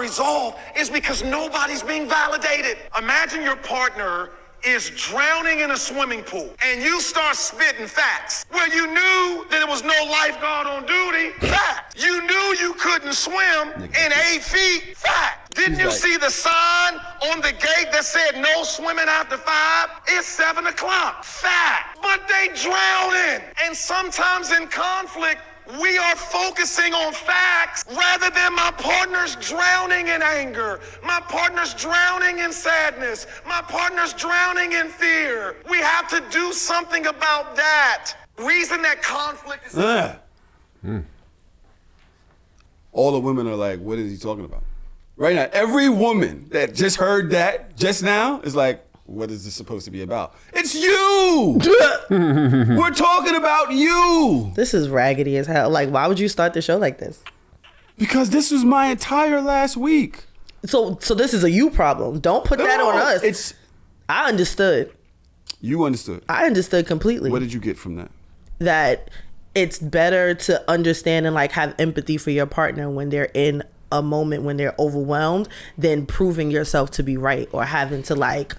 resolve is because nobody's being validated. Imagine your partner is drowning in a swimming pool and you start spitting facts. Well, you knew that there was no lifeguard on duty. Fact. You knew you couldn't swim in 8 feet. Fact. Didn't you see the sign on the gate that said no swimming after 5? It's 7 o'clock. Fact. But they drowning. And sometimes in conflict, we are focusing on facts rather than my partner's drowning in anger, my partner's drowning in sadness, my partner's drowning in fear. We have to do something about that. Reason that conflict is... All the women are like, what is he talking about? Right now, every woman that just heard that just now is like, what is this supposed to be about? It's you! We're talking about you! This is raggedy as hell. Like, why would you start the show like this? Because this was my entire last week. So this is a you problem. Don't put that on us. I understood. You understood? I understood completely. What did you get from that? That it's better to understand and like have empathy for your partner when they're in a moment when they're overwhelmed than proving yourself to be right or having to like...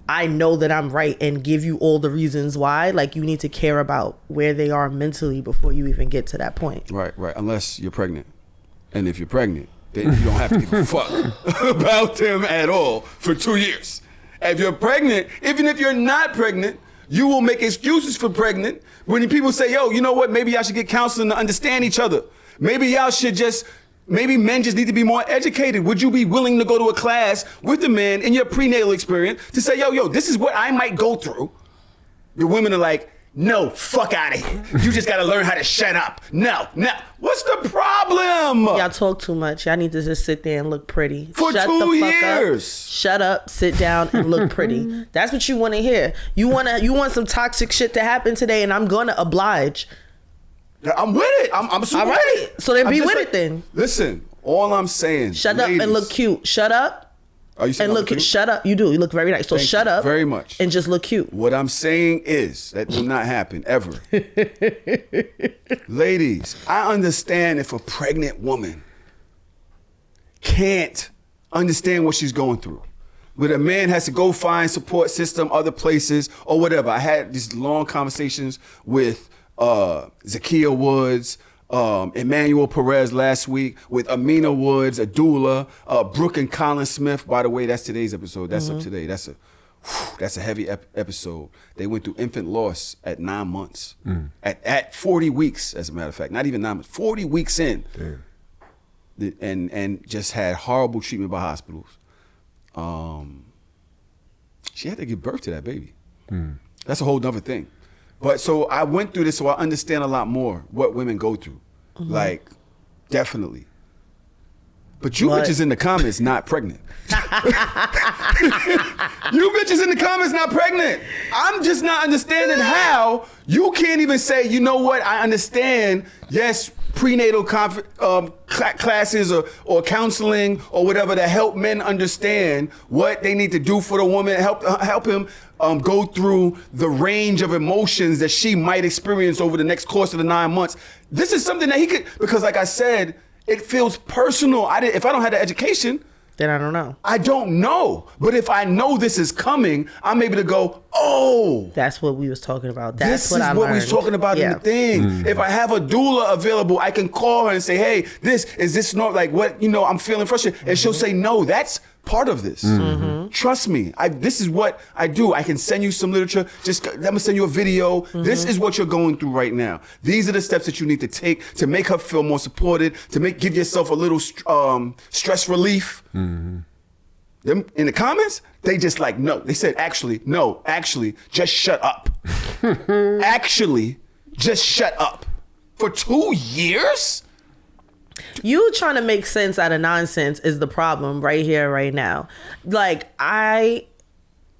I know that I'm right and give you all the reasons why. Like, you need to care about where they are mentally before you even get to that point. Right. Unless you're pregnant. And if you're pregnant, then you don't have to give a fuck about them at all for 2 years. If you're pregnant, even if you're not pregnant, you will make excuses for pregnant when people say, yo, you know what? Maybe y'all should get counseling to understand each other. Maybe y'all should just... Maybe men just need to be more educated. Would you be willing to go to a class with a man in your prenatal experience to say, yo, this is what I might go through? The women are like, no, fuck out of here. You just got to learn how to shut up. No. What's the problem? Y'all talk too much. Y'all need to just sit there and look pretty. For Shut 2 the fuck years. Up. Shut up, sit down, and look pretty. That's what you want to hear. You want some toxic shit to happen today, and I'm going to oblige. I'm with it. I'm super all right. with it. So then be with it then. Listen, all I'm saying. Shut up and look cute. Shut up. Are you saying and look cute? Shut up. You do. You look very nice. So shut up. Very much. And just look cute. What I'm saying is that will not happen ever. Ladies, I understand if a pregnant woman can't understand what she's going through. But a man has to go find support system, other places, or whatever. I had these long conversations with Zakiya Woods, Emmanuel Perez last week, with Amina Woods, a doula, Brooke and Colin Smith. By the way, that's today's episode. That's up today. That's a heavy episode. They went through infant loss at 9 months, at 40 weeks, as a matter of fact. Not even 9 months, 40 weeks in. Damn. And just had horrible treatment by hospitals. She had to give birth to that baby. That's a whole nother thing. But so I went through this, so I understand a lot more what women go through. Like, definitely. But you bitches in the comments not pregnant. You bitches in the comments not pregnant. I'm just not understanding how you can't even say, you know what, I understand, yes, prenatal classes or counseling or whatever to help men understand what they need to do for the woman, help him go through the range of emotions that she might experience over the next course of the 9 months. This is something that he could, because like I said, it feels personal. If I don't have the education, then I don't know. I don't know. But if I know this is coming, I'm able to go, oh. That's what we was talking about. This is what we was talking about in the thing. If I have a doula available, I can call her and say, hey, is this not like what, I'm feeling frustrated. And she'll say, no, that's part of this. Trust me. This is what I do. I can send you some literature. Let me send you a video. This is what you're going through right now. These are the steps that you need to take to make her feel more supported, to give yourself a little stress relief. Them in the comments, they just like, no. They said, actually, just shut up. Actually, just shut up. For 2 years? You trying to make sense out of nonsense is the problem right here, right now. Like, I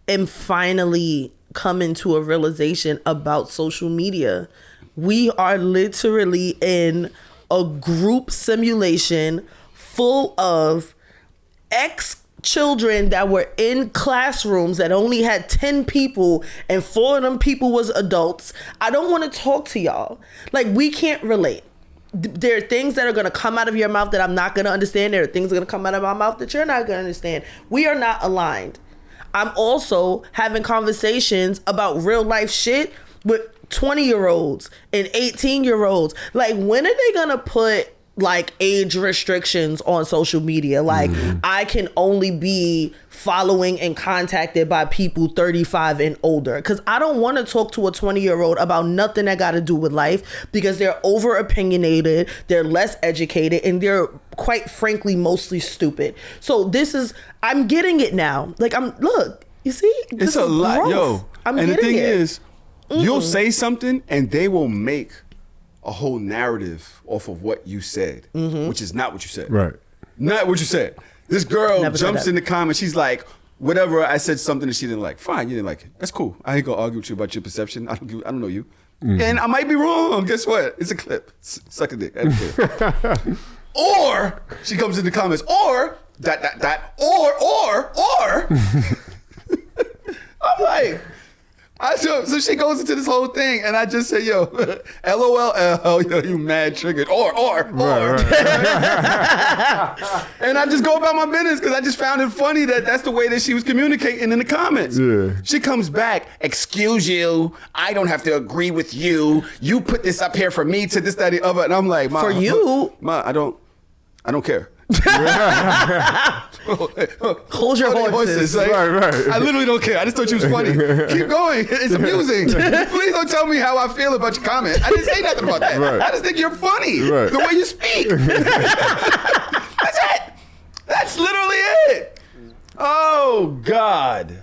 am finally coming to a realization about social media. We are literally in a group simulation full of children that were in classrooms that only had 10 people and 4 of them people was adults. I don't want to talk to y'all. Like, we can't relate. there are things that are going to come out of your mouth that I'm not going to understand. There are things that are going to come out of my mouth that you're not going to understand. We are not aligned. I'm also having conversations about real life shit with 20-year-olds and 18-year-olds. Like, when are they going to put like age restrictions on social media? Like, I can only be following and contacted by people 35 and older, because I don't want to talk to a 20-year-old about nothing that got to do with life, because they're over opinionated, they're less educated, and they're quite frankly mostly stupid. So I'm getting it now. Like, look, you see, it's a lot, growth. yo. I'm and the getting thing it. is, you'll say something and they will make a whole narrative off of what you said, which is not what you said. Right. Not what you said. This girl Never said jumps that. in the comments. She's like, whatever, I said something that she didn't like. Fine, you didn't like it. That's cool. I ain't gonna argue with you about your perception. I don't know you. And I might be wrong. Guess what? It's a clip. Suck a dick. I don't care. Or she comes in the comments, or or I'm like, so she goes into this whole thing, and I just say, yo, LOL, yo, you mad triggered, or. Right. And I just go about my business because I just found it funny that's the way that she was communicating in the comments. Yeah. She comes back, excuse you, I don't have to agree with you. You put this up here for me to this, that, the other. And I'm like, Ma, For you? Ma, I don't care. Hold your horses. Like, Right. I literally don't care. I just thought you was funny. Keep going. It's amusing. Please don't tell me how I feel about your comment. I didn't say nothing about that. Right. I just think you're funny. Right. The way you speak. That's it. That's literally it. Oh God.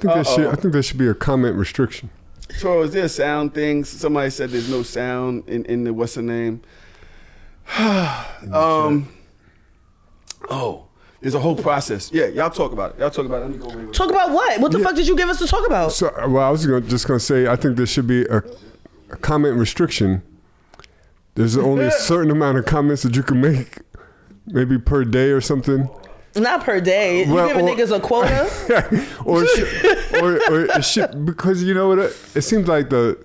I think there should be a comment restriction. So is there sound things? Somebody said there's no sound in the what's the name? There's a whole process. Yeah, y'all talk about it. Let me go over here. Talk about what? What the fuck did you give us to talk about? So, well, I was just gonna say, I think there should be a comment restriction. There's only a certain amount of comments that you can make, maybe per day or something. Not per day. You Well, giving niggas a quota? or it should, because you know what? It seems like to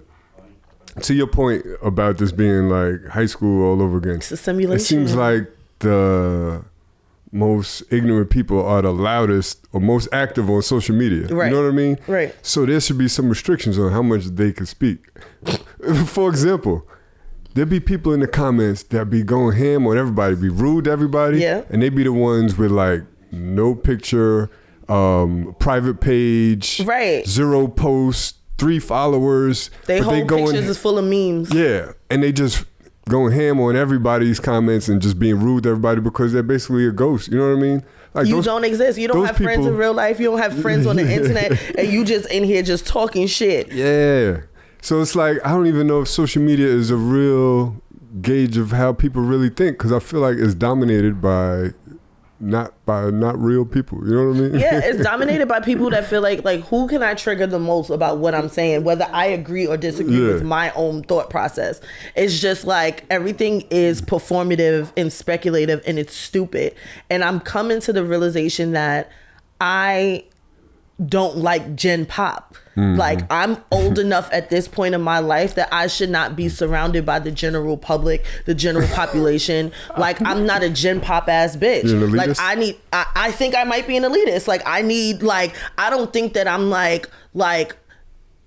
your point about this being like high school all over again. It's a simulation. It seems like the most ignorant people are the loudest or most active on social media. Right. You know what I mean? Right. So there should be some restrictions on how much they can speak. For example, there be people in the comments that be going ham on everybody, be rude to everybody. Yeah. And they be the ones with like no picture, private page, Right. 0 posts, 3 followers. They but whole pictures is full of memes. Yeah, and they just going ham on everybody's comments and just being rude to everybody because they're basically a ghost. You know what I mean? Like You don't exist. You don't those have friends in people- real life. You don't have friends on the internet, and you just in here just talking shit. Yeah. So it's like, I don't even know if social media is a real gauge of how people really think, because I feel like it's dominated by not real people. You know what I mean? Yeah, it's dominated by people that feel like who can I trigger the most about what I'm saying, whether I agree or disagree Yeah. with my own thought process. It's just like everything is performative and speculative, and it's stupid. And I'm coming to the realization that I don't like Gen Pop. Like, I'm old enough at this point in my life that I should not be surrounded by the general public, the general population. Like, I'm not a Gen Pop ass bitch. You're an Like, elitist? I think I might be an elitist. Like, I don't think that I'm like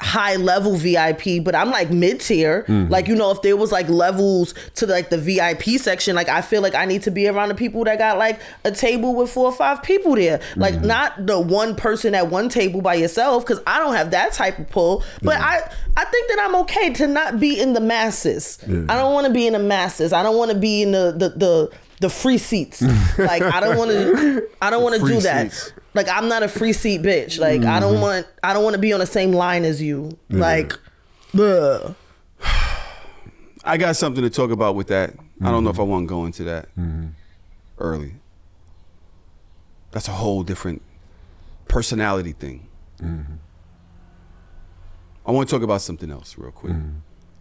high level VIP, but I'm like mid tier. Like, you know, if there was like levels to like the VIP section, like I feel like I need to be around the people that got like a table with 4 or 5 people there. Like, not the one person at one table by yourself, because I don't have that type of pull. But I think that I'm okay to not be in the masses. I don't want to be in the masses. I don't want to be in the free seats. Like, I don't want to Free do that. seats. Like, I'm not a free seat bitch. Like, I don't want to be on the same line as you. Like, ugh. I got something to talk about with that. I don't know if I want to go into that early. That's a whole different personality thing. I want to talk about something else real quick.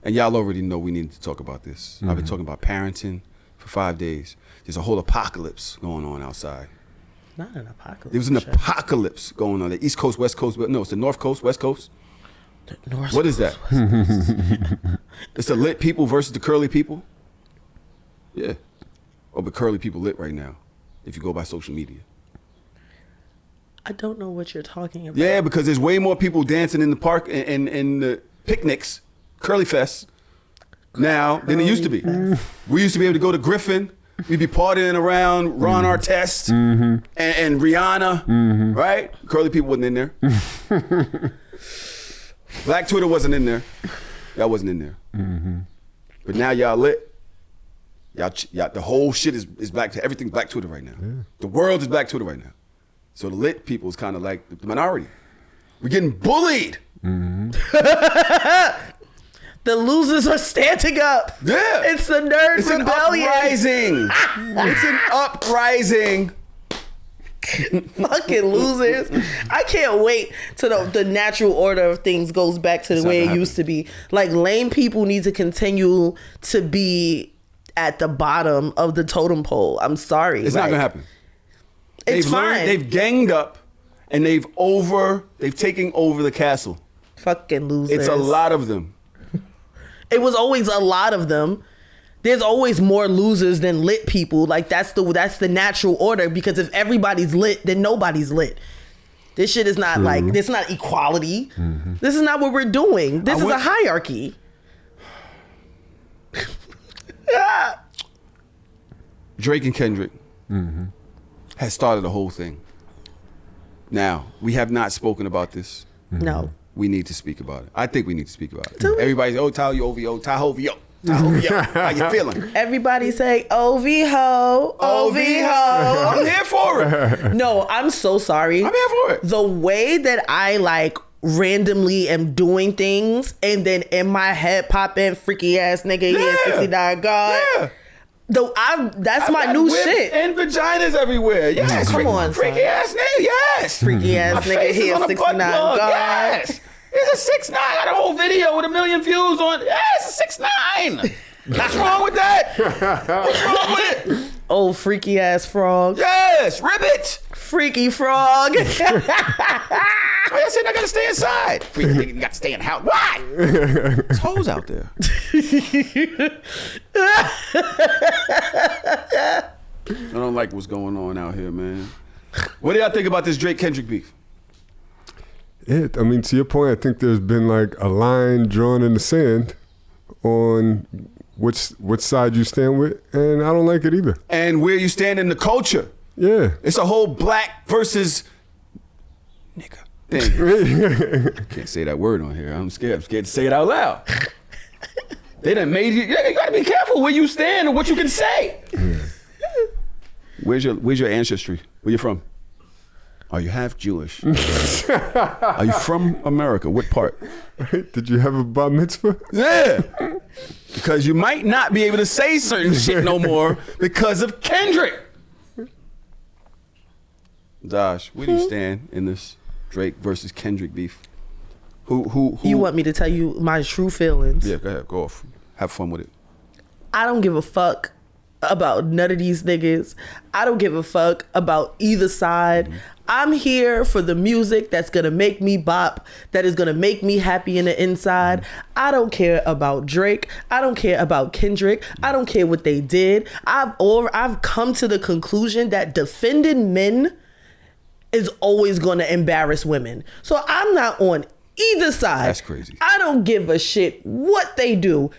And y'all already know we need to talk about this. I've been talking about parenting for 5 days. There's a whole apocalypse going on outside. Not an apocalypse. There was an apocalypse going on. The East Coast, West Coast, but no, it's the North Coast, West Coast. North What is that? It's the lit people versus the curly people. Yeah. Oh, but curly people lit right now, if you go by social media. I don't know what you're talking about. Yeah, because there's way more people dancing in the park and the picnics, curly fests, now than it used to be. We used to be able to go to Griffin. We'd be partying around Ron Artest and Rihanna, right? Curly people wasn't in there. Black Twitter wasn't in there. Y'all wasn't in there. But now y'all lit. Y'all, the whole shit is black. Everything's Black Twitter right now. Yeah. The world is Black Twitter right now. So the lit people is kind of like the minority. We're getting bullied. The losers are standing up. Yeah. It's the nerd it's rebellion. It's an uprising. Fucking losers. I can't wait till the natural order of things goes back to the way it used to be. Like, lame people need to continue to be at the bottom of the totem pole. I'm sorry. It's not gonna happen. It's fine. They've ganged up and they've taken over the castle. Fucking losers. It's a lot of them. It was always a lot of them. There's always more losers than lit people. Like, that's the natural order, because if everybody's lit, then nobody's lit. This shit is not like, this is not equality. This is not what we're doing. This is a hierarchy. Drake and Kendrick has started the whole thing. Now, we have not spoken about this. No. We need to speak about it. I think we need to speak about it. Everybody's, Tahoe, OVO, Tahoe, OVO. How you feeling? Everybody say, OVO, OVO. I'm here for it. No, I'm so sorry. I'm here for it. The way that I like randomly am doing things and then in my head pop in freaky ass nigga, yeah, 69 God. Yeah. That's my new shit. And vaginas everywhere. Yes. Come on, freaky ass nigga. Yes. Freaky ass nigga here, 69 God. Yes. It's a 6'9". I got a whole video with 1 million views on. Yeah, it's a 6'9". What's wrong with that? What's wrong with it? Oh, freaky ass frog. Yes, ribbit. Freaky frog. Why y'all saying I gotta stay inside? Freaky nigga, you gotta stay in the house. Why? There's hoes out there. I don't like what's going on out here, man. What do y'all think about this Drake Kendrick beef? I mean, to your point, I think there's been like a line drawn in the sand on which side you stand with, and I don't like it either. And where you stand in the culture. Yeah. It's a whole black versus nigga thing. Can't say that word on here. I'm scared to say it out loud. They done made you gotta be careful where you stand and what you can say. Yeah. Where's your ancestry? Where you from? Are you half Jewish? Are you from America? What part? Did you have a bar mitzvah? Yeah. Because you might not be able to say certain shit no more because of Kendrick. Josh, where do you stand in this Drake versus Kendrick beef? Who? You want me to tell you my true feelings? Yeah, go ahead. Go off. Have fun with it. I don't give a fuck about none of these niggas. I don't give a fuck about either side. I'm here for the music that's gonna make me bop, that is gonna make me happy in the inside. I don't care about Drake. I don't care about Kendrick. I don't care what they did. I've come to the conclusion that defending men is always gonna embarrass women. So I'm not on either side. That's crazy. I don't give a shit what they do,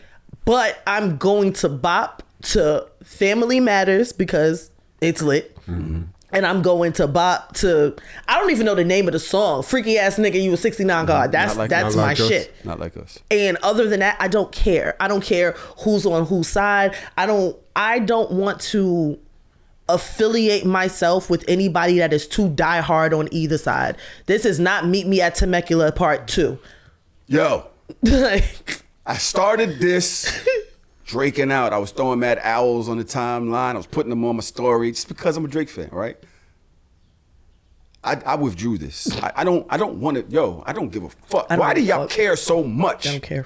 but I'm going to bop to Family Matters because it's lit. And I'm going to bop to, I don't even know the name of the song. Freaky ass nigga, you a 69 God. That's my shit. Not like us. And other than that, I don't care. I don't care who's on whose side. I don't want to affiliate myself with anybody that is too diehard on either side. This is not Meet Me at Temecula Part 2. Yo. I started this Draking out. I was throwing mad owls on the timeline. I was putting them on my story just because I'm a Drake fan, right? I withdrew this. I don't want to. Yo, I don't give a fuck. Why do y'all care so much? I don't care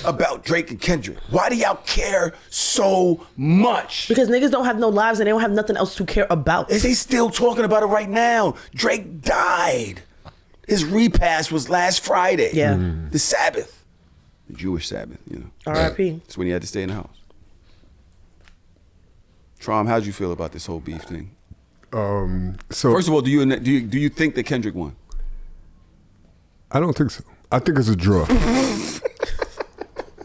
about Drake and Kendrick. Why do y'all care so much? Because niggas don't have no lives and they don't have nothing else to care about. Is they still talking about it right now? Drake died. His repast was last Friday. Yeah. The Sabbath. The Jewish Sabbath, you know. R.I.P. That's when he had to stay in the house. Trom, how'd you feel about this whole beef thing? So first of all, do you think that Kendrick won? I don't think so. I think it's a draw.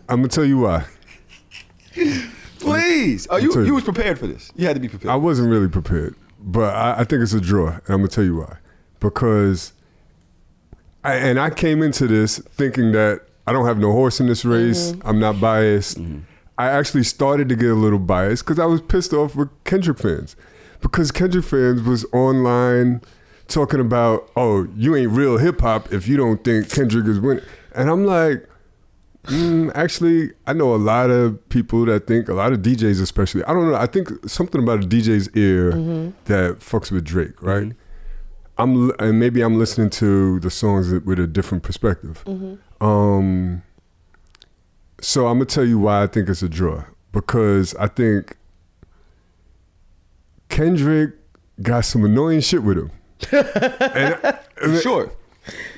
I'm gonna tell you why. Please. Oh, you was prepared for this. You had to be prepared. I wasn't really prepared, but I think it's a draw, and I'm gonna tell you why. Because I came into this thinking that I don't have no horse in this race. I'm not biased. I actually started to get a little biased because I was pissed off with Kendrick fans. Because Kendrick fans was online talking about, oh, you ain't real hip hop if you don't think Kendrick is winning. And I'm like, actually, I know a lot of people that think, a lot of DJs especially, I don't know, I think something about a DJ's ear that fucks with Drake, right? And maybe I'm listening to the songs with a different perspective. So I'm gonna tell you why I think it's a draw. Because I think Kendrick got some annoying shit with him. Sure.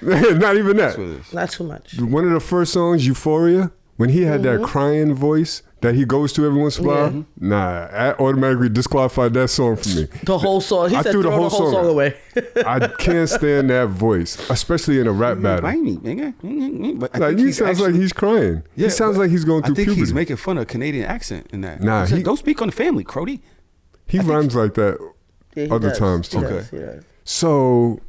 Not even that. Not too much. One of the first songs, Euphoria, when he had that crying voice that he goes to every once in a while, I automatically disqualified that song for me. The whole song. He said throw the whole song away. I can't stand that voice, especially in a rap battle. Like, he sounds like he's crying. Yeah, he sounds like he's going through puberty. I think he's making fun of Canadian accent in that. Nah, don't speak on the family, Crody. He rhymes like that other times too. Okay. So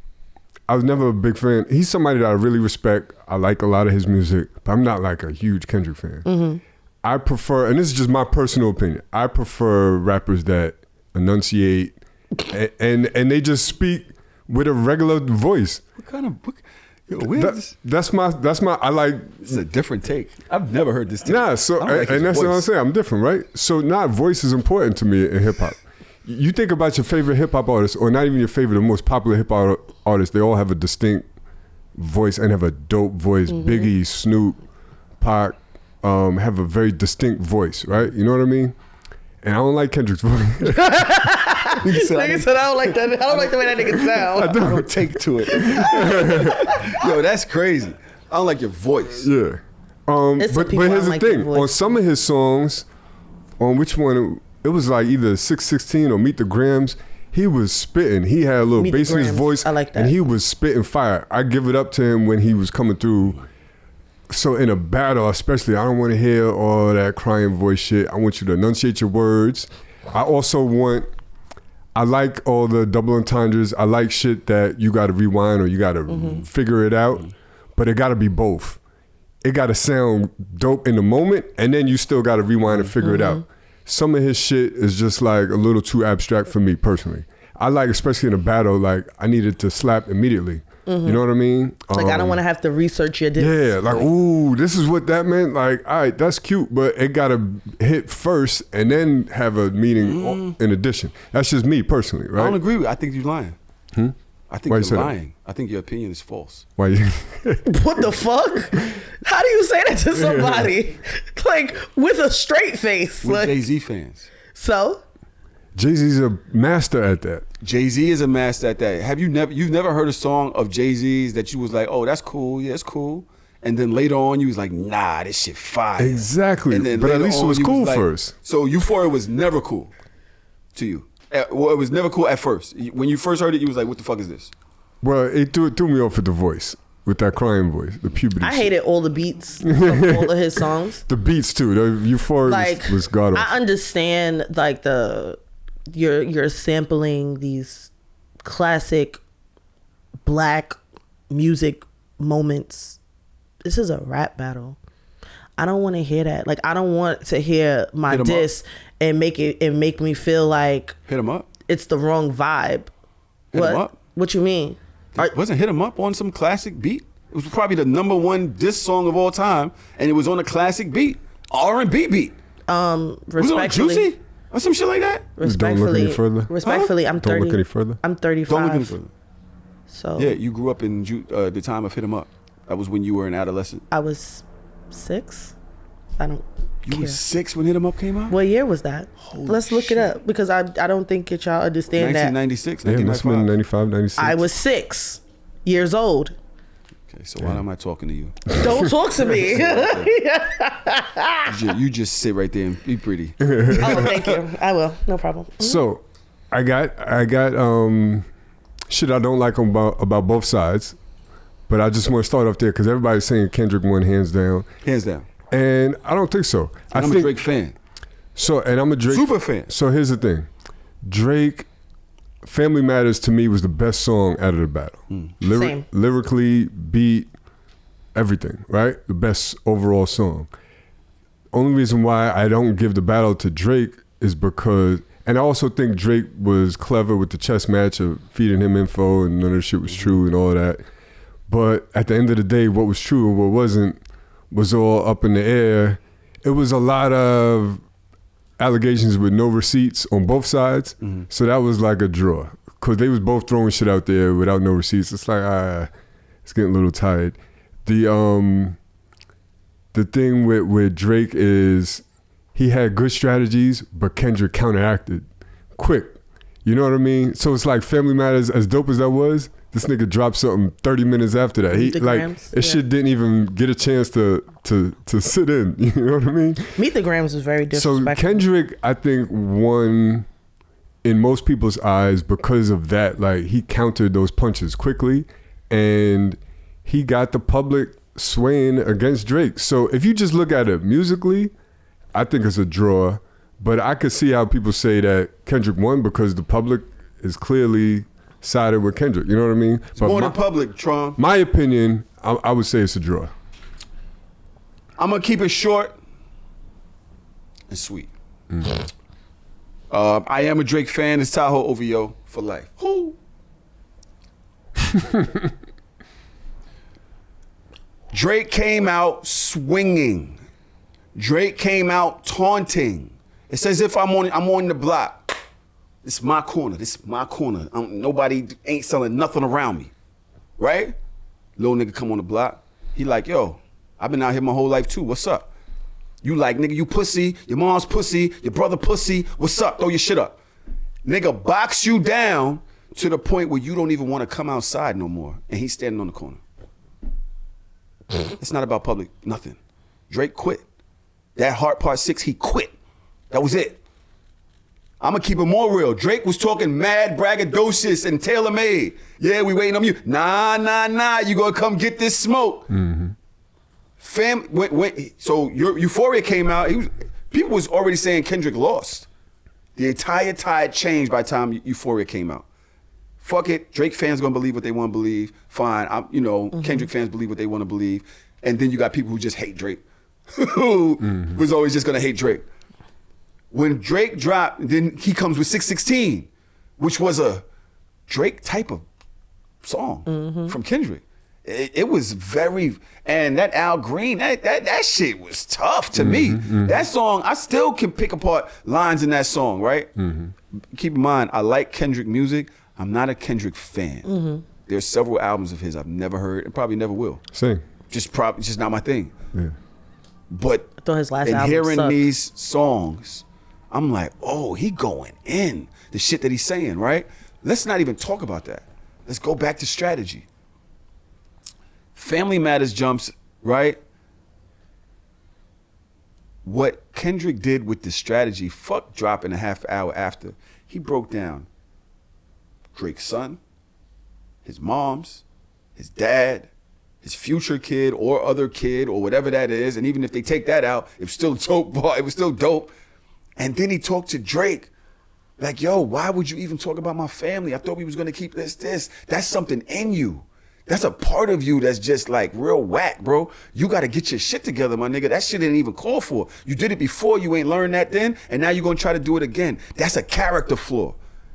I was never a big fan. He's somebody that I really respect. I like a lot of his music, but I'm not like a huge Kendrick fan. I prefer, and this is just my personal opinion, I prefer rappers that enunciate and they just speak with a regular voice. What kind of book? That's my I like. This is a different take. I've never heard this take. Nah, so and that's what I'm saying. I'm different, right? So voice is important to me in hip hop. You think about your favorite hip hop artist, or not even your favorite, the most popular hip hop artists, they all have a distinct voice and have a dope voice. Biggie, Snoop, Pac have a very distinct voice, right? You know what I mean? And I don't like Kendrick's voice. Nigga said I don't like that. I don't like the way that nigga sound. I don't take to it. Yo, that's crazy. I don't like your voice. Yeah. But here's the thing. On some of his songs, on which one, it was like either 616 or Meet the Grams, he was spitting. He had a little bass in his voice. I like that. And he was spitting fire. I give it up to him when he was coming through. So in a battle especially, I don't want to hear all that crying voice shit. I want you to enunciate your words. I like all the double entendres. I like shit that you got to rewind or you got to figure it out. But it got to be both. It got to sound dope in the moment, and then you still got to rewind and figure it out. Some of his shit is just like a little too abstract for me personally. I like, especially in a battle, like I needed to slap immediately. You know what I mean? Like I don't want to have to research your diss. Yeah, like, ooh, this is what that meant. Like, all right, that's cute, but it got to hit first and then have a meaning in addition. That's just me personally, right? I don't agree with you. I think you're lying. I think you're lying. I think your opinion is false. Why you? What the fuck? How do you say that to somebody? Like, with a straight face. We're like, Jay-Z fans. So? Jay-Z's a master at that. Jay-Z is a master at that. You've never heard a song of Jay-Z's that you was like, oh, that's cool, yeah, it's cool. And then later on you was like, nah, this shit fire. Exactly. But at least it was cool first. So Euphoria was never cool to you. Well, it was never cool at first. When you first heard it, you was like, what the fuck is this? Well, it threw me off with the voice. With that crying voice, the puberty. I hated all the beats of all of his songs. The beats too. The Euphoria was god awful. I understand like you're sampling these classic black music moments. This is a rap battle. I don't want to hear that. Like I don't want to hear my diss and make me feel like hit 'em up. It's the wrong vibe. Hit 'em up. What you mean? Wasn't Hit 'em Up on some classic beat? It was probably the #1 diss song of all time, and it was on a classic beat, R&B beat. Respectfully, was it on Juicy or some shit like that? Respectfully, don't look any further. Respectfully, I'm 30. Don't look any further. I'm 35. Don't look any further. So yeah, you grew up in the time of Hit 'em Up. That was when you were an adolescent. I was 6. I don't. You were 6 when Hit 'em Up came out? What year was that? Let's look it up because I don't think y'all understand 1996, that. 1996. Yeah, must have been 95, 96. I was 6 years old. Okay, so why am I talking to you? Don't talk to me. You just sit right there and be pretty. Oh, thank you. I will. No problem. So, I got shit I don't like about both sides, but I just want to start off there because everybody's saying Kendrick won hands down. Hands down. And I don't think so. I'm a Drake fan. So, and I'm a Drake super fan. So here's the thing, Drake. Family Matters to me was the best song out of the battle. Same. Lyrically, beat, everything, right? The best overall song. Only reason why I don't give the battle to Drake is because, and I also think Drake was clever with the chess match of feeding him info and none of the shit was true and all that. But at the end of the day, what was true and what wasn't was all up in the air. It was a lot of allegations with no receipts on both sides. So that was like a draw because they was both throwing shit out there without no receipts. It's like, it's getting a little tired. The thing with Drake is he had good strategies, but Kendrick counteracted quick. You know what I mean? So it's like Family Matters, as dope as that was, this nigga dropped something 30 minutes after that. He like shit didn't even get a chance to sit in. You know what I mean? Meet the Grams was very disrespectful. So Kendrick, I think, won in most people's eyes because of that. Like he countered those punches quickly, and he got the public swaying against Drake. So if you just look at it musically, I think it's a draw. But I could see how people say that Kendrick won because the public is clearly sided with Kendrick. You know what I mean? It's more than public, Tron. My opinion, I would say it's a draw. I'm gonna keep it short and sweet. I am a Drake fan. It's Tahoe over yo for life. Who? Drake came out swinging. Drake came out taunting. It's as if I'm on the block. This is my corner. This is my corner. Nobody ain't selling nothing around me, right? Little nigga come on the block. He like, yo, I've been out here my whole life too. What's up? You like, nigga, you pussy. Your mom's pussy. Your brother pussy. What's up? Throw your shit up. Nigga box you down to the point where you don't even want to come outside no more. And he's standing on the corner. It's not about public, nothing. Drake quit. That Heart Part 6, he quit. That was it. I'm gonna keep it more real. Drake was talking mad braggadocious and tailor-made. Yeah, we waiting on you. Nah, you gonna come get this smoke. So Euphoria came out, people was already saying Kendrick lost. The entire tide changed by the time Euphoria came out. Fuck it, Drake fans gonna believe what they wanna believe. Fine, Kendrick fans believe what they wanna believe. And then you got people who just hate Drake, who was always just gonna hate Drake. When Drake dropped, then he comes with 616, which was a Drake type of song from Kendrick. It was very, and that Al Green, that shit was tough to me. That song, I still can pick apart lines in that song, right? Keep in mind, I like Kendrick music. I'm not a Kendrick fan. There's several albums of his I've never heard and probably never will. Same. Just not my thing. Yeah. But I thought his last in album hearing sucked. these songs, I'm like, oh, he going in. The shit that he's saying, right? Let's not even talk about that. Let's go back to strategy. Family Matters jumps, right? What Kendrick did with the strategy, fuck dropping a half hour after, he broke down Drake's son, his mom's, his dad, his future kid or other kid or whatever that is. And even if they take that out, it was still dope. It was still dope. And then he talked to Drake like, yo, why would you even talk about my family? I thought we was gonna keep this. That's something in you. That's a part of you that's just like real whack, bro. You gotta get your shit together, my nigga. That shit didn't even call for. You did it before, you ain't learned that then, and now you're gonna try to do it again. That's a character flaw.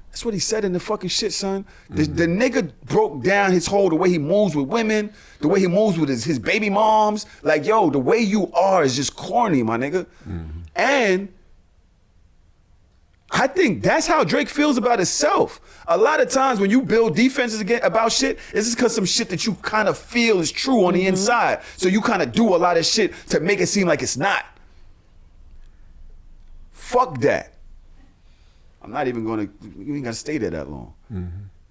That's what he said in the fucking shit, son. The nigga broke down the way he moves with women, the way he moves with his baby moms. Like, yo, the way you are is just corny, my nigga. And I think that's how Drake feels about himself. A lot of times when you build defenses about shit, it's just because some shit that you kind of feel is true on the inside. So you kind of do a lot of shit to make it seem like it's not. Fuck that. I'm not even gonna, you ain't gotta stay there that long.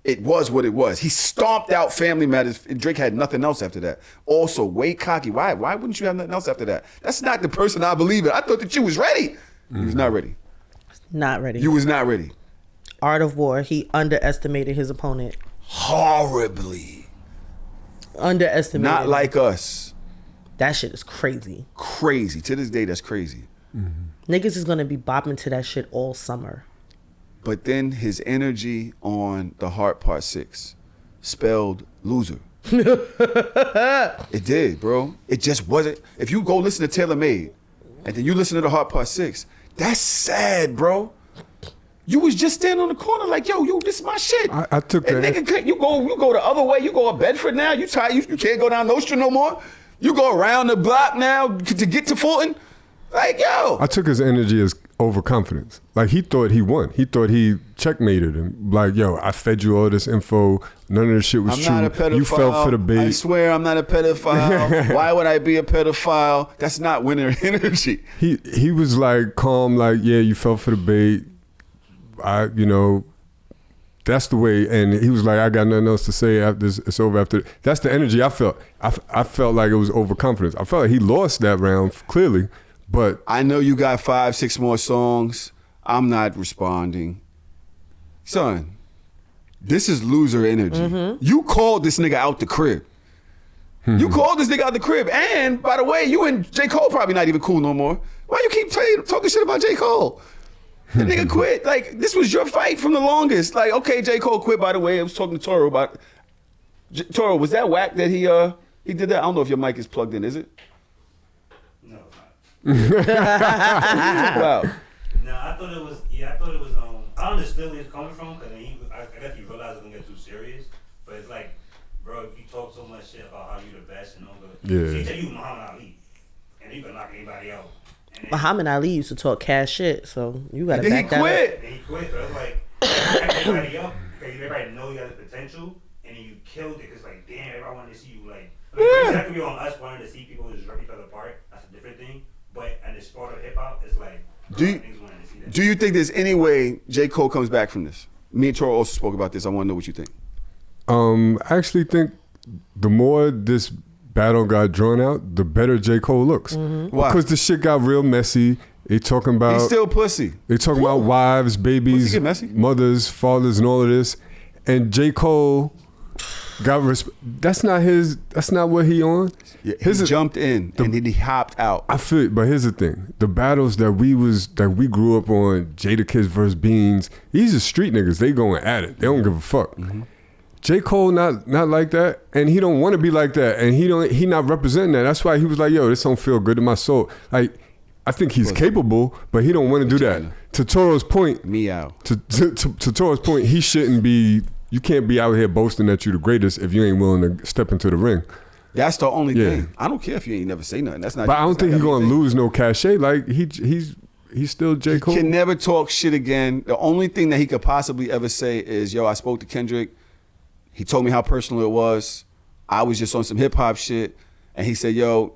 it was what it was. He stomped out Family Matters. Drake had nothing else after that. Also, way cocky. Why wouldn't you have nothing else after that? That's not the person I believe in. I thought that you was ready. You was not ready. Not ready. You was not ready. Art of War, he underestimated his opponent. Horribly. Underestimated. Not like us. That shit is crazy. Crazy. To this day, that's crazy. Niggas is gonna be bopping to that shit all summer. But then his energy on the Heart Part 6 spelled loser. It did, bro. It just wasn't. If you go listen to Taylor Made and then you listen to the Heart Part 6, that's sad, bro. You was just standing on the corner like, yo, this is my shit. I took that. And nigga, you go the other way. You go to Bedford now. You tired. You can't go down Nostrand no more. You go around the block now to get to Fulton. Like, yo. I took his energy as overconfidence. Like, he thought he won. He thought he checkmated him. Like, yo, I fed you all this info. None of this shit was true. I'm not a pedophile. You fell for the bait. I swear I'm not a pedophile. Why would I be a pedophile? That's not winner energy. He was like calm, like, yeah, you fell for the bait. That's the way. And he was like, I got nothing else to say after this. It's over after. That's the energy I felt. I felt like it was overconfidence. I felt like he lost that round, clearly. But I know you got 5-6 more songs. I'm not responding. Son, this is loser energy. Mm-hmm. You called this nigga out the crib. You called this nigga out the crib. And by the way, you and J. Cole probably not even cool no more. Why you keep talking shit about J. Cole? The nigga quit. Like, this was your fight from the longest. Like, okay, J. Cole quit, by the way. I was talking to Toro about Toro, was that whack that he did that? I don't know if your mic is plugged in, is it? No, it's not. Wow. No, I thought it was. I understood where he's coming from because I guess you realize it's gonna get too serious. But it's like, bro, if you talk so much shit about how you the best and all that, he tell you Muhammad Ali, and he can knock anybody out. Muhammad Ali used to talk cash shit, so you gotta back that up. And he quit. So it's like everybody up because everybody know you got the potential, and then you killed it. Cause like, damn, everybody wanted to see you. Like that could be on us wanting to see people just rip each other apart. That's a different thing. But in the sport of hip hop, it's like niggas wanting to see that. Do you think there's any way J. Cole comes back from this? Me and Toro also spoke about this. I want to know what you think. I actually think the more this battle got drawn out, the better J. Cole looks. Why? Because the shit got real messy. They talking about He's still pussy. They talking about wives, babies, get messy? mothers, fathers, and all of this. And J. Cole got that's not what he on. Yeah, he jumped in and then he hopped out. I feel it, but here's the thing. The battles that we grew up on, Jadakiss versus Beans, these are street niggas. They going at it. They don't give a fuck. J. Cole not like that, and he don't want to be like that, and he not representing that. That's why he was like, yo, this don't feel good to my soul. Like, I think he's capable, but he don't want to do that. To Toro's point, meow. To Toro's point, he shouldn't be. You can't be out here boasting that you the greatest if you ain't willing to step into the ring. That's the only thing. I don't care if you ain't never say nothing. That's not. But I don't think he's gonna lose no cachet. Like he's still J. Cole. He can never talk shit again. The only thing that he could possibly ever say is, yo, I spoke to Kendrick. He told me how personal it was. I was just on some hip hop shit, and he said, yo,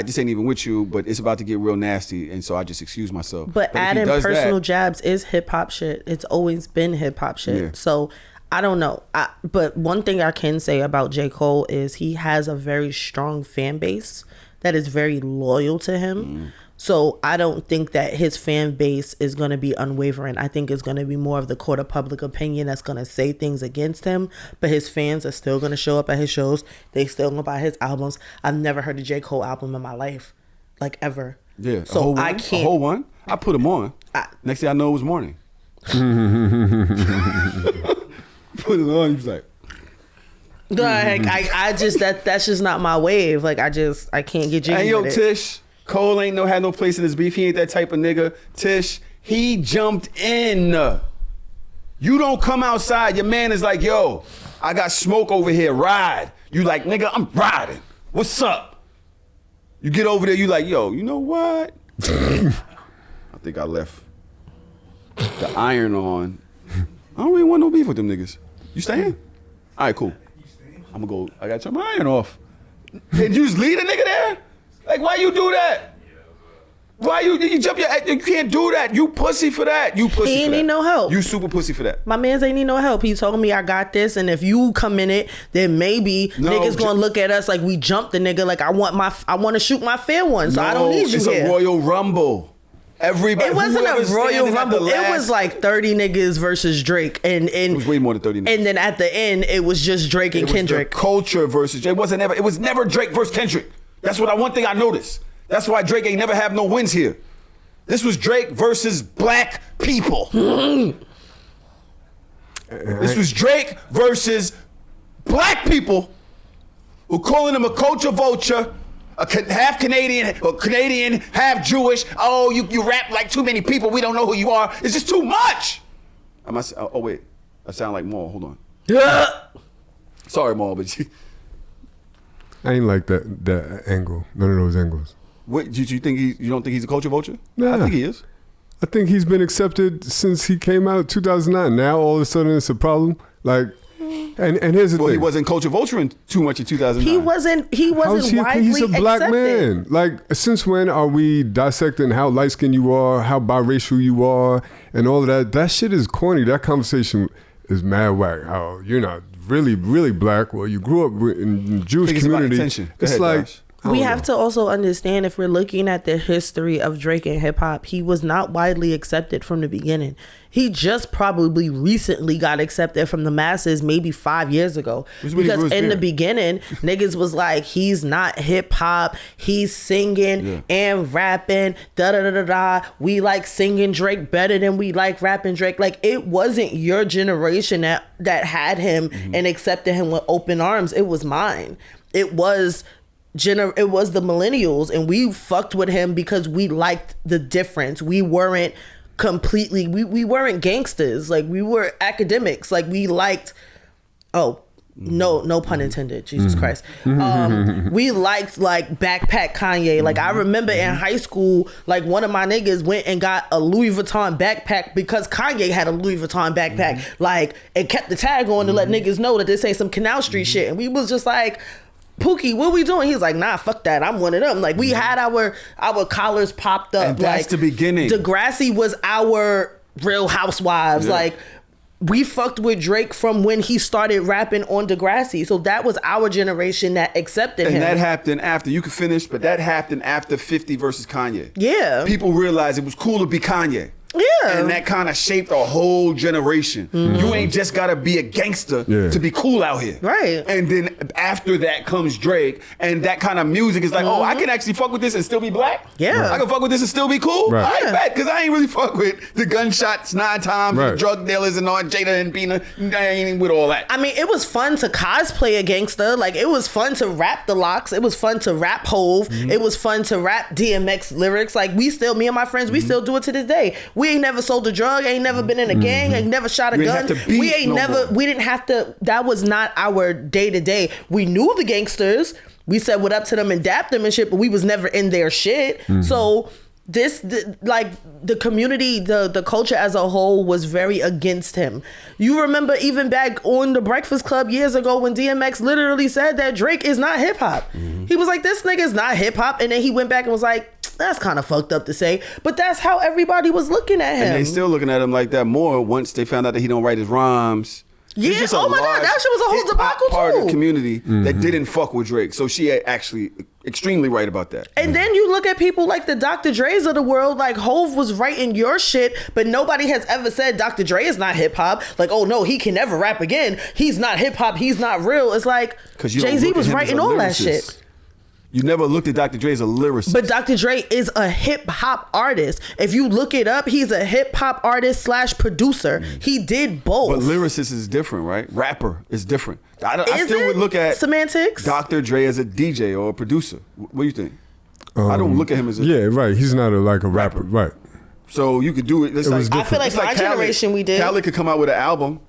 this ain't even with you, but it's about to get real nasty, and so I just excused myself. But adding personal jabs is hip hop shit. It's always been hip hop shit. Yeah. So I don't know. But one thing I can say about J. Cole is he has a very strong fan base that is very loyal to him. So I don't think that his fan base is going to be unwavering. I think it's going to be more of the court of public opinion that's going to say things against him. But his fans are still going to show up at his shows. They still going to buy his albums. I've never heard a J. Cole album in my life, like ever. Yeah, so I can't. A whole one? I put him on. Next thing I know, it was morning. Put it on. He was like, I just that's just not my wave. Like I can't get jiggy hey, yo, with it. Tish, Cole had no place in his beef. He ain't that type of nigga. Tish, he jumped in. You don't come outside. Your man is like, yo, I got smoke over here. Ride. You like, nigga, I'm riding. What's up? You get over there. You like, yo, you know what? I think I left the iron on. I don't really want no beef with them niggas. You staying? All right, cool. I'm gonna go. I gotta turn my iron off. And you just leave a nigga there? Like, why you do that? Why you jump your? You can't do that. You pussy for that. You pussy. He ain't for that. need no help. You super pussy for that. My man's ain't need no help. He told me I got this, and if you come in it, then maybe niggas gonna look at us like we jumped the nigga. Like I want to shoot my fair one, so I don't need you it's here. It's a Royal Rumble. Everybody. It wasn't a Royal Rumble. It was like 30 niggas versus Drake, and it was way more than 30 niggas. And then at the end, it was just Drake and Kendrick. Culture versus Drake. It was never Drake versus Kendrick. That's one thing I noticed. That's why Drake ain't never have no wins here. This was Drake versus black people. This was Drake versus black people who calling him a culture vulture, half Canadian, or Canadian, half Jewish. Oh, you rap like too many people. We don't know who you are. It's just too much. Oh wait, I sound like Maul. Hold on. Sorry, Maul, but I ain't like that angle. None of those angles. What you think? You don't think he's a culture vulture? Nah. I think he is. I think he's been accepted since he came out 2009. Now all of a sudden it's a problem. Like, and here's the thing. He wasn't culture vulturing too much in 2009. He wasn't widely He's a black accepted. man. Like, since when are we dissecting how light skinned you are, how biracial you are, and all of that? That shit is corny. That conversation is mad whack. Oh, you're not really, really black. Well, you grew up in the Jewish community. It's like. Josh. We have to also understand, if we're looking at the history of Drake and hip hop, he was not widely accepted from the beginning. He just probably recently got accepted from the masses maybe 5 years ago. Because in the beginning, niggas was like, he's not hip hop, he's singing and rapping, da-da-da-da-da. We like singing Drake better than we like rapping Drake. Like, it wasn't your generation that had him and accepted him with open arms. It was mine. It was the millennials, and we fucked with him because we liked the difference. We weren't completely, we weren't gangsters. Like, we were academics. Like, we liked, no pun intended, Jesus Christ. We liked like backpack Kanye. Like, I remember in high school, like, one of my niggas went and got a Louis Vuitton backpack because Kanye had a Louis Vuitton backpack. Like, it kept the tag on to let niggas know that this ain't some Canal Street shit. And we was just like, Pookie, what we doing? He's like, nah, fuck that. I'm one of them. Like, we had our collars popped up. And that's like, the beginning. Degrassi was our Real Housewives. Yeah. Like, we fucked with Drake from when he started rapping on Degrassi. So that was our generation that accepted him. And that happened after, you could finish, but that happened after 50 versus Kanye. Yeah. People realized it was cool to be Kanye. Yeah. And that kind of shaped a whole generation. You ain't just got to be a gangster to be cool out here. Right. And then after that comes Drake, and that kind of music is like, oh, I can actually fuck with this and still be black? Yeah. I can fuck with this and still be cool? Right. I ain't bad, because I ain't really fuck with the gunshots 9 times, Right. the drug dealers and all, Jada and Bina. I ain't with all that. I mean, it was fun to cosplay a gangster. Like, it was fun to rap the locks. It was fun to rap Hove. It was fun to rap DMX lyrics. Like, me and my friends, we still do it to this day. We ain't never sold a drug, ain't never been in a gang, ain't never shot a gun. We didn't have to, that was not our day to day. We knew the gangsters. We said what up to them and dapped them and shit, but we was never in their shit. So the community, the culture as a whole was very against him. You remember even back on the Breakfast Club years ago when DMX literally said that Drake is not hip hop. He was like, this nigga's not hip hop. And then he went back and was like, that's kind of fucked up to say, but that's how everybody was looking at him. And they still looking at him like that more once they found out that he don't write his rhymes. Yeah, oh my God, that shit was a whole debacle part too. of the community that didn't fuck with Drake. So she actually extremely right about that. And then you look at people like the Dr. Dre's of the world, like Hove was writing your shit, but nobody has ever said Dr. Dre is not hip hop. Like, oh no, he can never rap again. He's not hip hop. He's not real. It's like Jay-Z was writing all that shit. You never looked at Dr. Dre as a lyricist. But Dr. Dre is a hip hop artist. If you look it up, he's a hip hop artist / producer. He did both. But lyricist is different, right? Rapper is different. I still would look at semantics. Dr. Dre as a DJ or a producer. What do you think? I don't look at him as a right. He's not like a rapper, right? So you could do it. I feel like my generation we did. Khaled could come out with an album.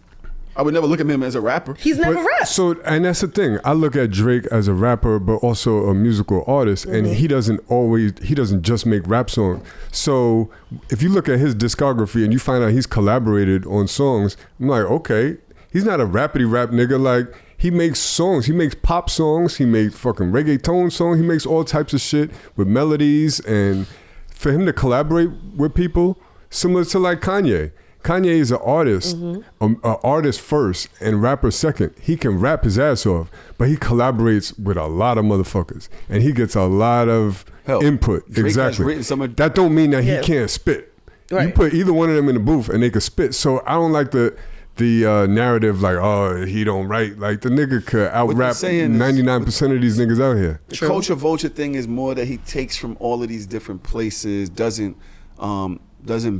I would never look at him as a rapper. He's never rapped. So, and that's the thing. I look at Drake as a rapper, but also a musical artist, and he doesn't just make rap songs. So, if you look at his discography and you find out he's collaborated on songs, I'm like, okay, he's not a rappity rap nigga. Like, he makes songs. He makes pop songs. He makes fucking reggaeton songs. He makes all types of shit with melodies and for him to collaborate with people, similar to like Kanye. Kanye is an artist, an artist first and rapper second. He can rap his ass off, but he collaborates with a lot of motherfuckers, and he gets a lot of input. Drake exactly. That don't mean that he can't spit. Right. You put either one of them in the booth and they could spit. So I don't like the narrative like, oh, he don't write. Like the nigga could out rap 99% of these niggas out here. The culture vulture thing is more that he takes from all of these different places, doesn't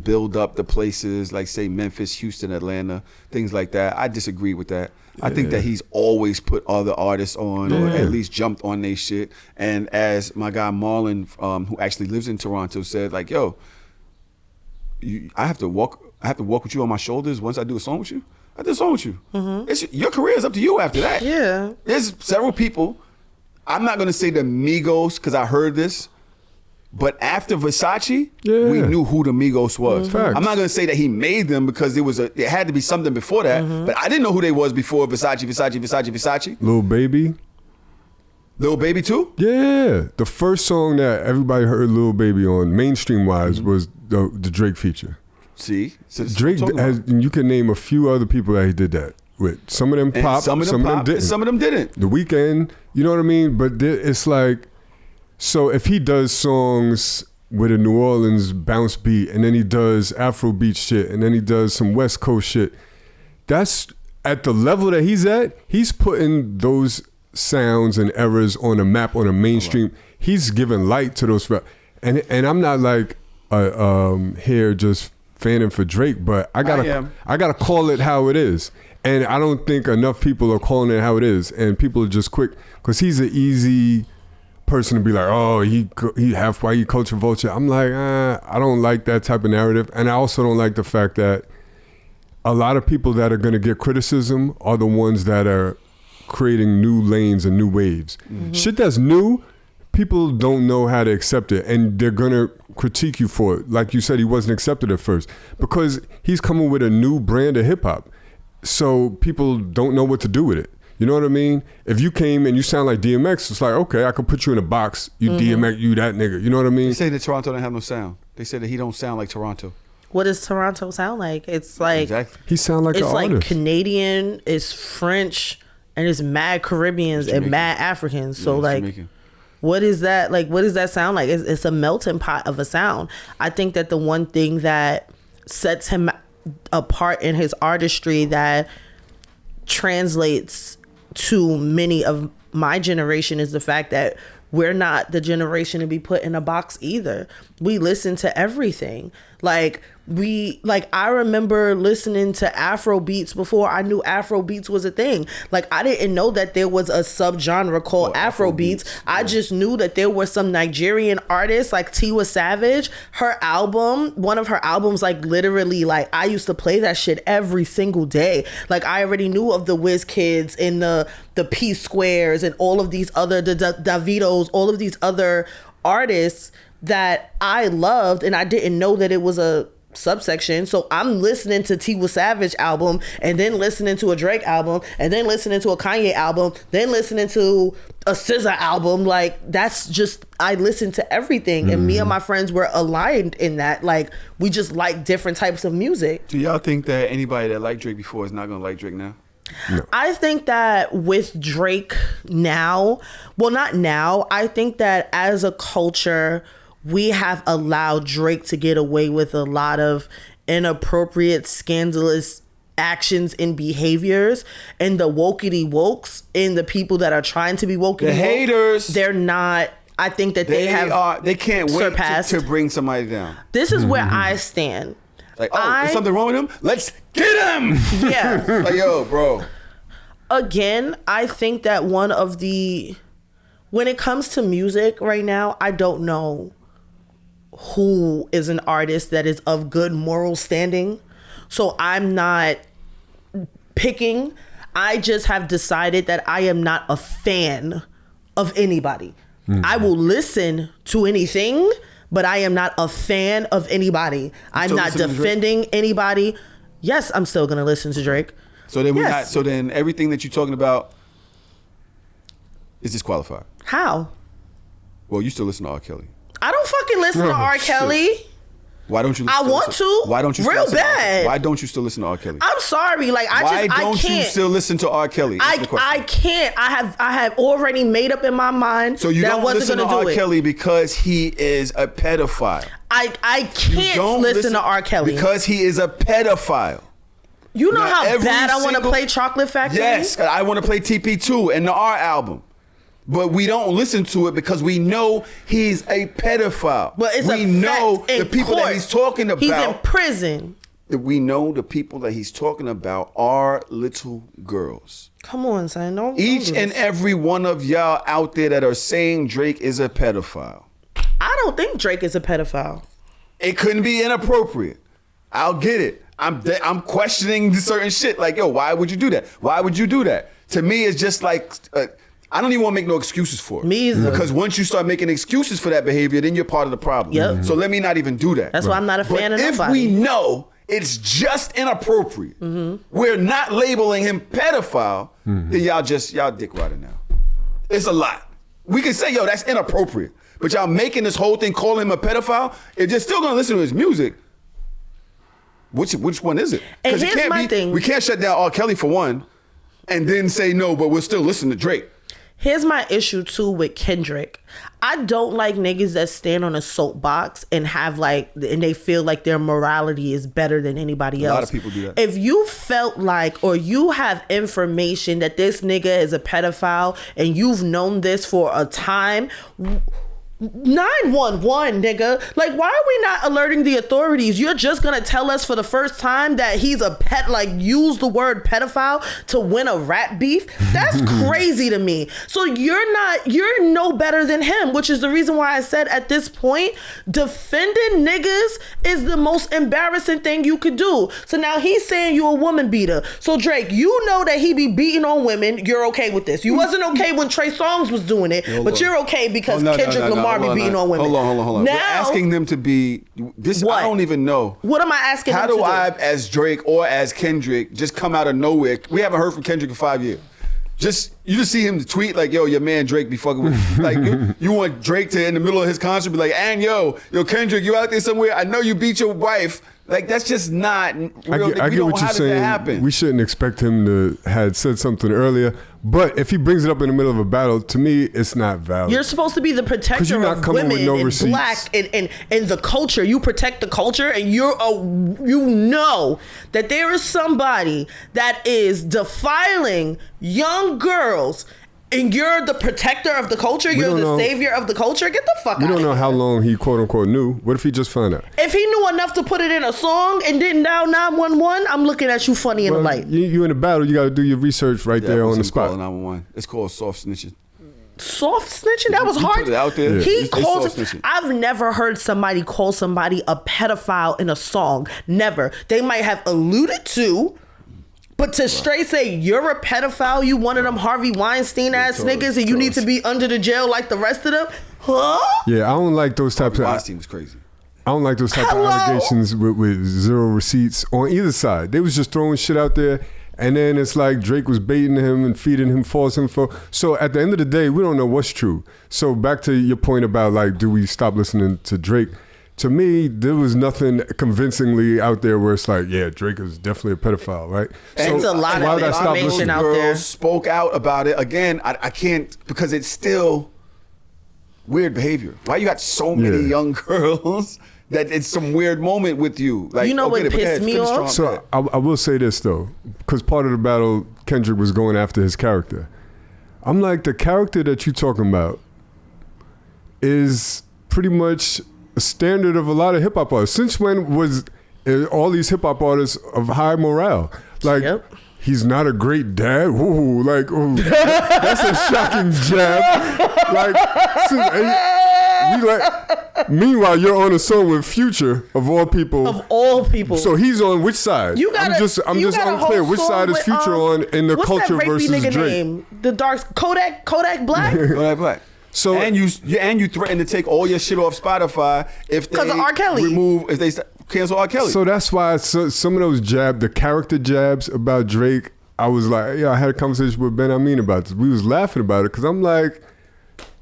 build up the places like say Memphis, Houston, Atlanta, things like that. I disagree with that. I think that he's always put other artists on or at least jumped on their shit. And as my guy Marlon, who actually lives in Toronto, said, like, yo, I have to walk with you on my shoulders once I do a song with you. I do a song with you. Your career is up to you after that. Yeah. There's several people. I'm not going to say the Migos because I heard this. But after Versace, we knew who the Migos was. Facts. I'm not going to say that he made them because it had to be something before that. But I didn't know who they was before Versace. Lil Baby. Lil Baby too? Yeah. The first song that everybody heard Lil Baby on, mainstream-wise, was the Drake feature. See? So Drake has, and you can name a few other people that he did that with. Some of them pop, some of them didn't. Some of them didn't. The Weeknd, you know what I mean? But it's like, so if he does songs with a New Orleans bounce beat, and then he does Afrobeat shit, and then he does some West Coast shit, that's at the level that he's at, he's putting those sounds and eras on a map, on a mainstream. He's giving light to those. And I'm not like here just fanning for Drake, but I gotta call it how it is. And I don't think enough people are calling it how it is. And people are just quick, because he's an easy person to be like, oh, he halfway, he culture vulture. I'm like, I don't like that type of narrative. And I also don't like the fact that a lot of people that are gonna get criticism are the ones that are creating new lanes and new waves. Shit that's new, people don't know how to accept it, and they're gonna critique you for it. Like you said, he wasn't accepted at first because he's coming with a new brand of hip hop. So people don't know what to do with it. You know what I mean? If you came and you sound like DMX, it's like, okay, I could put you in a box. You DMX, you that nigga. You know what I mean? They say that Toronto don't have no sound. They say that he don't sound like Toronto. What does Toronto sound like? It's like exactly. He sound like it's an like artist. Canadian, it's French, and it's mad Caribbeans and mad Africans. So like, Jamaican. what is that like? What does that sound like? It's a melting pot of a sound. I think that the one thing that sets him apart in his artistry that translates to many of my generation is the fact that we're not the generation to be put in a box either. We listen to everything. I remember listening to Afro beats before I knew Afro beats was a thing. Like, I didn't know that there was a subgenre called Afro beats. I just knew that there were some Nigerian artists like Tiwa Savage. One of her albums, like literally, like I used to play that shit every single day. Like, I already knew of the Wiz Kids and the P Squares and all of these other, the Davidos, all of these other artists that I loved, and I didn't know that it was a subsection. So I'm listening to Tiwa Savage album, and then listening to a Drake album, and then listening to a Kanye album, then listening to a SZA album. Like, that's just, I listen to everything, and me and my friends were aligned in that. Like, we just like different types of music. Do y'all think that anybody that liked Drake before is not gonna like Drake now? No. I think that with Drake now, well, not now, I think that as a culture, we have allowed Drake to get away with a lot of inappropriate, scandalous actions and behaviors, and the wokey wokes and the people that are trying to be wokey, The haters, they're not. I think that they can't surpassed. wait to bring somebody down. This is where I stand. Like, there's something wrong with him? Let's get him! Yeah. Like, yo, bro. Again, I think that when it comes to music right now, I don't know who is an artist that is of good moral standing. So I'm not picking. I just have decided that I am not a fan of anybody. I will listen to anything, but I am not a fan of anybody. I'm not defending anybody. Yes, I'm still gonna listen to Drake. So then so then everything that you're talking about is disqualified. How? Well, you still listen to R. Kelly. I don't fucking listen to R. Kelly. Why don't you? I want to. Why don't you? Real bad. Why don't you still listen to R. Kelly? I'm sorry. Like Why I don't can't. you still listen to R. Kelly? I can't. I have already made up in my mind so you that don't I wasn't listen to gonna do R. it. Kelly because he is a pedophile. I can't listen to R. Kelly because he is a pedophile. You know Now, how every bad I want to single- play Chocolate Factory? Yes, I want to play TP2 and the R album. But we don't listen to it because we know he's a pedophile. But it's we a know fact in the people court. that he's talking about. He's in prison. We know the people that he's talking about are little girls. Come on, son. Don't Each do and this. every one of y'all out there that are saying Drake is a pedophile. I don't think Drake is a pedophile. It couldn't be inappropriate. I'll get it. I'm questioning certain shit. Like, yo, why would you do that? Why would you do that? To me, it's just like, I don't even want to make no excuses for it. Me either. Because once you start making excuses for that behavior, then you're part of the problem. Yep. So let me not even do that. That's why I'm not a fan of if nobody. we know it's just inappropriate, we're not labeling him pedophile, then y'all dick riding now. It's a lot. We can say, yo, that's inappropriate. But y'all making this whole thing, calling him a pedophile, if you're still gonna listen to his music, which one is it? And here's my thing. We can't shut down R. Kelly for one, and then say no, but we'll still listen to Drake. Here's my issue too with Kendrick. I don't like niggas that stand on a soapbox and have and they feel like their morality is better than anybody else. A lot of people do that. If you felt like, or you have information that this nigga is a pedophile and you've known this for a time, 911, nigga. Like, why are we not alerting the authorities? You're just gonna tell us for the first time that he's a pet, like use the word pedophile to win a rap beef? That's crazy to me. So you're no better than him, which is the reason why I said at this point, defending niggas is the most embarrassing thing you could do. So now he's saying you a woman beater. So Drake, you know that he be beating on women. You're okay with this. You wasn't okay when Trey Songz was doing it, but you're okay because Kendrick Lamar be beating on women. Hold on. Now, we're asking them to be this. What? I don't even know. What am I asking How them to do do? I, as Drake or as Kendrick, just come out of nowhere? We haven't heard from Kendrick in 5 years. You just see him tweet like, yo, your man Drake be fucking with like you want Drake to in the middle of his concert be like, and yo Kendrick, you out there somewhere? I know you beat your wife. Like, that's just not real. I get what you're saying. We shouldn't expect him to had said something earlier. But if he brings it up in the middle of a battle, to me, it's not valid. You're supposed to be the protector of women and black and the culture. You protect the culture, and you know that there is somebody that is defiling young girls, and you're the protector of the culture. You're the savior of the culture. Get the fuck out of here. We don't know how long he quote unquote knew. What if he just found out? If he knew enough to put it in a song and didn't dial 911, I'm looking at you funny in the light. You in a battle, you got to do your research right there on the spot. 911. It's called soft snitching. Soft snitching? That was hard. Put it out there. He They calls. soft snitching. I've never heard somebody call somebody a pedophile in a song. Never. They might have alluded to. But to straight say you're a pedophile, you one of them Harvey Weinstein ass niggas, and you need to be under the jail like the rest of them, huh? Yeah, I don't like those types of. Weinstein was crazy. I don't like those types of allegations with zero receipts on either side. They was just throwing shit out there, and then it's like Drake was baiting him and feeding him false info. So at the end of the day, we don't know what's true. So back to your point about like, do we stop listening to Drake? To me, there was nothing convincingly out there where it's like, yeah, Drake is definitely a pedophile, right? It's a lot of information out there. Spoke out about it. Again, I can't, because it's still weird behavior. Why you got so many young girls that it's some weird moment with you? Like, you know what pissed me off? So I will say this though, because part of the battle, Kendrick was going after his character. I'm like, the character that you're talking about is pretty much a standard of a lot of hip hop artists. Since when was all these hip hop artists of high morale? Like, he's not a great dad. Ooh, like, ooh, that's a shocking jab. Meanwhile, you're on a song with Future, of all people. Of all people. So he's on which side? I'm just unclear. Which side is Future on in the culture versus Drake? Name? The dark Kodak Black. Kodak Black. So and you threaten to take all your shit off Spotify if they of R. Kelly. if they cancel R. Kelly. So that's why some of those the character jabs about Drake, I was like, I had a conversation with Ben Amin about this. We was laughing about it because I'm like,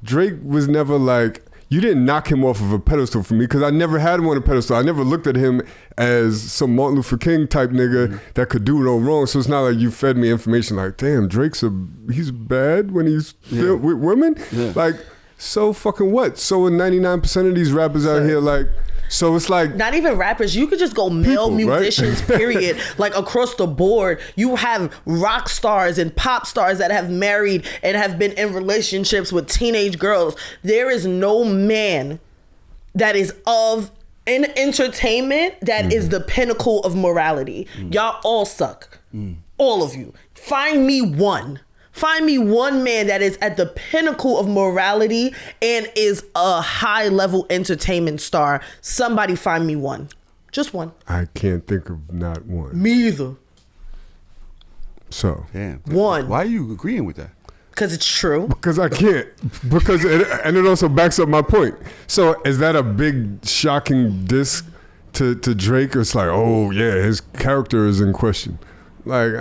Drake was never like, you didn't knock him off of a pedestal for me because I never had him on a pedestal. I never looked at him as some Martin Luther King type nigga that could do no wrong. So it's not like you fed me information like, damn, he's bad when he's with women. Yeah. Like, so fucking what? So 99% of these rappers out here, like, so it's like not even rappers. You could just go male musicians, right? Period. Like across the board, you have rock stars and pop stars that have married and have been in relationships with teenage girls. There is no man that is in entertainment that is the pinnacle of morality. Y'all all suck. All of you. Find me one. Find me one man that is at the pinnacle of morality and is a high-level entertainment star. Somebody find me one. Just one. I can't think of not one. Me either. So. Damn. One. Why are you agreeing with that? Because it's true. Because I can't. And it also backs up my point. So is that a big, shocking diss to Drake? It's like, oh, yeah, his character is in question. Like,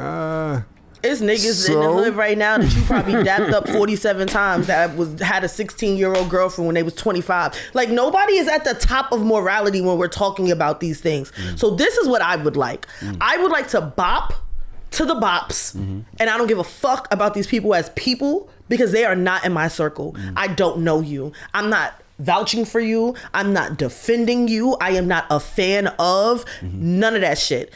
It's niggas in the hood right now that you probably dapped up 47 times that had a 16-year-old girlfriend when they was 25. Like, nobody is at the top of morality when we're talking about these things. So this is what I would like. I would like to bop to the bops, and I don't give a fuck about these people as people because they are not in my circle. I don't know you. I'm not vouching for you. I'm not defending you. I am not a fan of none of that shit.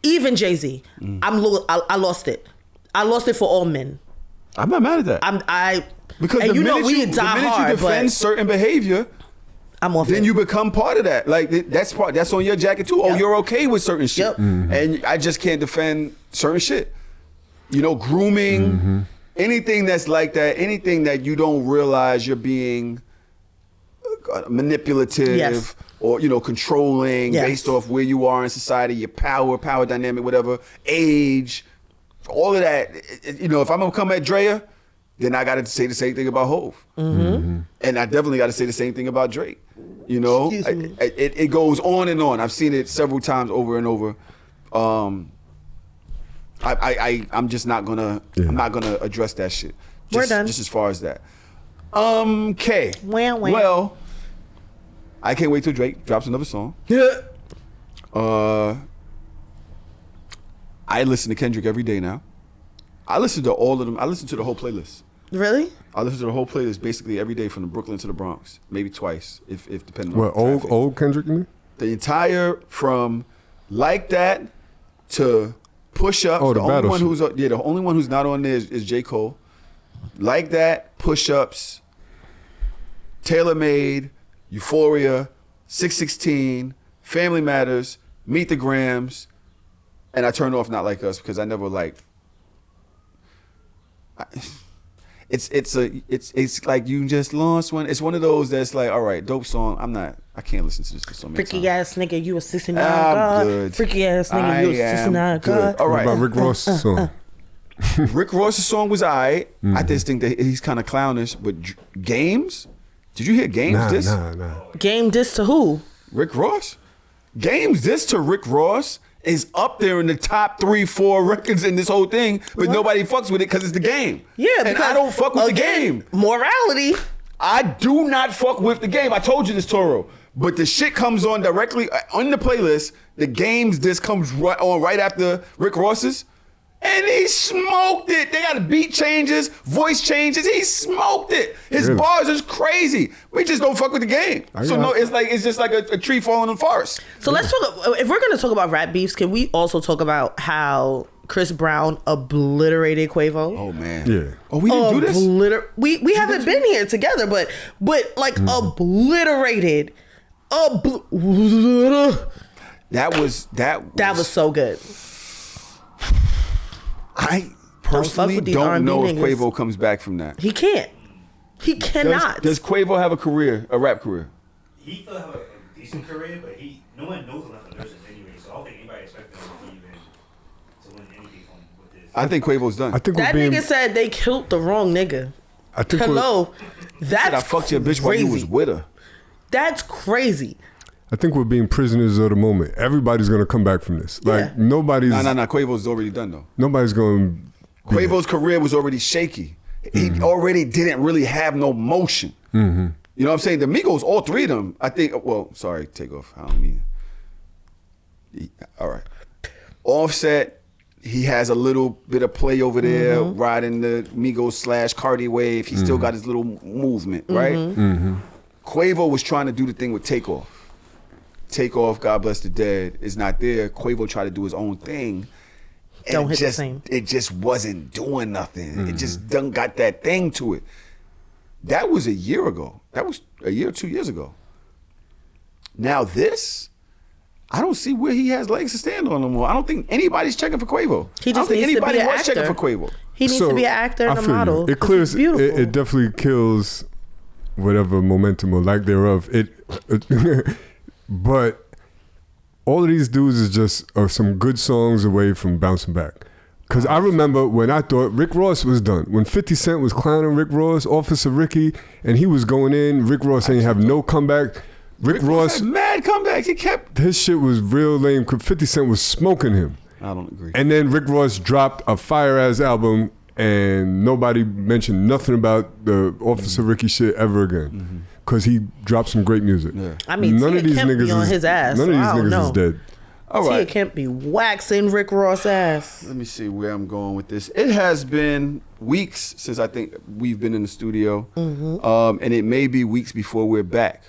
Even Jay-Z, I lost it. I lost it for all men. I'm not mad at that. Because and the minute we die hard, you defend certain behavior, I'm off. Then you become part of that. Like that's on your jacket too. Oh, you're okay with certain shit, and I just can't defend certain shit. You know, grooming, anything that's like that, anything that you don't realize you're being manipulative. Yes. Or, you know, controlling based off where you are in society, your power dynamic, whatever, age, all of that. You know, if I'm going to come at Drea, then I got to say the same thing about Hov. And I definitely got to say the same thing about Drake. You know, it goes on and on. I've seen it several times over and over. I'm just not going to, I'm not going to address that shit. We're done. Just as far as that. Okay. Well, I can't wait till Drake drops another song. Yeah. I listen to Kendrick every day now. I listen to all of them. I listen to the whole playlist. Really? I listen to the whole playlist basically every day from the Brooklyn to the Bronx, maybe twice, if depending on what old Kendrick, you mean? The entire from Like That to Push Ups. The only one who's not on there is J.Cole. Like That, Push Ups, Tailor Made, Euphoria, 616, Family Matters, Meet the Grams, and I turned off Not Like Us because I never liked. It's like you just lost one. It's one of those that's like, all right, dope song. I can't listen to this for so many Freaky times. ass nigga, you a 69 god. Freaky ass nigga, you a 69 god. All right. What about Rick Ross's song? Rick Ross's song was alright. I just think that he's kind of clownish, but Games. Did you hear Games diss? Nah. Game diss to who? Rick Ross. Games diss to Rick Ross is up there in the top 3-4 records in this whole thing, but nobody fucks with it because it's the game. Yeah, and because I don't fuck with the game. Morality. I do not fuck with the game. I told you this, Toro. But the shit comes on directly on the playlist. The Games disc comes right after Rick Ross's. And he smoked it. They got beat changes, voice changes. He smoked it. His bars is crazy. We just don't fuck with the game. It's just like a tree falling in the forest. So let's talk. If we're gonna talk about rap beefs, can we also talk about how Chris Brown obliterated Quavo? Oh man. Yeah. Oh, we didn't do this. We haven't been here together, but like obliterated. That was so good. I personally don't know if Quavo comes back from that. He can't. He cannot. Does Quavo have a rap career? He still have a decent career, but no one knows enough of nurses anyway, so I don't think anybody expected him to win anything with this. I think Quavo's done. That nigga said they killed the wrong nigga. That's I fucked your bitch while you was with her. That's crazy. I think we're being prisoners of the moment. Everybody's gonna come back from this. Like nobody's. No. Quavo's already done though. Nobody's going. Quavo's career was already shaky. He already didn't really have no motion. You know what I'm saying? The Migos, all three of them, I think, well, sorry, take off. I don't mean it. All right. Offset, he has a little bit of play over there, riding the Migos / Cardi wave. He still got his little movement, right? Quavo was trying to do the thing with Takeoff. Takeoff, God bless the dead, is not there. Quavo tried to do his own thing. Don't hit the same. It just wasn't doing nothing. It just done got that thing to it. That was a year ago. That was a year or 2 years ago. Now this, I don't see where he has legs to stand on no more. I don't think anybody's checking for Quavo. He just I don't think needs to anybody be an was checking actor. for Quavo. He needs to be an actor and a model. It clears. He's beautiful. It definitely kills whatever momentum or lack thereof. But all of these dudes is just some good songs away from bouncing back. Because I remember when I thought Rick Ross was done. When 50 Cent was clowning Rick Ross, Officer Ricky, and he was going in, Rick Ross ain't have no comeback. Rick Ross had mad comebacks. He kept. His shit was real lame. 50 Cent was smoking him. I don't agree. And then Rick Ross dropped a fire-ass album, and nobody mentioned nothing about the Officer Ricky shit ever again. Because he dropped some great music. Yeah. I mean, Tia Kemp be on his ass. None of these niggas is dead. All right. Tia Kemp be waxing Rick Ross' ass. Let me see where I'm going with this. It has been weeks since I think we've been in the studio. And it may be weeks before we're back.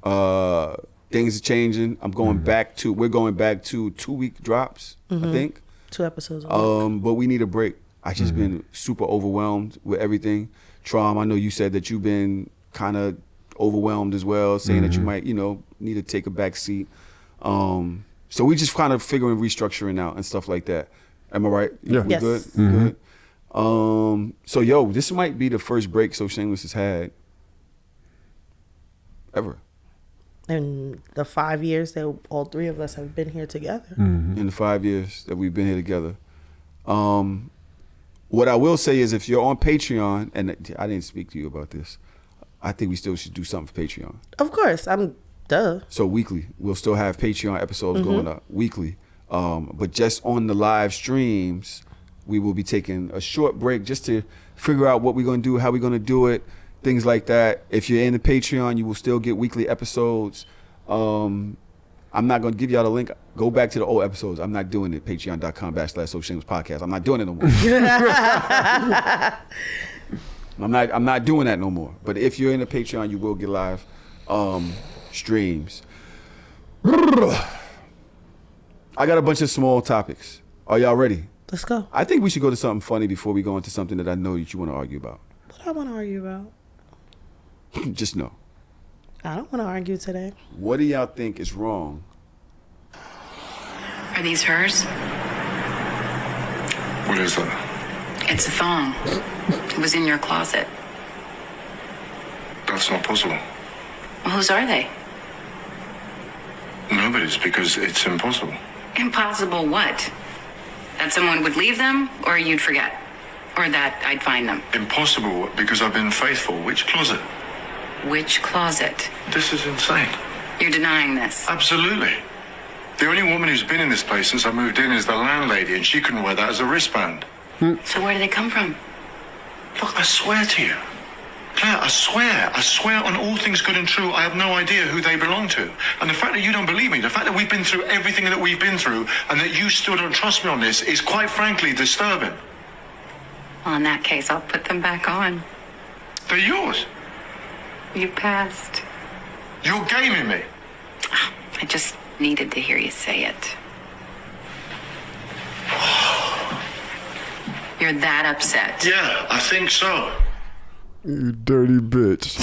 Things are changing. We're going back to 2-week drops, I think. 2 episodes a week. But we need a break. I just been super overwhelmed with everything. Trom, I know you said that you've been kind of overwhelmed as well, saying that you might, need to take a back seat. So we just kind of figuring restructuring out and stuff like that. Am I right? Yeah. We Yes. good? Good. So this might be the first break So Shameless has had ever. In the 5 years that all 3 of us have been here together. In the 5 years that we've been here together. What I will say is if you're on Patreon, and I didn't speak to you about this, I think we still should do something for Patreon. Of course, duh. So weekly, we'll still have Patreon episodes going up weekly. But just on the live streams, we will be taking a short break just to figure out what we're going to do, how we're going to do it, things like that. If you're in the Patreon, you will still get weekly episodes. I'm not going to give y'all the link. Go back to the old episodes. I'm not doing it. Patreon.com/So Shameless Podcast. I'm not doing it no more. I'm not doing that no more. But if you're in the Patreon, you will get live streams. I got a bunch of small topics. Are y'all ready? Let's go. I think we should go to something funny before we go into something that I know that you want to argue about. What I want to argue about? Just know. I don't want to argue today. What do y'all think is wrong? Are these hers? What is that? It's a thong. It was in your closet. That's not possible. Well, whose are they? Nobody's, because it's impossible. Impossible what? That someone would leave them, or you'd forget? Or that I'd find them? Impossible because I've been faithful. Which closet? Which closet? This is insane. You're denying this. Absolutely. The only woman who's been in this place since I moved in is the landlady, and she couldn't wear that as a wristband. So where do they come from? Look, I swear to you. Claire, I swear on all things good and true, I have no idea who they belong to. And the fact that you don't believe me, the fact that we've been through everything that we've been through, and that you still don't trust me on this is quite frankly disturbing. Well, in that case, I'll put them back on. They're yours. You passed. You're gaming me. I just needed to hear you say it. You're that upset. Yeah, I think so. You dirty bitch.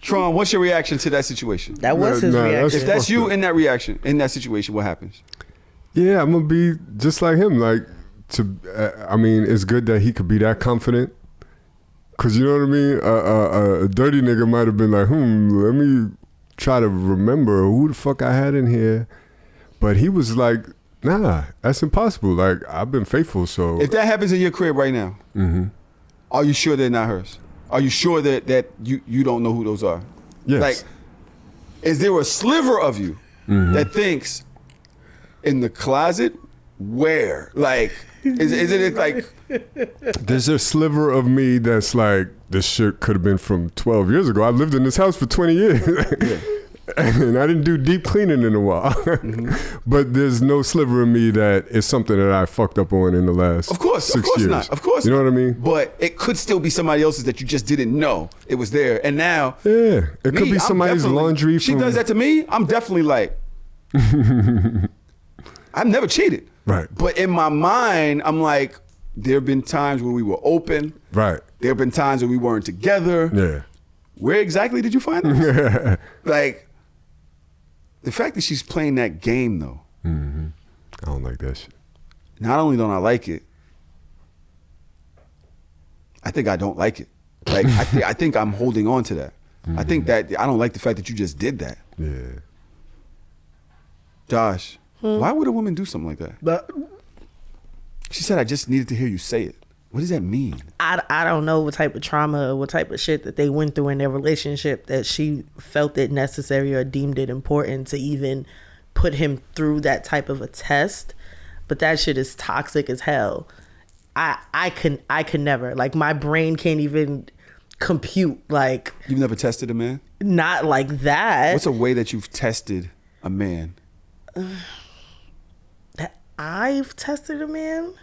Tron, what's your reaction to that situation? That was his reaction. If that's you in that situation, what happens? Yeah, I'm gonna be just like him. I mean, it's good that he could be that confident. Cause you know what I mean? A dirty nigga might have been like, let me try to remember who the fuck I had in here. But he was like, nah, that's impossible. Like, I've been faithful, so. If that happens in your crib right now, are you sure they're not hers? Are you sure that you don't know who those are? Yes. Like, is there a sliver of you that thinks in the closet where? Like, Is it like there's a sliver of me that's like, this shit could have been from 12 years ago. I lived in this house for 20 years. And I didn't do deep cleaning in a while. But there's no sliver of me that is something that I fucked up on in the last 6 years. Not. Of course You know not. what I mean? But it could still be somebody else's that you just didn't know it was there. And now, yeah, it could be somebody's laundry. She does that to me, I'm definitely like, I've never cheated. Right. But in my mind, I'm like, there have been times where we were open. Right. There have been times where we weren't together. Yeah. Where exactly did you find this? Like, the fact that she's playing that game, though. Mm-hmm. I don't like that shit. Not only don't I like it, I think I don't like it. Like, I think I'm holding on to that. Mm-hmm. I think that I don't like the fact that you just did that. Yeah. Josh, why would a woman do something like that? But She said, I just needed to hear you say it. What does that mean? I don't know what type of trauma, what type of shit that they went through in their relationship that she felt it necessary or deemed it important to even put him through that type of a test. But that shit is toxic as hell. I can never, like, my brain can't even compute, like. You've never tested a man? Not like that. What's a way that you've tested a man? That I've tested a man?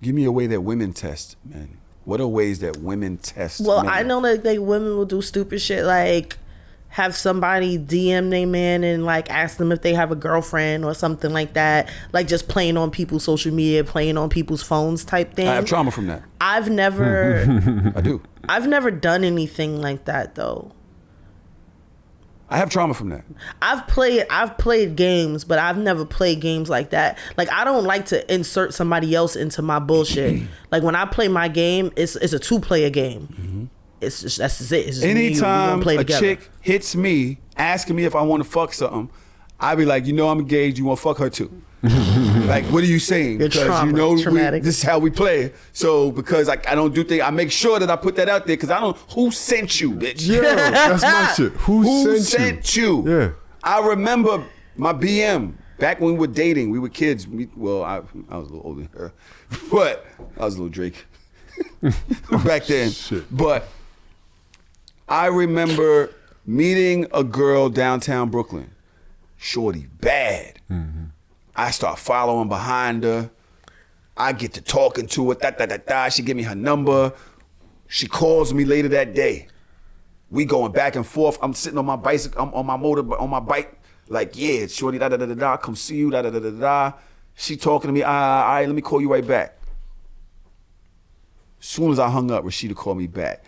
Give me a way that women test men. What are ways that women test Well, men? I know that women will do stupid shit like have somebody DM their man and like ask them if they have a girlfriend or something like that. Like just playing on people's social media, playing on people's phones type thing. I have trauma from that. I've never I do. I've never done anything like that though. I have trauma from that. I've played games, but I've never played games like that. Like I don't like to insert somebody else into my bullshit. Like when I play my game, it's a 2-player game. Mm-hmm. It's just that's just it. It's just anytime play a together. chick hits me asking me if I want to fuck something, I be like, you know, I'm engaged. You want to fuck her too? Like, what are you saying? You're Because you know traumatic. this is how we play. So because I don't do things, I make sure that I put that out there because I don't. Who sent you, bitch? Yeah, that's my shit. Who sent you? Yeah. I remember my BM back when we were dating. We were kids. I was a little older than her, but I was a little Drake back then. Shit. But I remember meeting a girl downtown Brooklyn. Shorty bad. Mm-hmm. I start following behind her. I get to talking to her. She give me her number. She calls me later that day. We going back and forth. I'm sitting on my bicycle. I'm on my bike. Like, yeah, shorty, come see you, She talking to me. All right, let me call you right back. Soon as I hung up, Rashida called me back.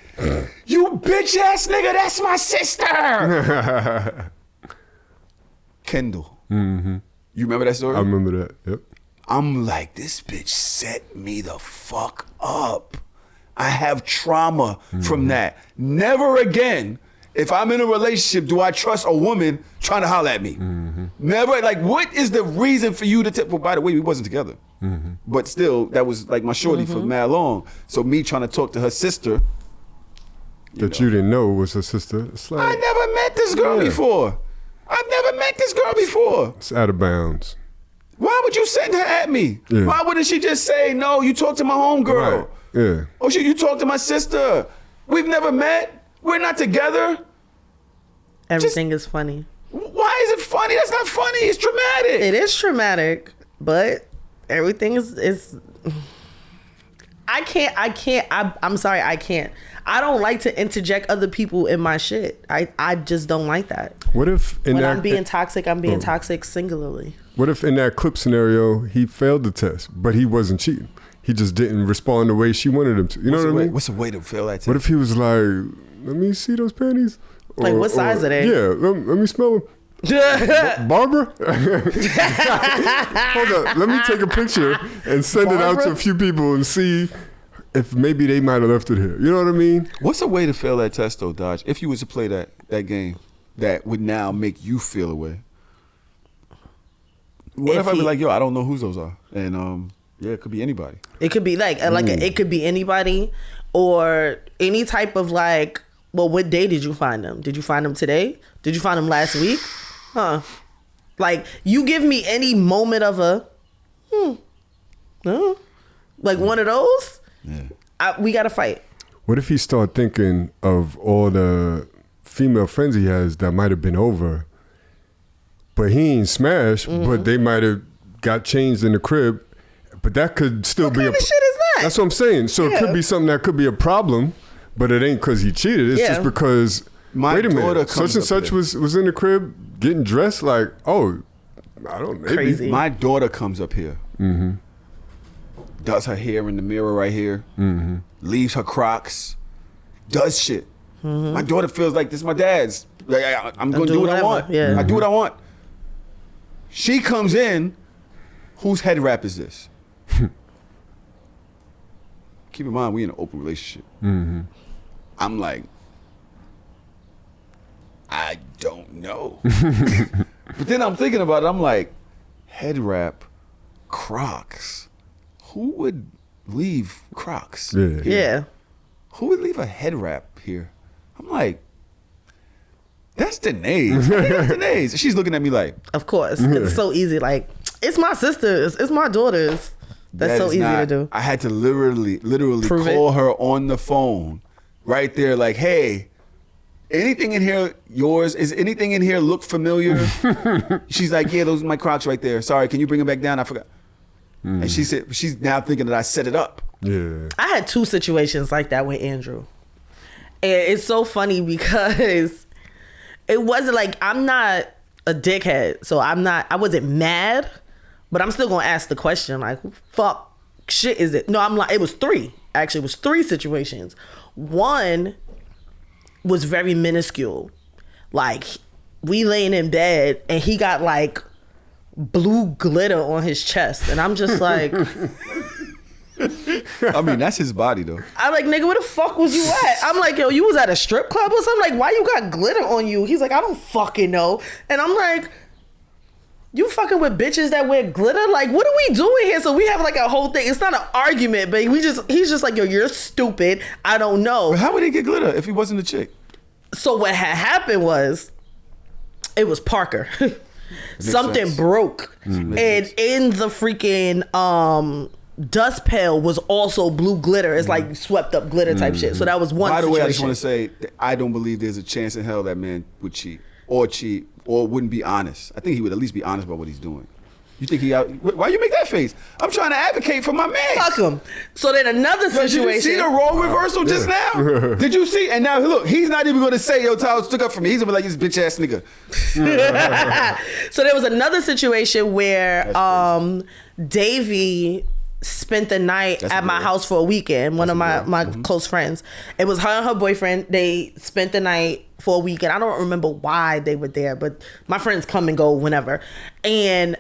You bitch ass nigga, that's my sister. Kendall. Mm-hmm. You remember that story? I remember that. Yep. I'm like, this bitch set me the fuck up. I have trauma from that. Never again, if I'm in a relationship, do I trust a woman trying to holler at me? Mm-hmm. Never. Like, what is the reason for you to well, by the way, we wasn't together. Mm-hmm. But still, that was like my shorty for mad long. So me trying to talk to her sister. You didn't know was her sister. It's like, I never met this girl before. I've never met this girl before. It's out of bounds. Why would you send her at me? Yeah. Why wouldn't she just say, no, you talk to my homegirl? Right. Yeah. Oh shit, you talk to my sister. We've never met. We're not together. Everything is funny. Why is it funny? That's not funny. It's traumatic. It is traumatic, but everything is I'm sorry, I can't. I don't like to interject other people in my shit. I just don't like that. What if when I'm being toxic, I'm being toxic singularly. What if in that clip scenario he failed the test, but he wasn't cheating? He just didn't respond the way she wanted him to. You know what I mean? What's a way to fail that test? What if he was like, let me see those panties? Like, what size are they? Yeah, let me smell them. Barbara? Hold up, let me take a picture and send it out to a few people and see if maybe they might have left it here. You know what I mean? What's a way to fail that test though, Dodge? If you was to play that game that would now make you feel a way. What if I be like, yo, I don't know who those are? And yeah, it could be anybody. It could be it could be anybody or any type of like, well, what day did you find them? Did you find them today? Did you find them last week? Huh? Like, you give me any moment of a, No. Like one of those? Yeah. We got to fight. What if he start thinking of all the female friends he has that might have been over, but he ain't smashed, but they might have got changed in the crib, but that could still What be kind of shit is that? That's what I'm saying. So it could be something that could be a problem, but it ain't because he cheated. It's just because, wait a minute, such and such was in the crib getting dressed like, oh, I don't know. Crazy. My daughter comes up here, does her hair in the mirror right here, leaves her Crocs, does shit. My daughter feels like this is my dad's. Like, I'm going to do what I want. Yeah. I do what I want. She comes in, whose head wrap is this? Keep in mind, we in an open relationship. I'm like, I don't know. But then I'm thinking about it, I'm like, head wrap, Crocs. Who would leave Crocs? Yeah. Who would leave a head wrap here? I'm like, that's Danae's. I think that's Danae's. She's looking at me like, Of course. It's so easy. Like, it's my sister's. It's my daughter's. That's that so is easy not- to do. I had to literally Prove call it. her on the phone right there, like, hey, anything in here yours? Is anything in here look familiar? She's like, yeah, those are my Crocs right there. Sorry, can you bring them back down? I forgot. And she said, she's now thinking that I set it up. Yeah. I had 2 situations like that with Andrew. And it's so funny because it wasn't like, I'm not a dickhead. So I wasn't mad, but I'm still going to ask the question, like, who fuck shit is it? No, I'm like, it was 3. Actually, it was 3 situations. One was very minuscule. Like, we laying in bed and he got like blue glitter on his chest. And I'm just like, I mean, that's his body though. I'm like, nigga, where the fuck was you at? I'm like, yo, you was at a strip club or something? Like, why you got glitter on you? He's like, I don't fucking know. And I'm like, you fucking with bitches that wear glitter? Like, what are we doing here? So we have like a whole thing. It's not an argument, but he's just like, yo, you're stupid. I don't know. But how would he get glitter if he wasn't a chick? So what had happened was, it was Parker. Something sense. broke. And in the freaking dust pail was also blue glitter. It's like swept up glitter type shit. So that was one By the situation. way, I just want to say that I don't believe there's a chance in hell that man would cheat or wouldn't be honest. I think he would at least be honest about what he's doing. You think why you make that face? I'm trying to advocate for my man. Fuck him. So then another Did situation. you see the role reversal just now? Did you see? And now look, he's not even going to say, yo, Tyler stood up for me. He's going to be like, this bitch ass nigga. So there was another situation where Davey spent the night That's at my good. house for a weekend. One of my Mm-hmm. close friends. It was her and her boyfriend. They spent the night for a weekend. I don't remember why they were there, but my friends come and go whenever. And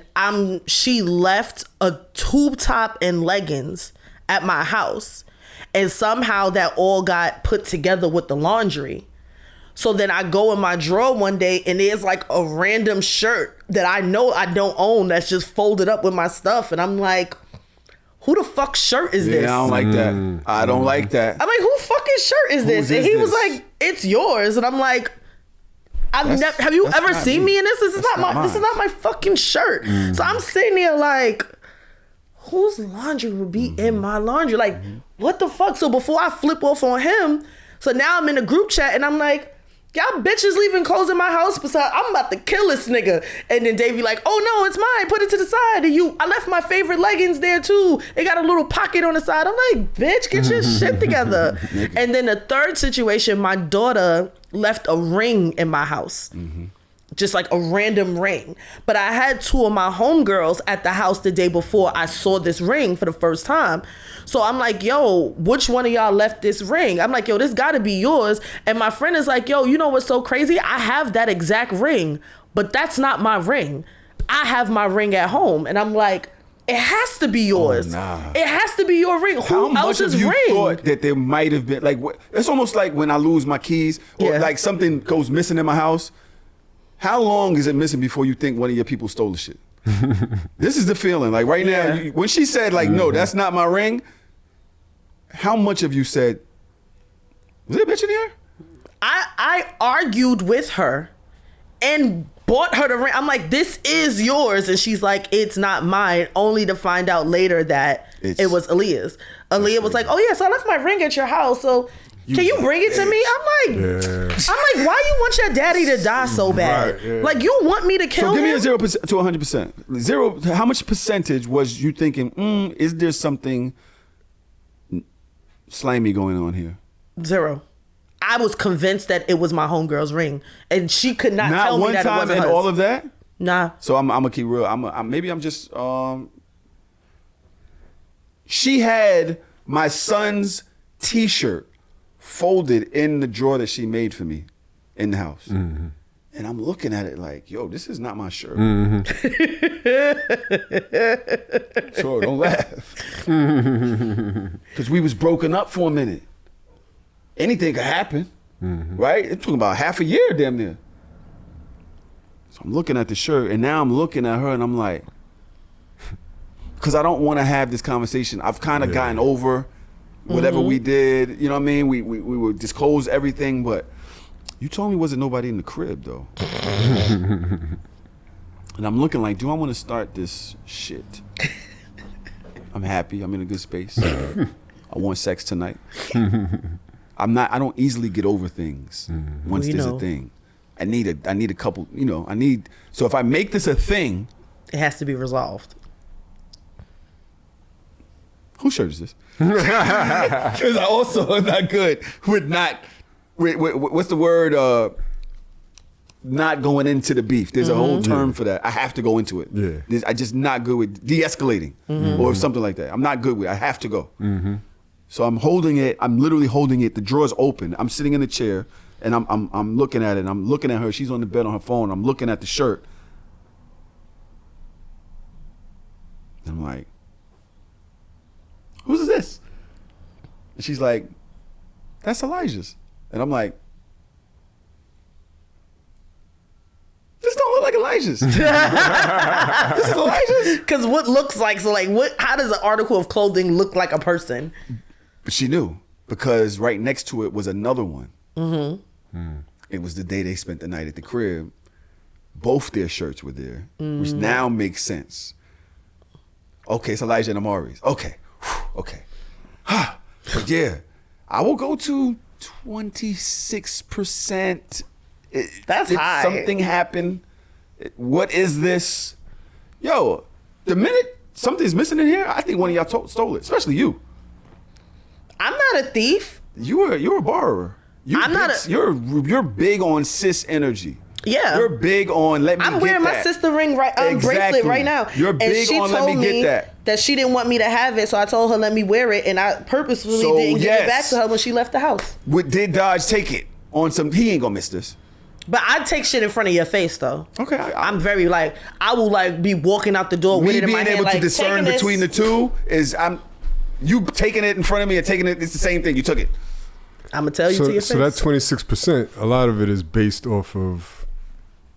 she left a tube top and leggings at my house. And somehow that all got put together with the laundry. So then I go in my drawer one day and there's like a random shirt that I know I don't own that's just folded up with my stuff. And I'm like, who the fuck shirt is this? Yeah, I don't like that. I don't like that. I'm like, who fucking shirt is this? Whose And is he was this? like, it's yours. And I'm like, That's- have you that's ever not seen me. me in this? This is That's not not this is mine. not my fucking shirt. So I'm sitting there like, whose laundry would be in my laundry? Like, what the fuck? So before I flip off on him, so now I'm in a group chat and I'm like, y'all bitches leaving clothes in my house. Besides, I'm about to kill this nigga. And then Davey like, oh no, it's mine. Put it to the side. And I left my favorite leggings there too. It got a little pocket on the side. I'm like, bitch, get your shit together. And then the third situation, my daughter left a ring in my house. Just like a random ring. But I had 2 of my homegirls at the house the day before I saw this ring for the first time. So I'm like, yo, which one of y'all left this ring? I'm like, yo, this gotta be yours. And my friend is like, yo, you know what's so crazy? I have that exact ring, but that's not my ring. I have my ring at home. And I'm like, it has to be yours. Oh, nah. It has to be your ring. How Who much else's of you ring? thought that there might have been like it's almost like when I lose my keys or Yeah. like something goes missing in my house. How long is it missing before you think one of your people stole the shit? This is the feeling. Like right now, Yeah. when she said like, no, that's not my ring. How much of you said, was there a bitch in here? I argued with her and bought her the ring. I'm like, this is yours. And she's like, it's not mine. Only to find out later that It was Aaliyah's. Aaliyah was like, "Oh yeah, so I left my ring at your house. So can you bring it to me?" I'm like, why you want your daddy to die so bad? Right, yeah. Like, you want me to kill him? So give me a 0% to 100%. Zero. How much percentage was you thinking? Is there something slimy going on here? 0. I was convinced that it was my homegirl's ring, and she could not tell me that it wasn't hers. Not one time in all of that. Nah. So I'm gonna keep real. Maybe I'm just. She had my son's T-shirt folded in the drawer that she made for me in the house. Mm-hmm. And I'm looking at it like, yo, this is not my shirt. Mm-hmm. So don't laugh. Because we was broken up for a minute. Anything could happen, right? It's talking about half a year damn near. So I'm looking at the shirt, and now I'm looking at her, and I'm like, because I don't want to have this conversation. I've kind of gotten over whatever we did. You know what I mean? We would disclose everything, but you told me wasn't nobody in the crib, though. And I'm looking like, do I want to start this shit? I'm happy. I'm in a good space. I want sex tonight. I don't easily get over things once there's a thing. I need a couple, so if I make this a thing, it has to be resolved. Whose shirt is this? Because I also am not good with what's the word? Not going into the beef. There's a whole term for that. I have to go into it. Yeah. I just not good with de-escalating or something like that. I'm not good with it. I have to go. So I'm holding it. I'm literally holding it. The drawer's open. I'm sitting in the chair and I'm looking at it. I'm looking at her. She's on the bed on her phone. I'm looking at the shirt. And I'm like, whose is this? And she's like, that's Elijah's. And I'm like, this don't look like Elijah's. This is Elijah's. Because what looks like, so like, how does an article of clothing look like a person? But she knew, because right next to it was another one. It was the day they spent the night at the crib. Both their shirts were there, which now makes sense. Okay, it's Elijah and Amari's. Okay. Okay. But yeah, I will go to 26%. That's did high. Something happened. What is this? Yo, the minute something's missing in here, I think one of y'all stole it, especially you. I'm not a thief. You're a borrower. You're big on cis energy. Yeah. You're big on let me I'm wearing my sister ring bracelet right now. You're big on let me get that she didn't want me to have it, so I told her let me wear it, and I purposefully didn't give it back to her when she left the house. Did Dodge take it on some? He ain't gonna miss this. But I take shit in front of your face though. Okay, I'm very like, I will like be walking out the door with it in my hand. Me being able like, to discern between the two is you taking it in front of me and taking it. It's the same thing. You took it. I'm gonna tell you to your face. So that 26%, a lot of it is based off of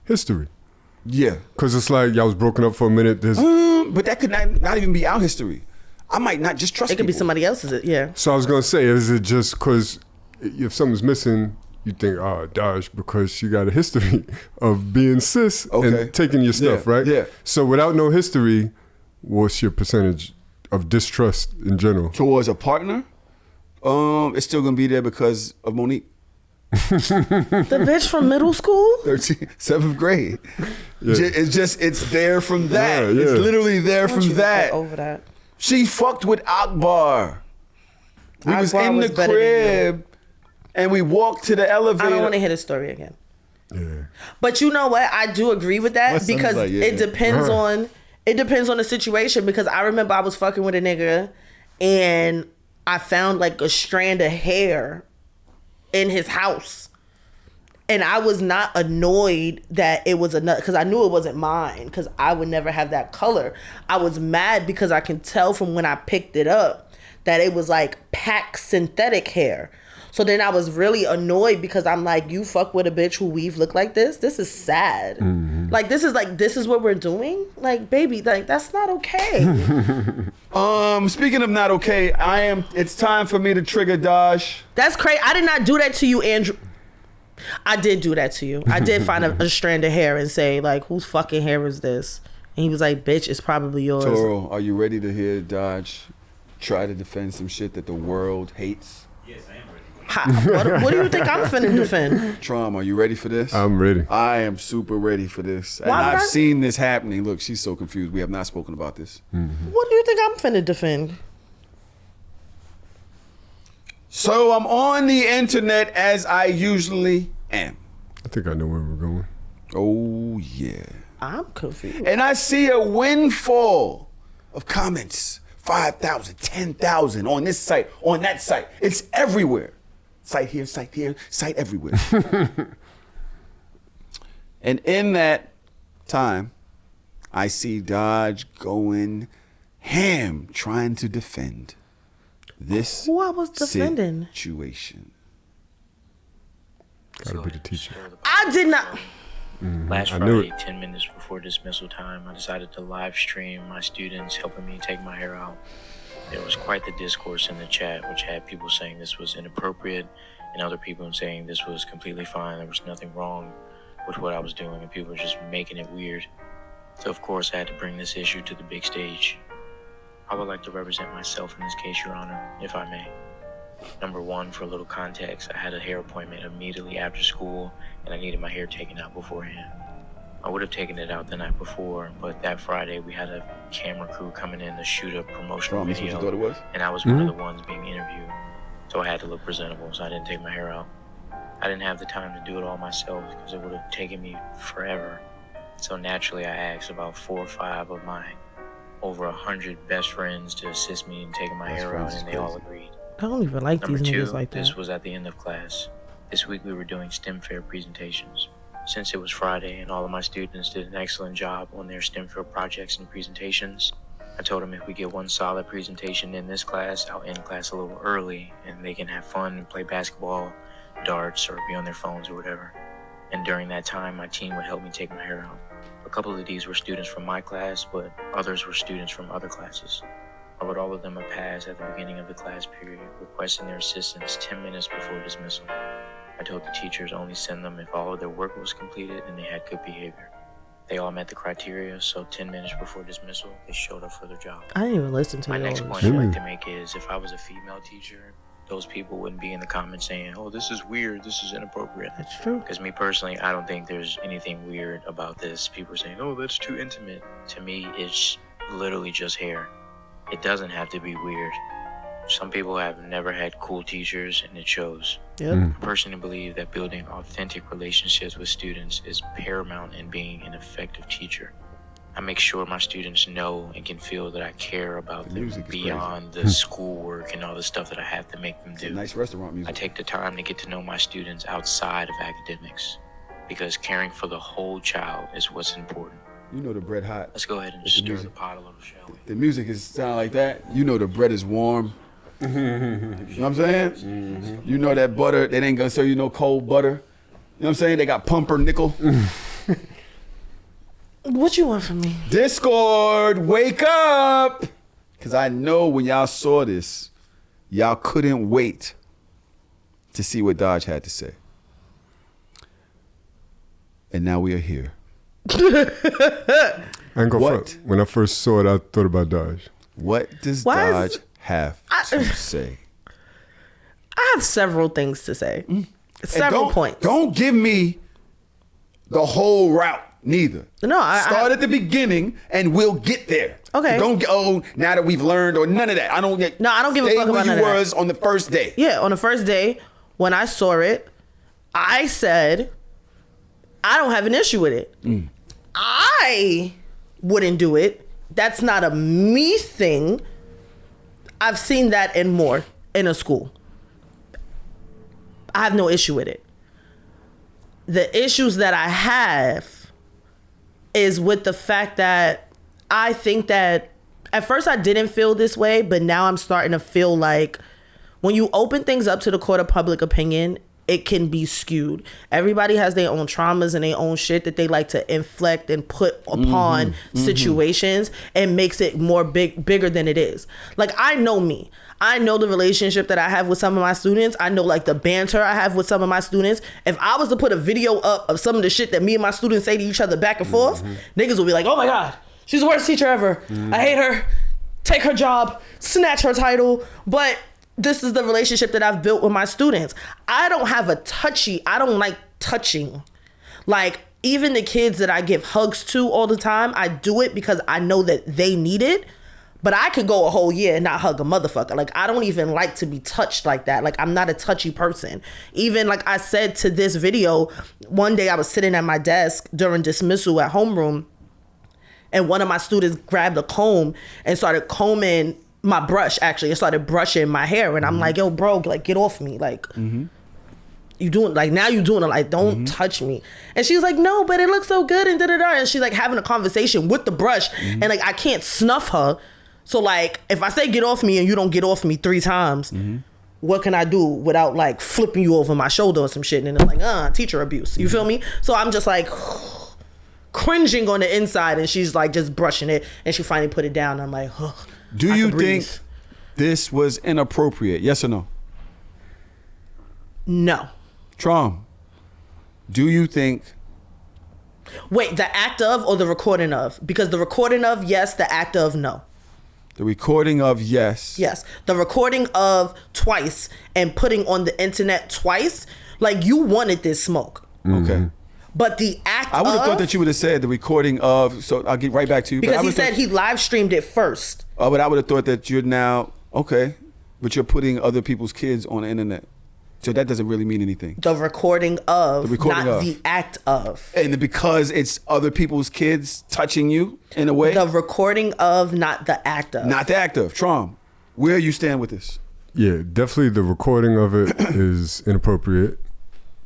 history. Yeah, because it's like y'all was broken up for a minute. But that could not even be our history. I might not just trust. It could be somebody else's. Yeah. So I was gonna say, is it just because if something's missing, you think, oh, Dash, because she got a history of being cis and taking your stuff, right? Yeah. So without no history, what's your percentage of distrust in general towards a partner? It's still gonna be there because of Monique. The bitch from middle school? 7th grade. Yeah. It's there from that. Yeah. It's literally there from that. Over that. She fucked with Akbar. We was in the crib and we walked to the elevator. I don't want to hear the story again. Yeah. But you know what? I do agree with that because it depends on the situation, because I remember I was fucking with a nigga and I found like a strand of hair in his house, and I was not annoyed that it was a nut, because I knew it wasn't mine, because I would never have that color. I was mad because I can tell from when I picked it up that it was like packed synthetic hair. So then I was really annoyed because I'm like, you fuck with a bitch who weave look like this? This is sad. Mm-hmm. Like, this is what we're doing? Like, baby, like, that's not okay. Speaking of not okay, it's time for me to trigger Dash. That's crazy. I did not do that to you, Andrew. I did do that to you. I did find a strand of hair and say, like, whose fucking hair is this? And he was like, bitch, it's probably yours. Toro, are you ready to hear Dodge try to defend some shit that the world hates? Yes, I am ready. What do you think I'm finna defend? Trom, are you ready for this? I'm ready. I am super ready for this. And Why would I've I- seen this happening. Look, she's so confused. We have not spoken about this. What do you think I'm finna defend? So I'm on the internet as I usually am. I think I know where we're going. Oh, yeah. I'm confused. And I see a windfall of comments. 5,000, 10,000 on this site, on that site. It's everywhere. Site here, site everywhere. And in that time, I see Dodge going ham trying to defend this Who I was defending? situation. Gotta be the teacher. I did not. Last I knew Friday, it. 10 minutes before dismissal time, I decided to live stream my students helping me take my hair out. There was quite the discourse in the chat, which had people saying this was inappropriate and other people saying this was completely fine. There was nothing wrong with what I was doing and people were just making it weird. So of course I had to bring this issue to the big stage. I would like to represent myself in this case, Your Honor, if I may. Number one, for a little context, I had a hair appointment immediately after school and I needed my hair taken out beforehand. I would have taken it out the night before, but that Friday we had a camera crew coming in to shoot a promotional Trom, this what you thought it video was? and I was one of the ones being interviewed. So I had to look presentable, so I didn't take my hair out. I didn't have the time to do it all myself because it would have taken me forever. So naturally I asked about 4 or 5 of my over 100 best friends to assist me in taking my Best hair friends out is and they all crazy. agreed. I don't even like Number these 2, niggas like this that. was at the end of class. This week we were doing STEM fair presentations. Since it was Friday and all of my students did an excellent job on their STEM fair projects and presentations, I told them if we get one solid presentation in this class, I'll end class a little early and they can have fun and play basketball, darts, or be on their phones or whatever. And during that time, my team would help me take my hair out. A couple of these were students from my class, but others were students from other classes. I wrote all of them a pass at the beginning of the class period, requesting their assistance 10 minutes before dismissal. I told the teachers only send them if all of their work was completed and they had good behavior. They all met the criteria, so 10 minutes before dismissal, they showed up for their job. I didn't even listen to My yours. next point I'd like to make is if I was a female teacher, those people wouldn't be in the comments saying, oh, this is weird, this is inappropriate. That's true. Because me personally, I don't think there's anything weird about this. People are saying, oh, that's too intimate. To me, it's literally just hair. It doesn't have to be weird. Some people have never had cool teachers, and it shows. Yep. I personally believe that building authentic relationships with students is paramount in being an effective teacher. I make sure my students know and can feel that I care about them music is beyond the schoolwork and all the stuff that I have to make them do. Nice restaurant I music. take the time to get to know my students outside of academics because caring for the whole child is what's important. You know the bread hot. Let's go ahead and It's the stir the music. pot a little, shall we? The music is sound like that. You know the bread is warm. You know what I'm saying? You know that butter, they ain't gonna serve you no cold butter. You know what I'm saying? They got pumpernickel. What you want from me? Discord, wake up! Because I know when y'all saw this, y'all couldn't wait to see what Dodge had to say. And now we are here. I ain't gonna What? front. When I first saw it, I thought about Dodge. What does Why is- Dodge have to say? I have several things to say. And Several points. Don't give me the whole route, neither. No, I Start at the beginning and we'll get there. Okay. Don't get, oh, now that we've learned or none of that. I don't get. No, I don't give a stay fuck where about you none of that. was on the first day. Yeah, on the first day, when I saw it, I said, I don't have an issue with it. I wouldn't do it. That's not a me thing. I've seen that and more in a school. I have no issue with it. The issues that I have is with the fact that I think that at first I didn't feel this way, but now I'm starting to feel like when you open things up to the court of public opinion, it can be skewed. Everybody has their own traumas and their own shit that they like to inflict and put upon situations and makes it more bigger than it is. Like, I know me. I know the relationship that I have with some of my students. I know like the banter I have with some of my students. If I was to put a video up of some of the shit that me and my students say to each other back and forth, niggas will be like, oh my God, she's the worst teacher ever. I hate her. take her job, snatch her title, but this is the relationship that I've built with my students. I don't like touching. Like, even the kids that I give hugs to all the time, I do it because I know that they need it. But I could go a whole year and not hug a motherfucker. Like, I don't even like to be touched like that. Like, I'm not a touchy person. Even like I said to this video, one day I was sitting at my desk during dismissal at homeroom, and one of my students grabbed a comb and started combing my brush, actually. It started brushing my hair. And I'm like, yo, bro, like, get off me. Like, you doing, like, now you doing it. Like, don't touch me. And she was like, no, but it looks so good and da-da-da. And she's like having a conversation with the brush. And like, I can't snuff her. So like, if I say get off me and you don't get off me 3 times, what can I do without like flipping you over my shoulder or some shit? And it's like, teacher abuse. You feel me? So I'm just like cringing on the inside, and she's like just brushing it, and she finally put it down. I'm like, do you think this was inappropriate? Yes or no? No. Trom, do you think? Wait, the act of or the recording of? Because the recording of, yes. The act of, no. The recording of, yes. Yes. The recording of twice and putting on the internet twice, like, you wanted this smoke. Okay. But the act of... I would have thought that you would have said the recording of, so I'll get right back to you. Because he said he live streamed it first. Oh, but I would have thought that you're now, okay, but you're putting other people's kids on the internet. So that doesn't really mean anything. The recording of, not the act of. And because it's other people's kids touching you in a way? The recording of, not the act of. Not the act of. Trom, where you stand with this? Yeah, definitely the recording of it is inappropriate.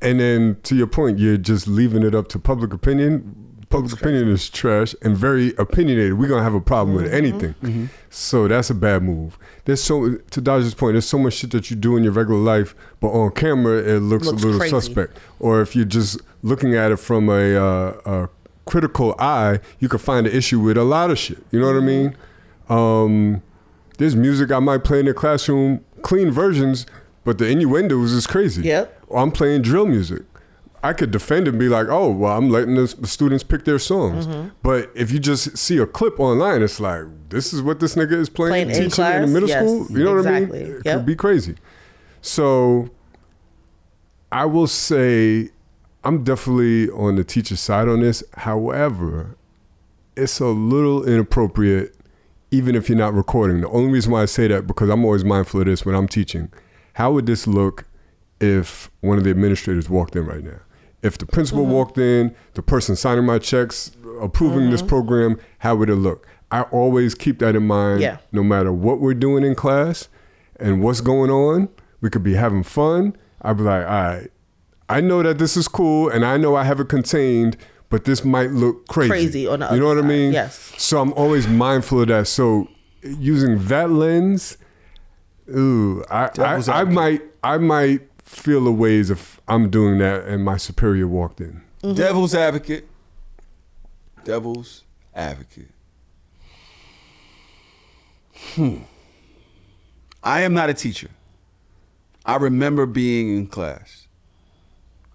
And then to your point, you're just leaving it up to public opinion. Public opinion is trash and very opinionated. We're going to have a problem with anything. So that's a bad move. There's to Dodger's point, there's so much shit that you do in your regular life, but on camera, it looks a little crazy. Suspect. Or if you're just looking at it from a critical eye, you could find an issue with a lot of shit. You know what I mean? There's music I might play in the classroom, clean versions, but the innuendos is crazy. Yep. Or I'm playing drill music. I could defend and be like, oh, well, I'm letting the students pick their songs. But if you just see a clip online, it's like, this is what this nigga is playing teaching in middle school? You know what I mean? It could be crazy. So I will say I'm definitely on the teacher side on this. However, it's a little inappropriate even if you're not recording. The only reason why I say that, because I'm always mindful of this when I'm teaching. How would this look if one of the administrators walked in right now? If the principal walked in, the person signing my checks, approving this program, how would it look? I always keep that in mind, no matter what we're doing in class and what's going on. We could be having fun. I'd be like, all right, I know that this is cool and I know I have it contained, but this might look crazy on the you know what side. I mean? Yes. So I'm always mindful of that. So using that lens, I might feel a ways if I'm doing that and my superior walked in. Devil's advocate. Devil's advocate. I am not a teacher. I remember being in class.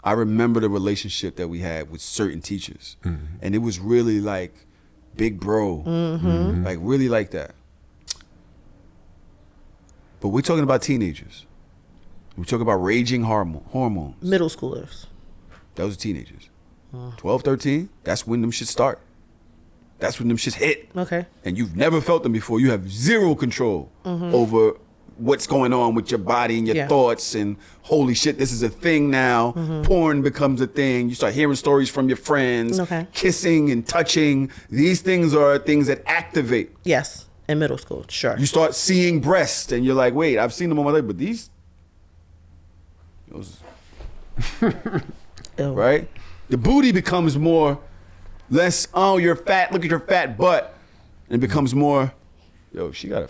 I remember the relationship that we had with certain teachers. And it was really like big bro. Like really like that. But we're talking about teenagers. We're talking about raging hormones. Middle schoolers. Those are teenagers. 12, 13, that's when them shit start. That's when them shits hit. Okay. And you've never felt them before. You have zero control over what's going on with your body and your thoughts, and holy shit, this is a thing now. Porn becomes a thing. You start hearing stories from your friends, kissing and touching. These things are things that activate. Yes, in middle school, sure. You start seeing breasts and you're like, wait, I've seen them on my leg, but these, right? The booty becomes less, oh, you're fat, look at your fat butt. And it becomes more, yo, she got a...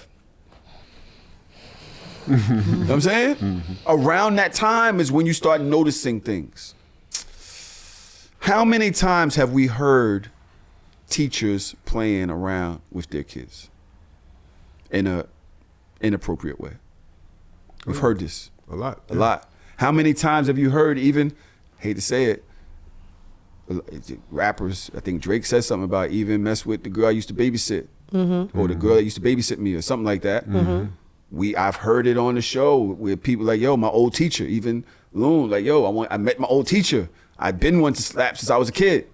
You know what I'm saying? Around that time is when you start noticing things. How many times have we heard teachers playing around with their kids in a inappropriate way? We've heard this. A lot. A lot. How many times have you heard, even, hate to say it, rappers, I think Drake said something about even mess with the girl I used to babysit. or the girl that used to babysit me or something like that. I've heard it on the show where people like, yo, my old teacher, even Loon, like, yo, I met my old teacher. I've been one to slap since I was a kid.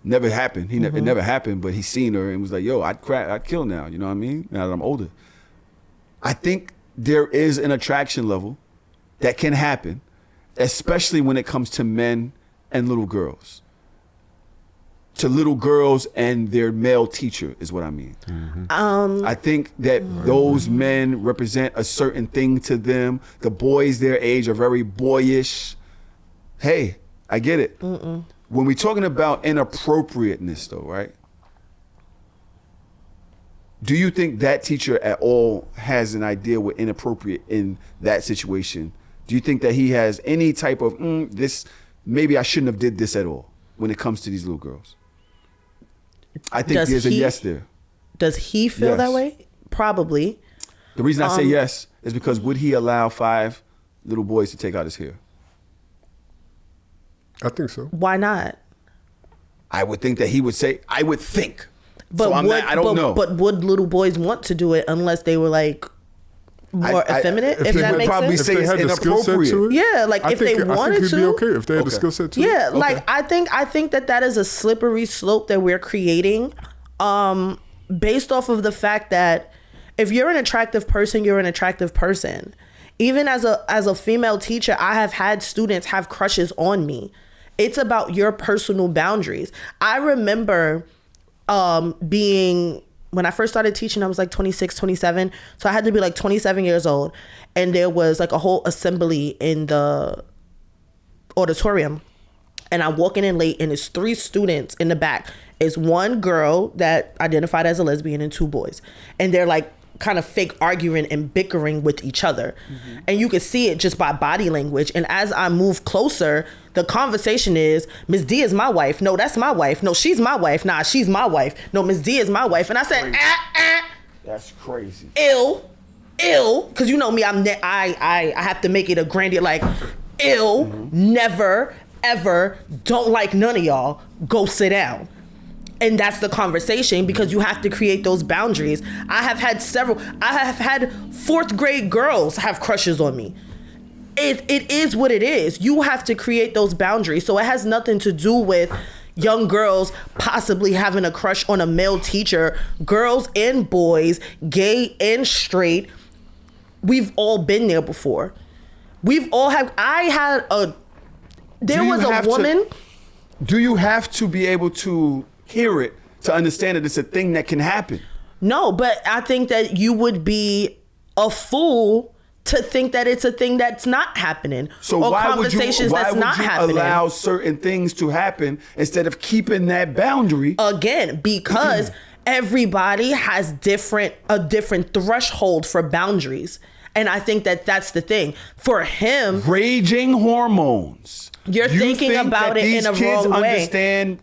Never happened. It never happened, but he seen her and was like, yo, I'd kill now. You know what I mean? Now that I'm older. I think there is an attraction level that can happen, especially when it comes to men and little girls. To little girls and their male teacher is what I mean. I think that those men represent a certain thing to them. The boys their age are very boyish. Hey, I get it. When we're talking about inappropriateness though, right? Do you think that teacher at all has an idea what inappropriate in that situation? Do you think that he has any type of, this, maybe I shouldn't have did this at all when it comes to these little girls? I think there's a yes there. Does he feel that way? Probably. The reason I say yes is because would he allow 5 little boys to take out his hair? I think so. Why not? I would think that he would say, I would think. But so I don't know. But would little boys want to do it unless they were like more effeminate? If that makes sense. If they had the skill set to it, yeah, like if they wanted I think he'd be to, okay if they had the skill set to it. Yeah, like I think that is a slippery slope that we're creating, based off of the fact that if you're an attractive person, you're an attractive person. Even as a female teacher, I have had students have crushes on me. It's about your personal boundaries. I remember when I first started teaching, I was like 26, 27. So I had to be like 27 years old. And there was like a whole assembly in the auditorium. And I'm walking in late and there's 3 students in the back. It's one girl that identified as a lesbian and 2 boys. And they're like kind of fake arguing and bickering with each other. And you can see it just by body language. And as I move closer, the conversation is, Ms. D is my wife. No, that's my wife. No, she's my wife. Nah, she's my wife. No, Ms. D is my wife. And I said, That's crazy. Ill. Because you know me, I have to make it a grandiose, like, never, ever, don't like none of y'all. Go sit down. And that's the conversation because you have to create those boundaries. I have had 4th grade girls have crushes on me. It is what it is. You have to create those boundaries. So it has nothing to do with young girls possibly having a crush on a male teacher. Girls and boys, gay and straight, we've all been there before. Do you have to be able to hear it to understand that it's a thing that can happen? No, but I think that you would be a fool to think that it's a thing that's not happening. So why would you allow certain things to happen instead of keeping that boundary? Again, because everybody has a different threshold for boundaries. And I think that that's the thing. For him... Raging hormones. You're thinking about it in a wrong way. Understand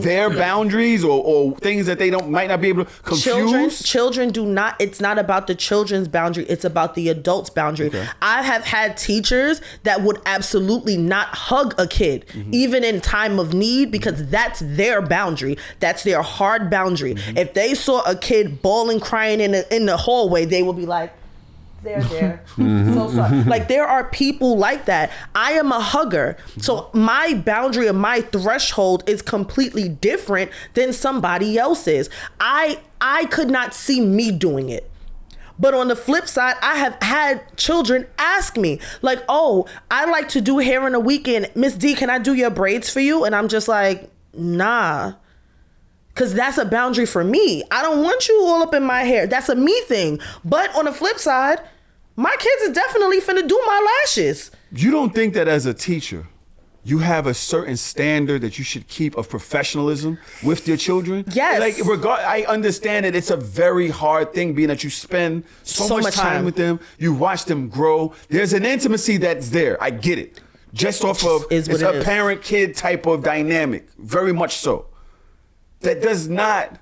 their boundaries or things that they might not be able to confuse? Children do not. It's not about the children's boundary. It's about the adult's boundary. Okay. I have had teachers that would absolutely not hug a kid, even in time of need, because that's their boundary. That's their hard boundary. If they saw a kid bawling, crying in the hallway, they would be like, there. So sorry. Like, there are people like that. I am a hugger. So my boundary and my threshold is completely different than somebody else's. I could not see me doing it. But on the flip side, I have had children ask me, like, oh, I like to do hair in a weekend. Miss D, can I do your braids for you? And I'm just like, nah. Because that's a boundary for me. I don't want you all up in my hair. That's a me thing. But on the flip side, my kids is definitely finna do my lashes. You don't think that as a teacher, you have a certain standard that you should keep of professionalism with your children? Yes. Like, I understand that it's a very hard thing, being that you spend so much time with them. You watch them grow. There's an intimacy that's there. I get it. Just off of, it's a parent-kid type of dynamic. Very much so. That does not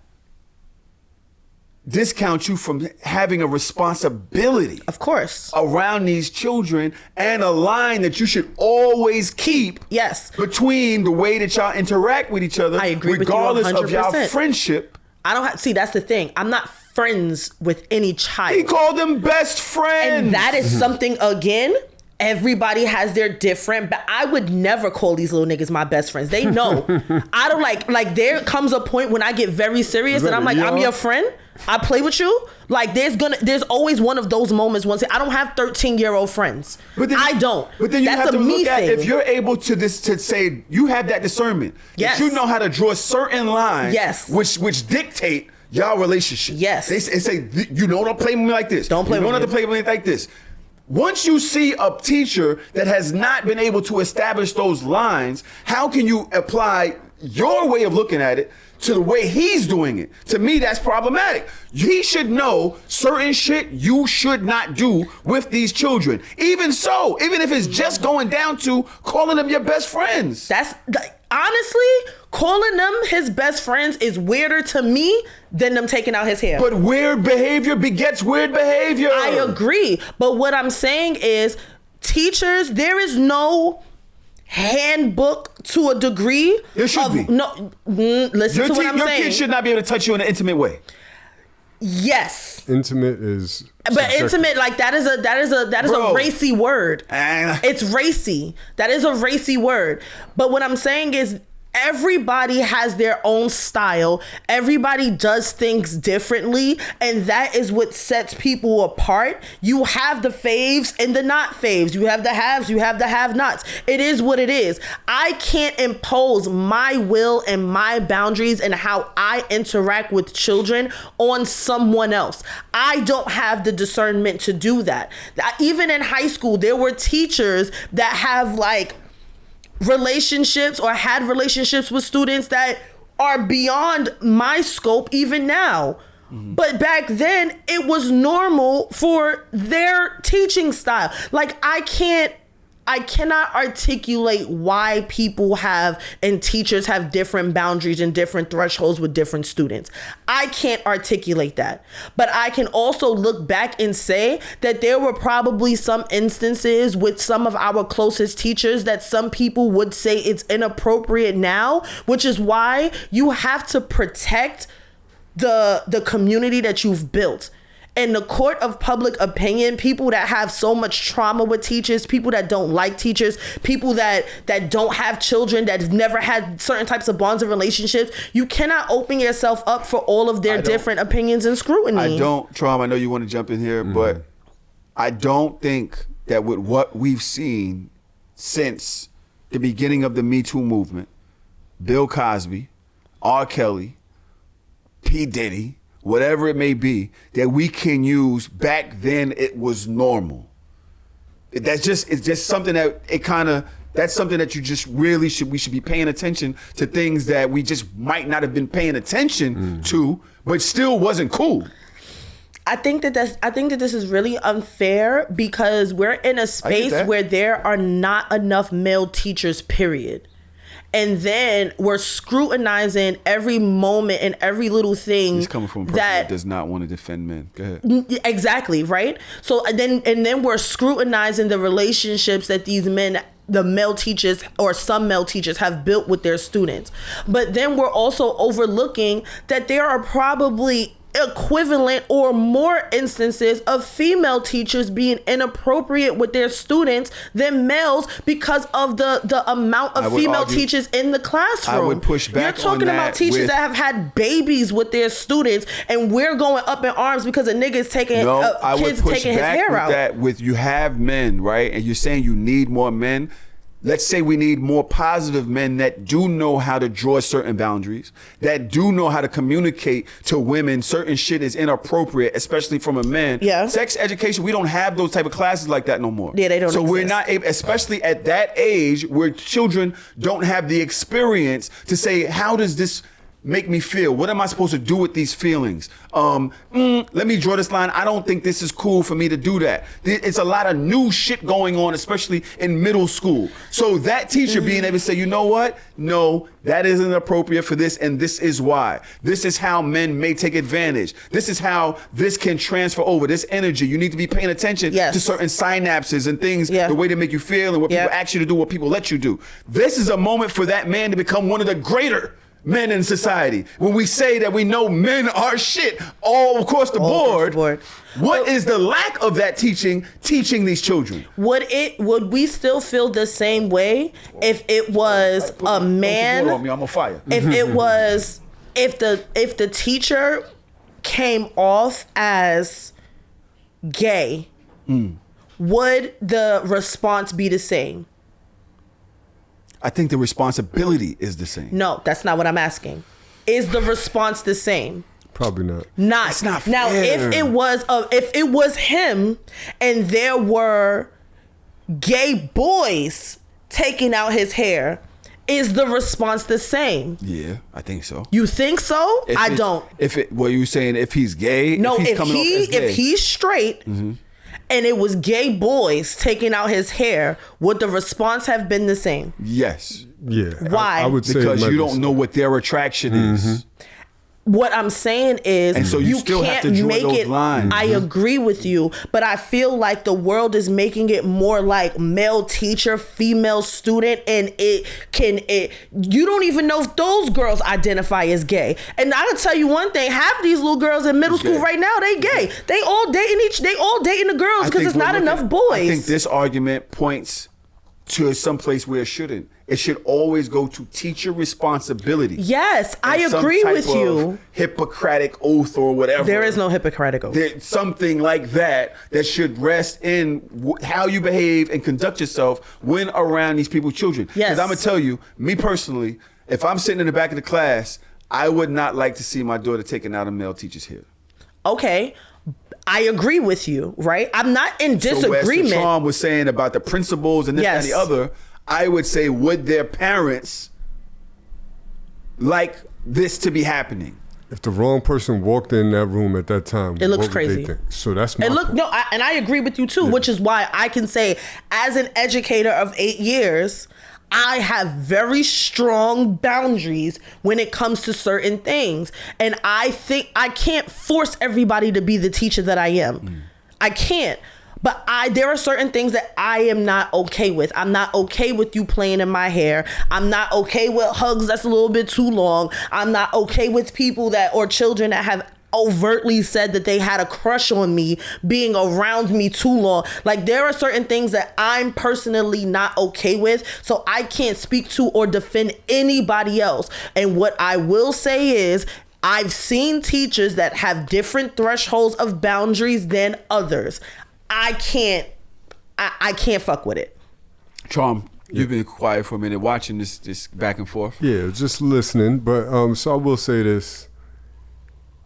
discount you from having a responsibility, of course, around these children, and a line that you should always keep. Yes, between the way that y'all interact with each other. I agree regardless with you 100%. of y'all friendship. I don't have, see, that's the thing. I'm not friends with any child. He called them best friends. And that is something, again, everybody has their different, but I would never call these little niggas my best friends. They know. I don't like there comes a point when I get very serious and I'm like, I'm your friend. I play with you. Like there's always one of those moments once I don't have 13-year-old friends. I don't. But then you That's have to a me look at thing. if you're able to say you have that discernment. Yes. That you know how to draw certain lines. Yes. Which dictate y'all relationship. Yes. They say you don't play with me like this. Don't play you with don't me. have to play with me like this. Once you see a teacher that has not been able to establish those lines, how can you apply your way of looking at it to the way he's doing it? To me, that's problematic. He should know certain shit you should not do with these children. Even so, even if it's just going down to calling them your best friends. That's honestly, calling them his best friends is weirder to me than them taking out his hair. But weird behavior begets weird behavior. I agree. But what I'm saying is, teachers, there is no handbook to a degree. There should be. No, listen to what I'm your saying. kid should not be able to touch you in an intimate way. Yes. Intimate is But subjective. intimate, like that is Bro. a racy word. Ah. It's racy. That is a racy word. But what I'm saying is, everybody has their own style. Everybody does things differently, and that is what sets people apart. You have the faves and the not faves. You have the haves, you have the have-nots. It is what it is. I can't impose my will and my boundaries and how I interact with children on someone else. I don't have the discernment to do that. Even in high school, there were teachers that have like relationships or had relationships with students that are beyond my scope even now. But back then it was normal for their teaching style. Like I cannot articulate why people have and teachers have different boundaries and different thresholds with different students. I can't articulate that. But I can also look back and say that there were probably some instances with some of our closest teachers that some people would say it's inappropriate now, which is why you have to protect the community that you've built. In the court of public opinion, people that have so much trauma with teachers, people that don't like teachers, people that don't have children, that have never had certain types of bonds and relationships, you cannot open yourself up for all of their different opinions and scrutiny. I know you want to jump in here, but I don't think that with what we've seen since the beginning of the Me Too movement, Bill Cosby, R. Kelly, P. Diddy, whatever it may be, that we can use back then it was normal. It's just something that that's something that you just really we should be paying attention to, things that we just might not have been paying attention to, but still wasn't cool. I think that this is really unfair because we're in a space where there are not enough male teachers, period. And then we're scrutinizing every moment and every little thing. It's coming from a person that does not want to defend men. Go ahead. Exactly, right? So and then we're scrutinizing the relationships that these men, the male teachers or some male teachers, have built with their students. But then we're also overlooking that there are probably equivalent or more instances of female teachers being inappropriate with their students than males because of the amount of female teachers in the classroom. I would push back on that. You're talking about teachers that have had babies with their students, and we're going up in arms because a nigga's taking kids taking his hair out. That with you have men, right? And you're saying you need more men. Let's say we need more positive men that do know how to draw certain boundaries, that do know how to communicate to women certain shit is inappropriate, especially from a man. Yeah. Sex education, we don't have those type of classes like that no more. Yeah, they don't So we're exist. not able, especially at that age where children don't have the experience to say, how does this make me feel? What am I supposed to do with these feelings? Let me draw this line. I don't think this is cool for me to do that. It's a lot of new shit going on, especially in middle school. So that teacher being able to say, you know what? No, that isn't appropriate for this, and this is why. This is how men may take advantage. This is how this can transfer over. This energy, you need to be paying attention to certain synapses and things, the way they make you feel and what people ask you to do, what people let you do. This is a moment for that man to become one of the greater men in society? When we say that we know men are shit all across the board, what is the lack of that teaching these children? Would we still feel the same way if it was a man? On me, I'm on fire. If it was, if the teacher came off as gay, would the response be the same? I think the responsibility is the same. No, that's not what I'm asking. Is the response the same? Probably not. It's not Now, fair. if it was him and there were gay boys taking out his hair, is the response the same? Yeah, I think so. You think so? I don't. What you saying? If he's gay? No, if he's straight. And it was gay boys taking out his hair, would the response have been the same? Yes. Yeah. Why? I would say because you don't know what their attraction is. What I'm saying is, and so you still have to draw make those it. lines. I agree with you, but I feel like the world is making it more like male teacher, female student, and you don't even know if those girls identify as gay. And I can tell you one thing: half of these little girls in middle school right now, they gay. They all dating the girls because it's not enough boys. I think this argument points to some place where it shouldn't. It should always go to teacher responsibility. Yes, I agree with you. Hippocratic oath or whatever. There is no Hippocratic oath. Something like that should rest in how you behave and conduct yourself when around these people's children. Yes. Because I'm going to tell you, me personally, if I'm sitting in the back of the class, I would not like to see my daughter taking out a male teacher's hair. Okay. I agree with you, right? I'm not in disagreement. So as Tom was saying about the principles and this and the other, I would say, would their parents like this to be happening? If the wrong person walked in that room at that time, it looks what crazy. Would they think? So that's my point. And I agree with you too, which is why I can say, as an educator of 8 years, I have very strong boundaries when it comes to certain things. And I think I can't force everybody to be the teacher that I am. I can't. But there are certain things that I am not okay with. I'm not okay with you playing in my hair. I'm not okay with hugs that's a little bit too long. I'm not okay with people or children that have overtly said that they had a crush on me being around me too long. Like, there are certain things that I'm personally not okay with, so I can't speak to or defend anybody else. And what I will say is, I've seen teachers that have different thresholds of boundaries than others. I can't fuck with it. Charm, you've been quiet for a minute watching this back and forth. Yeah, just listening. But so I will say this.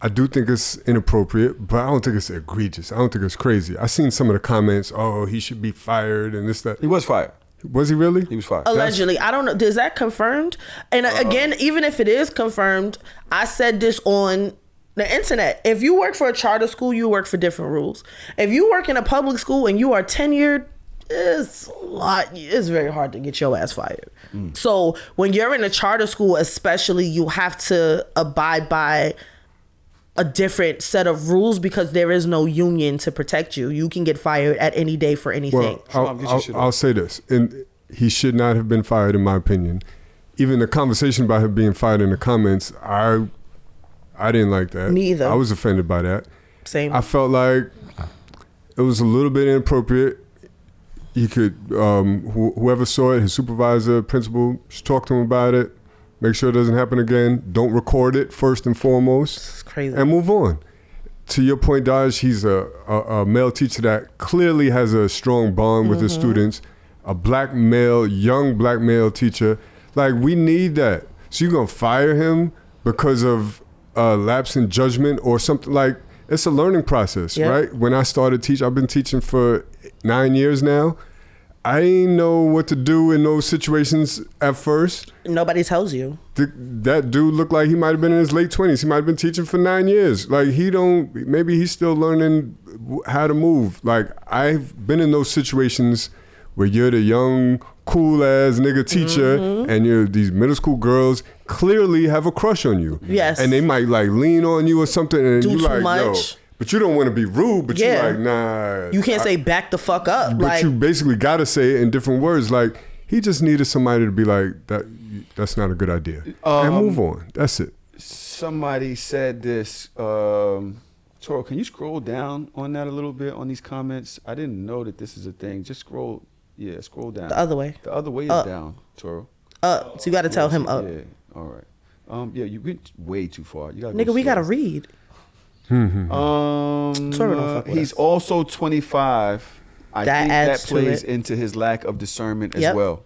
I do think it's inappropriate, but I don't think it's egregious. I don't think it's crazy. I seen some of the comments, oh, he should be fired and this, that. He was fired. Was he really? He was fired. Allegedly. I don't know. Is that confirmed? And again, even if it is confirmed, I said this on the internet. If you work for a charter school, you work for different rules. If you work in a public school and you are tenured, it's very hard to get your ass fired. So when you're in a charter school, especially, you have to abide by a different set of rules because there is no union to protect you. You can get fired at any day for anything. Well, I'll say this. And he should not have been fired, in my opinion. Even the conversation about him being fired in the comments, I didn't like that. Neither. I was offended by that. Same. I felt like it was a little bit inappropriate. He could, whoever saw it, his supervisor, principal, should talk to him about it. Make sure it doesn't happen again. Don't record it first and foremost. It's crazy. And move on. To your point, Daj, he's a male teacher that clearly has a strong bond with his students. A young black male teacher. Like, we need that. So you're going to fire him because of lapse in judgment or something? Like, it's a learning process, right? When I started teaching, I've been teaching for 9 years now. I didn't know what to do in those situations at first. Nobody tells you. That dude looked like he might have been in his late 20s. He might have been teaching for 9 years. Like, maybe he's still learning how to move. Like, I've been in those situations where you're the young, cool ass nigga teacher and these middle school girls clearly have a crush on you. Yes. And they might like lean on you or something and do you too like, much. yo. But you don't want to be rude, but you're like, nah. You can't say back the fuck up. But you basically got to say it in different words. Like, He just needed somebody to be like, that's not a good idea. And move on. That's it. Somebody said this. Toro, can you scroll down on that a little bit on these comments? I didn't know that this is a thing. Just scroll down. The other way. The other way is down, Toro. So you got to tell him up. Yeah, all right. Yeah, you went way too far. You gotta Nigga, we got to read. Toro don't fuck with he's us. also 25. I think that plays into his lack of discernment as well.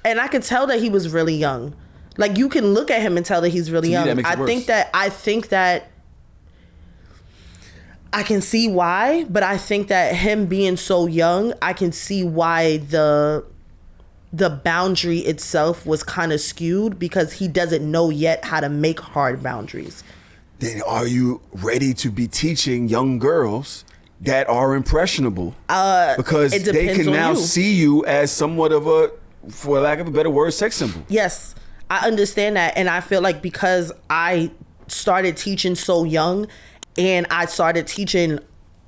And I could tell that he was really young. Like, you can look at him and tell that he's really young. I think that I can see why, but I think that him being so young, I can see why the boundary itself was kind of skewed, because he doesn't know yet how to make hard boundaries. Then are you ready to be teaching young girls that are impressionable? Because they can now see you as somewhat of a, for lack of a better word, sex symbol. Yes, I understand that. And I feel like because I started teaching so young and I started teaching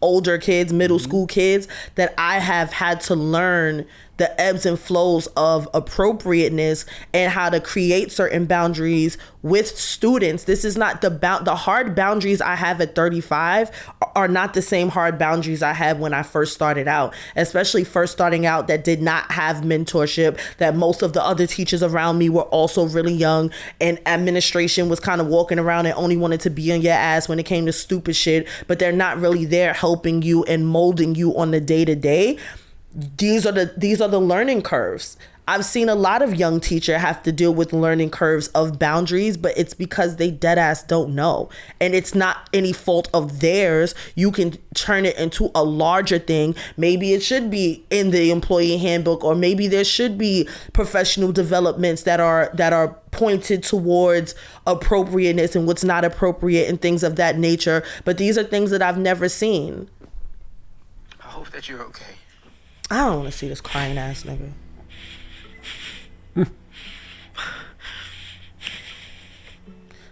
older kids, middle school kids, that I have had to learn the ebbs and flows of appropriateness and how to create certain boundaries with students. This is not the hard boundaries I have at 35 are not the same hard boundaries I had when I first started out, especially first starting out that did not have mentorship, that most of the other teachers around me were also really young, and administration was kind of walking around and only wanted to be on your ass when it came to stupid shit, but they're not really there helping you and molding you on the day-to-day. These are the learning curves. I've seen a lot of young teachers have to deal with learning curves of boundaries, but it's because they dead ass don't know. And it's not any fault of theirs. You can turn it into a larger thing. Maybe it should be in the employee handbook, or maybe there should be professional developments that are pointed towards appropriateness and what's not appropriate and things of that nature. But these are things that I've never seen. I hope that you're okay. I don't want to see this crying ass nigga.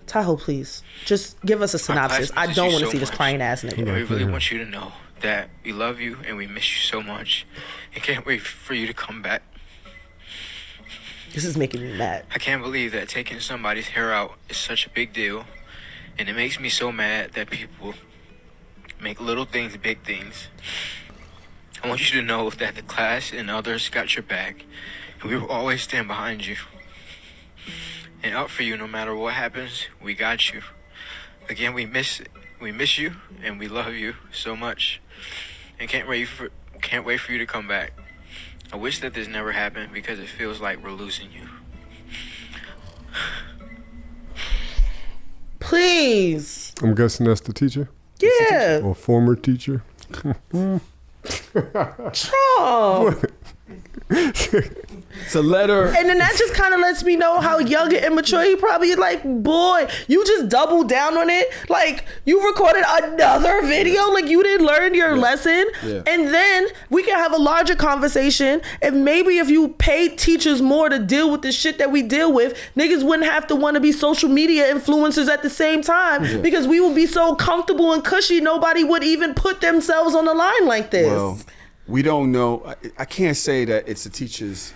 Tahoe, please. Just give us a synopsis. I don't want to see this crying ass nigga. We really want you to know that we love you and we miss you so much and can't wait for you to come back. This is making me mad. I can't believe that taking somebody's hair out is such a big deal, and it makes me so mad that people make little things big things. I want you to know that the class and others got your back, and we will always stand behind you and up for you no matter what happens. We got you. Again, we miss you and we love you so much, and can't wait for you to come back. I wish that this never happened because it feels like we're losing you. Please. I'm guessing that's the teacher? Yeah. Or former teacher? Trump. It's a letter. And then that just kind of lets me know how young and immature he probably is. Like, boy, you just doubled down on it. Like, you recorded another video. Like, you didn't learn your lesson. Yeah. And then we can have a larger conversation. And maybe if you paid teachers more to deal with the shit that we deal with, niggas wouldn't have to want to be social media influencers at the same time, because we would be so comfortable and cushy, nobody would even put themselves on the line like this. Well, we don't know. I can't say that it's a teacher's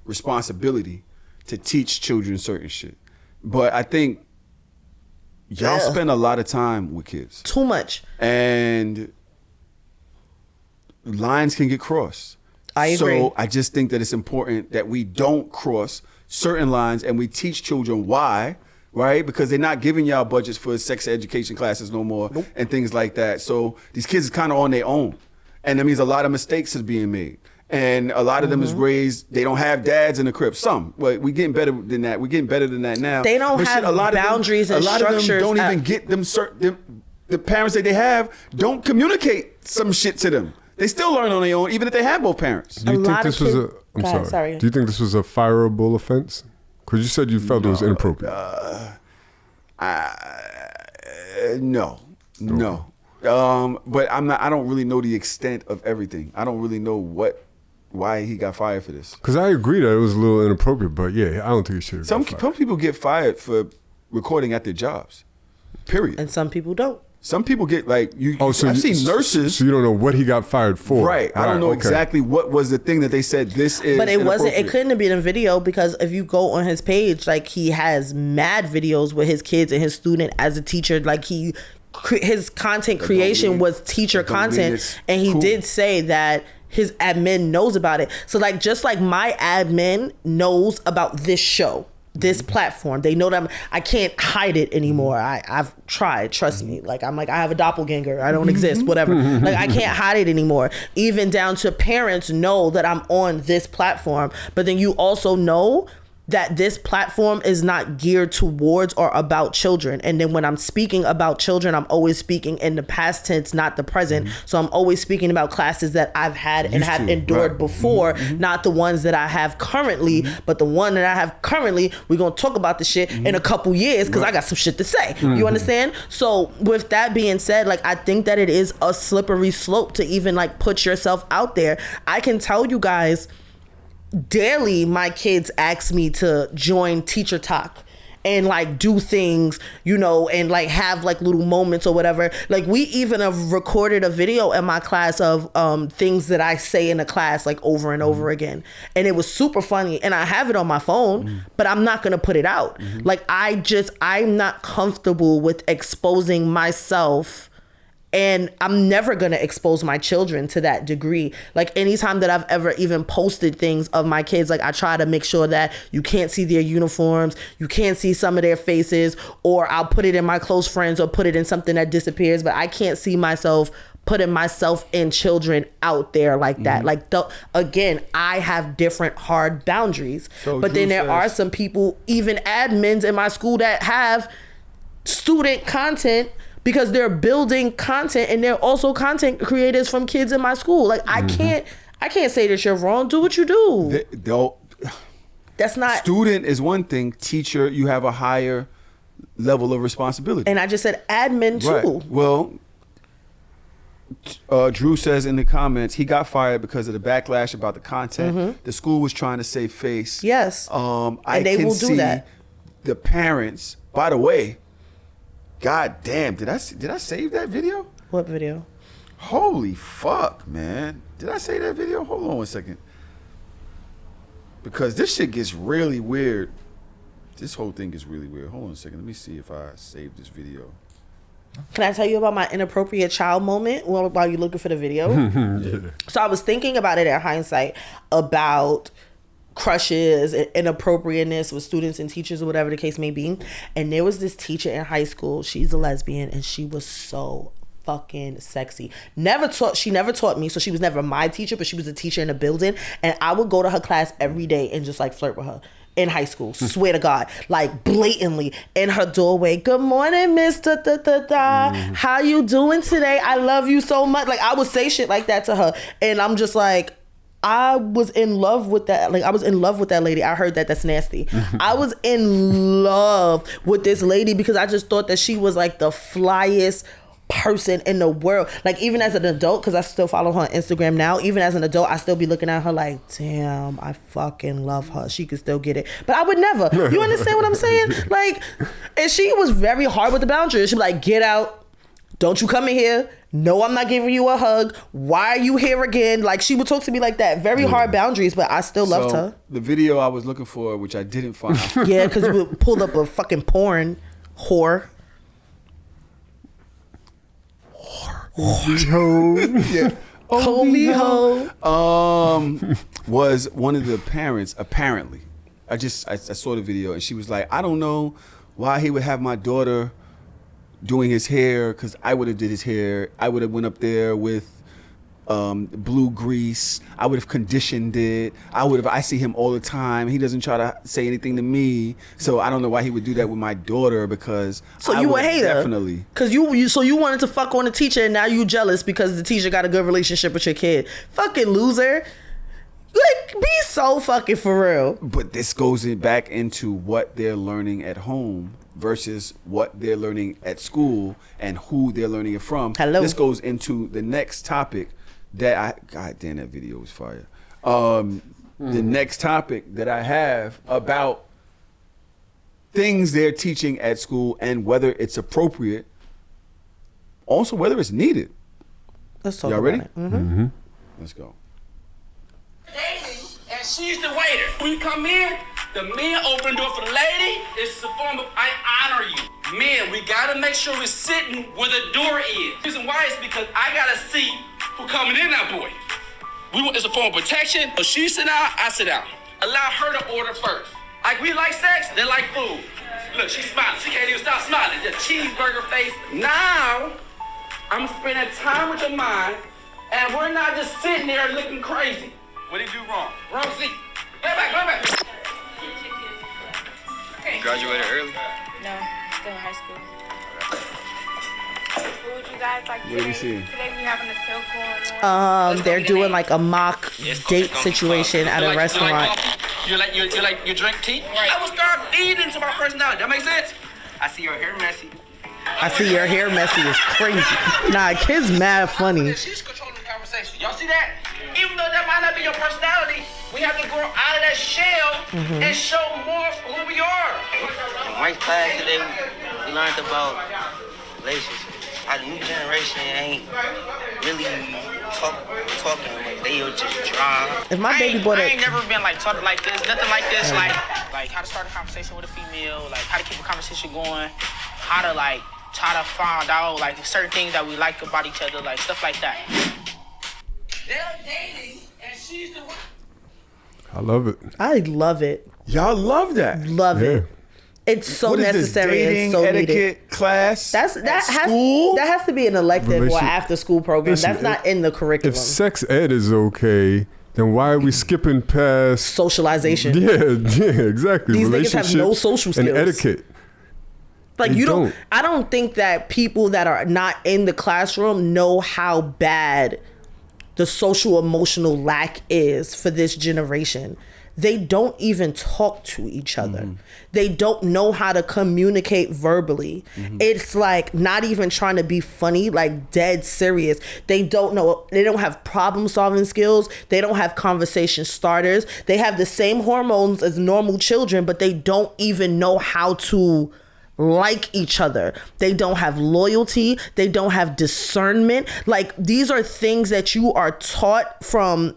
responsibility to teach children certain shit, but I think y'all spend a lot of time with kids. Too much. And lines can get crossed. I agree. So I just think that it's important that we don't cross certain lines, and we teach children why, right? Because they're not giving y'all budgets for sex education classes no more and things like that. So these kids are kind of on their own. And that means a lot of mistakes is being made. And a lot of them is raised, they don't have dads in the crib. Some, but we're getting better than that. We're getting better than that now. They don't have boundaries and structures. A lot of them don't even get them, the parents that they have don't communicate some shit to them. They still learn on their own, even if they have both parents. Do you think this was a, I'm sorry. Do you think this was a fireable offense? Because you said you felt it was inappropriate. No. But I don't really know the extent of everything. I don't really know why he got fired for this. Because I agree that it was a little inappropriate, but yeah, I don't think it should have Some people get fired for recording at their jobs. Period. And some people don't. Some people get like I've seen nurses. So you don't know what he got fired for, right? I don't know exactly what was the thing that they said. This is, but it wasn't. It couldn't have been a video because if you go on his page, like he has mad videos with his kids and his student as a teacher. Like his content creation was teacher content, and he did say that his admin knows about it. So like just like my admin knows about this show. This platform, they know that I can't hide it anymore. I've tried, trust me. Like I'm like, I have a doppelganger, I don't exist, whatever. Like I can't hide it anymore. Even down to parents know that I'm on this platform, but then you also know that this platform is not geared towards or about children. And then when I'm speaking about children, I'm always speaking in the past tense, not the present. So I'm always speaking about classes that I've had and have endured before, not the ones that I have currently, but the one that I have currently, we're going to talk about the shit in a couple years because I got some shit to say. You understand? So with that being said, like I think that it is a slippery slope to even like put yourself out there. I can tell you guys, daily my kids ask me to join Teacher Talk and like do things, you know, and like have like little moments or whatever. Like we even have recorded a video in my class of things that I say in the class like over and over again, and it was super funny, and I have it on my phone, but I'm not gonna put it out. Like I'm not comfortable with exposing myself, and I'm never going to expose my children to that degree. Like anytime that I've ever even posted things of my kids, like I try to make sure that you can't see their uniforms, you can't see some of their faces, or I'll put it in my close friends or put it in something that disappears, but I can't see myself putting myself and children out there like that. Like again, I have different hard boundaries, but then there are some people, even admins in my school, that have student content because they're building content and they're also content creators from kids in my school. Like I can't say that you're wrong. Do what you do. That's not. Student is one thing. Teacher, you have a higher level of responsibility. And I just said admin too. Right. Well, Drew says in the comments he got fired because of the backlash about the content. The school was trying to save face. Yes. And they will do that. The parents. By the way. God damn, did I save that video? What video? Holy fuck, man. Did I save that video? Hold on one second. Because this shit gets really weird. This whole thing gets really weird. Hold on a second. Let me see if I saved this video. Can I tell you about my inappropriate child moment while you're looking for the video? Yeah. So I was thinking about it in hindsight about crushes and inappropriateness with students and teachers or whatever the case may be. And there was this teacher in high school. She's a lesbian and she was so fucking sexy. She never taught me, so she was never my teacher, but she was a teacher in a building, and I would go to her class every day and just like flirt with her. In high school, swear to God, like blatantly in her doorway. Good morning, Miss Da Da Da Da. How you doing today? I love you so much. Like I would say shit like that to her, and I'm just like, I was in love with that. Like I was in love with that lady. I heard that. That's nasty. I was in love with this lady because I just thought that she was like the flyest person in the world. Like even as an adult, because I still follow her on Instagram now, even as an adult, I still be looking at her like, damn, I fucking love her. She could still get it. But I would never. You understand what I'm saying? Like, and she was very hard with the boundaries. She'd be like, get out. Don't you come in here. No, I'm not giving you a hug. Why are you here again? Like she would talk to me like that. Very hard boundaries, but I still loved her. The video I was looking for, which I didn't find. Yeah, because you pulled up a fucking porn whore. Yeah. Ho. Was one of the parents, apparently. I saw the video and she was like, I don't know why he would have my daughter doing his hair, because I would have did his hair. I would have went up there with blue grease. I would have conditioned it. I see him all the time. He doesn't try to say anything to me. So I don't know why he would do that with my daughter, because so you a hater. Definitely. Because you wanted to fuck on the teacher and now you jealous because the teacher got a good relationship with your kid. Fucking loser. Like, be so fucking for real. But this goes back into what they're learning at home versus what they're learning at school and who they're learning it from. Hello. This goes into the next topic that God damn, that video was fire. The next topic that I have about things they're teaching at school and whether it's appropriate Also, whether it's needed. Let's talk Y'all about ready? it. Mm-hmm. Let's go. And she's the waiter. When you come in, the men open the door for the lady. It's a form of I honor you. Men, we gotta make sure we're sitting where the door is. The reason why is because I gotta see who coming in now, boy. It's a form of protection. So she sit down, I sit down. Allow her to order first. Like we like sex, they like food. Look, she's smiling. She can't even stop smiling. The cheeseburger face. Now, I'm spending time with your mind, and we're not just sitting there looking crazy. What did you do wrong? Wrong seat. Go back. You graduated early? No, still in high school. What would you guys like What do you see? Today we having a sale going on. They're doing like a mock date situation at a restaurant. You drink tea? Right. I will start eating to my personality. That makes sense? I see your hair messy. I see your hair messy is crazy. Nah, kid's mad funny. She's controlling the conversation. Y'all see that? Even though that might not be your personality, we have to grow out of that shell and show more of who we are. In my class today, we learned about relationships. How the new generation ain't really talking like they are just dry. If my baby boy, I ain't never been like taught like this, nothing like this, like how to start a conversation with a female, like how to keep a conversation going, how to like try to find out like certain things that we like about each other, like stuff like that. They're dating and she's the one. I love it. I love it. Y'all love that. Love it. It's so What is this, necessary dating and so etiquette needed. class? That has to be an elective or after school program. That's not in the curriculum. If sex ed is okay, then why are we skipping past socialization? Yeah, exactly. These niggas have no social skills and etiquette. Like I don't think that people that are not in the classroom know how bad the social emotional lack is for this generation. They don't even talk to each other. They don't know how to communicate verbally. It's like not even trying to be funny, like dead serious. They don't know. They don't have problem solving skills. They don't have conversation starters. They have the same hormones as normal children, but they don't even know how to like each other. They don't have loyalty. They don't have discernment. Like these are things that you are taught from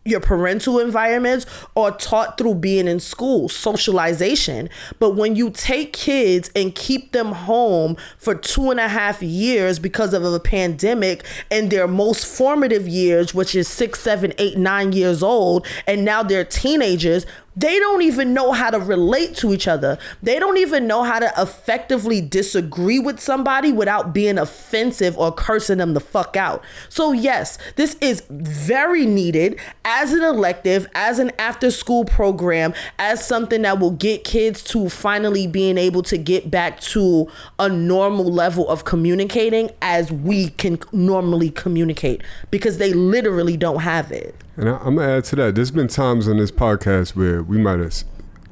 your parental environments or taught through being in school, socialization. But when you take kids and keep them home for 2.5 years because of a pandemic and their most formative years, which is 6, 7, 8, 9 years old, and now they're teenagers, they don't even know how to relate to each other. They don't even know how to effectively disagree with somebody without being offensive or cursing them the fuck out. So yes, this is very needed as an elective, as an after school program, as something that will get kids to finally being able to get back to a normal level of communicating as we can normally communicate, because they literally don't have it. And I'm going to add to that. There's been times on this podcast where we might have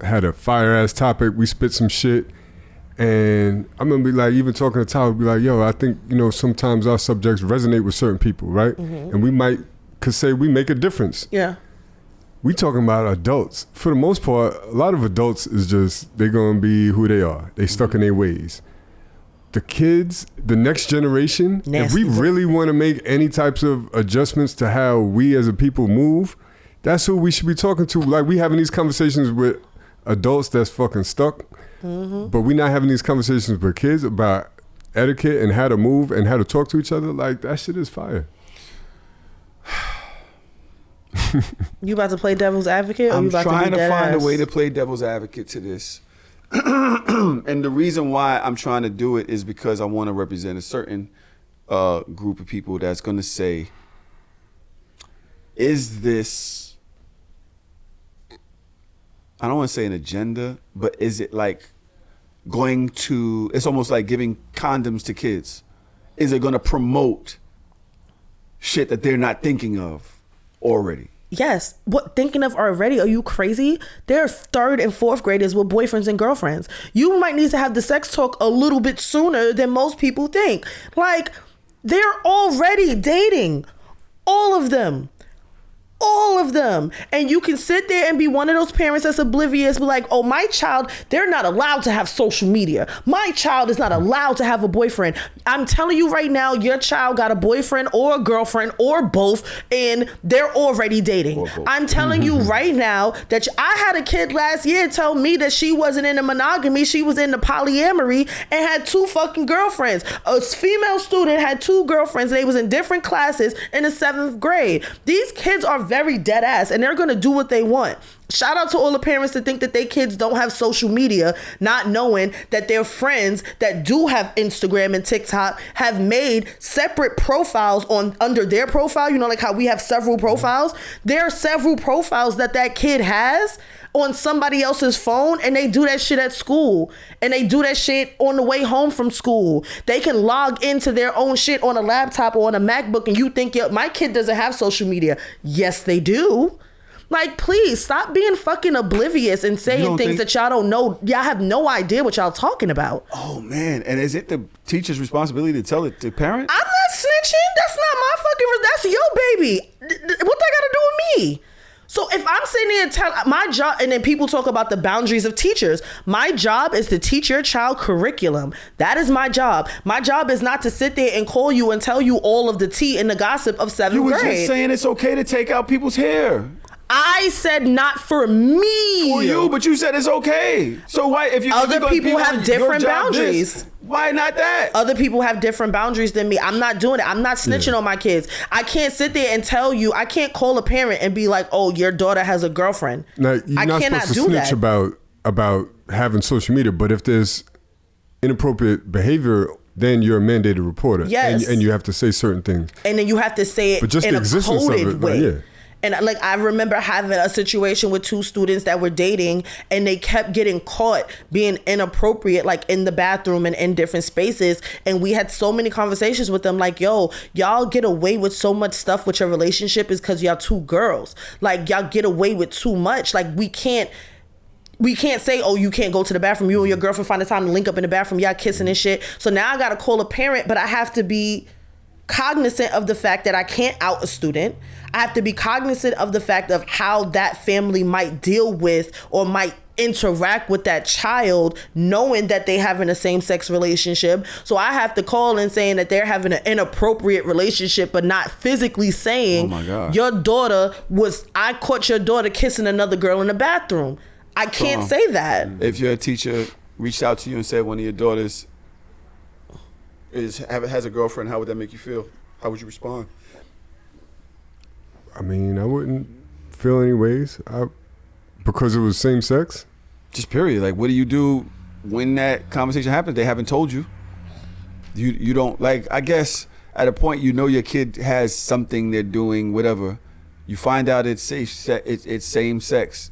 had a fire-ass topic. We spit some shit. And I'm going to be like, even talking to Tyler, be like, yo, I think, sometimes our subjects resonate with certain people, right? And we could say we make a difference. Yeah. We talking about adults. For the most part, a lot of adults is just, they're going to be who they are. They stuck in their ways. The kids, the next generation, if we really want to make any types of adjustments to how we as a people move, that's who we should be talking to. Like, we having these conversations with adults that's fucking stuck, but we not having these conversations with kids about etiquette and how to move and how to talk to each other. Like, that shit is fire. You about to play devil's advocate? Or I'm you about trying to find ass? a way to play devil's advocate to this. And the reason why I'm trying to do it is because I want to represent a certain group of people that's going to say, is this, I don't want to say an agenda, but is it like going to, it's almost like giving condoms to kids. Is it going to promote shit that they're not thinking of already? Yes. What thinking of already? Are you crazy? There are 3rd and 4th graders with boyfriends and girlfriends. You might need to have the sex talk a little bit sooner than most people think. Like, they're already dating. All of them. All of them. And you can sit there and be one of those parents that's oblivious, be like, oh, my child, they're not allowed to have social media. My child is not allowed to have a boyfriend. I'm telling you right now, your child got a boyfriend or a girlfriend or both, and they're already dating. I'm telling you right now that I had a kid last year tell me that she wasn't into monogamy, she was into polyamory and had 2 fucking girlfriends. A female student had 2 girlfriends. They was in different classes in the 7th grade. These kids are very dead ass and they're gonna do what they want. Shout out to all the parents that think that their kids don't have social media, not knowing that their friends that do have Instagram and TikTok have made separate profiles under their profile. You know, like how we have several profiles. There are several profiles that kid has on somebody else's phone, and they do that shit at school, and they do that shit on the way home from school. They can log into their own shit on a laptop or on a MacBook, and you think, my kid doesn't have social media. Yes, they do. Like, please stop being fucking oblivious and saying things that y'all don't know. Y'all have no idea what y'all talking about. Oh man, and is it the teacher's responsibility to tell it to parents? I'm not snitching. That's not my fucking. That's your baby. What that got to do with me? So if I'm sitting there and tell my job, and then people talk about the boundaries of teachers, my job is to teach your child curriculum. That is my job. My job is not to sit there and call you and tell you all of the tea and the gossip of 7th grade. You were just saying it's okay to take out people's hair. I said not for me. For you, but you said it's okay. So why, if you other people have different boundaries? Why not that? Other people have different boundaries than me. I'm not doing it. I'm not snitching on my kids. I can't sit there and tell you. I can't call a parent and be like, "Oh, your daughter has a girlfriend." Now, you're not supposed to snitch about having social media, but if there's inappropriate behavior, then you're a mandated reporter. Yes, and you have to say certain things. And then you have to say it but just in the a existence coded of it, way. yeah. And like, I remember having a situation with 2 students that were dating, and they kept getting caught being inappropriate, like in the bathroom and in different spaces. And we had so many conversations with them, like, yo, y'all get away with so much stuff with your relationship is because y'all 2 girls. Like, y'all get away with too much. Like, we can't say, oh, you can't go to the bathroom. You and your girlfriend find the time to link up in the bathroom. Y'all kissing and shit. So now I got to call a parent, but I have to be cognizant of the fact that I can't out a student. I have to be cognizant of the fact of how that family might deal with or might interact with that child, knowing that they having a same-sex relationship. So I have to call and saying that they're having an inappropriate relationship, but not physically saying, oh my God, I caught your daughter kissing another girl in the bathroom. I can't say that. If your teacher reached out to you and said one of your daughters has a girlfriend, how would that make you feel? How would you respond? I mean, I wouldn't feel any ways because it was same sex. Just period. Like, what do you do when that conversation happens? They haven't told you. You don't, like, I guess at a point you know your kid has something they're doing, whatever. You find out it's same sex.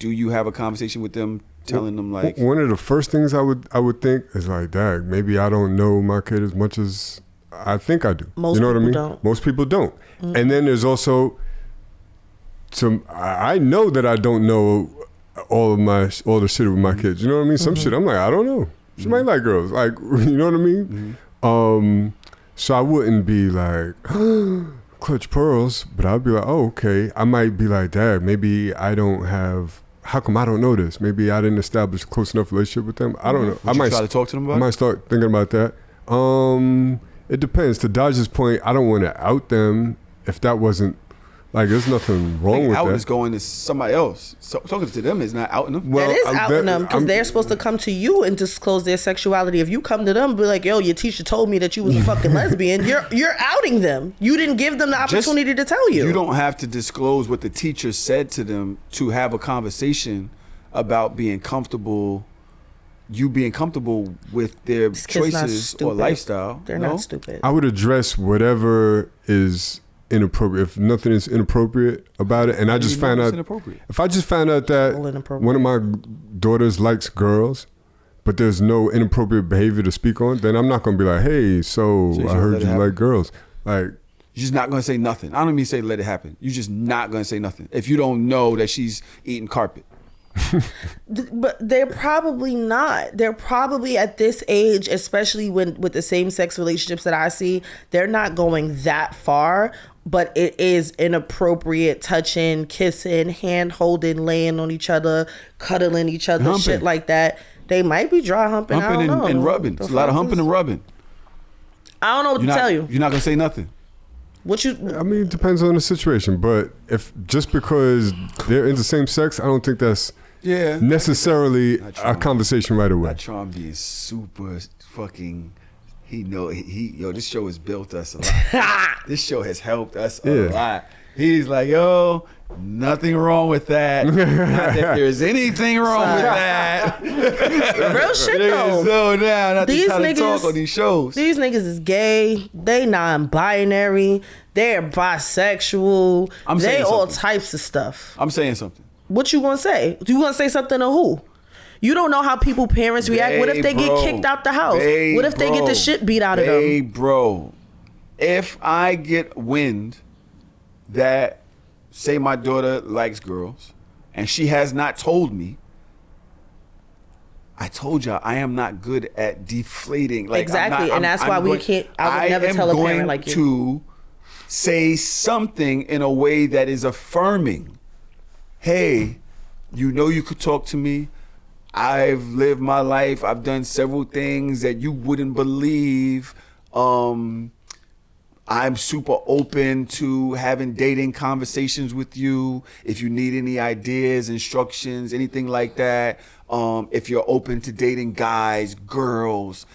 Do you have a conversation with them, telling them like? One of the first things I would think is like, dang, maybe I don't know my kid as much as I think I do. Most you know people what I mean? don't. Most people don't. Mm-hmm. And then there's also I know that I don't know all the shit with my kids. You know what I mean? Some shit I'm like, I don't know. She might like girls. Like, you know what I mean? Mm-hmm. So I wouldn't be like clutch pearls, but I'd be like, oh, okay. I might be like, Dad, maybe I don't have. How come I don't know this? Maybe I didn't establish a close enough relationship with them. I don't know. I might try to talk to them about it? I might start thinking about that. It depends. To Dodge's point, I don't want to out them if that wasn't, like, there's nothing wrong with out that. is going to somebody else. So talking to them is not outing them. Well, that is outing them because they're supposed to come to you and disclose their sexuality. If you come to them and be like, yo, your teacher told me that you was a fucking lesbian, you're outing them. You didn't give them the opportunity to tell you. You don't have to disclose what the teacher said to them to have a conversation about being comfortable. You being comfortable with their choices or lifestyle. They're not stupid. I would address whatever is inappropriate. If nothing is inappropriate about it, and I just found out, if I just found out that one of my daughters likes girls, but there's no inappropriate behavior to speak on, then I'm not going to be like, hey, so I heard you like girls. Like, you're just not going to say nothing. I don't mean say let it happen. You're just not going to say nothing if you don't know that she's eating carpet. But they're probably not. They're probably at this age, especially with the same sex relationships that I see, they're not going that far. but it is inappropriate touching, kissing, hand holding, laying on each other, cuddling each other, Humping. shit like that. They might be dry humping. I don't know. And rubbing. It's a lot of humping and rubbing. I don't know what to tell you. You're not gonna say nothing. I mean, it depends on the situation, but if just because they're in the same sex, I don't think that's necessarily a conversation right away. Tron being super fucking. This show has built us a lot. This show has helped us a lot. He's like, yo, nothing wrong with that. Not that there's anything wrong with that. Real shit though. So now, not these niggas talk on these shows. These niggas is gay. They non-binary. They're bisexual. They all types of stuff. I'm saying something. What you gonna say? You gonna say something to who? You don't know how parents react. What if they get kicked out the house? What if they get the shit beat out of them? Hey, bro. If I get wind that, say my daughter likes girls, and she has not told me, I told y'all I am not good at deflating. Like, exactly, and that's why we can't. I would never tell a parent like you. To say something in a way that is affirming. Hey, you could talk to me. I've lived my life. I've done several things that you wouldn't believe. I'm super open to having dating conversations with you. If you need any ideas, instructions, anything like that. If you're open to dating guys, girls,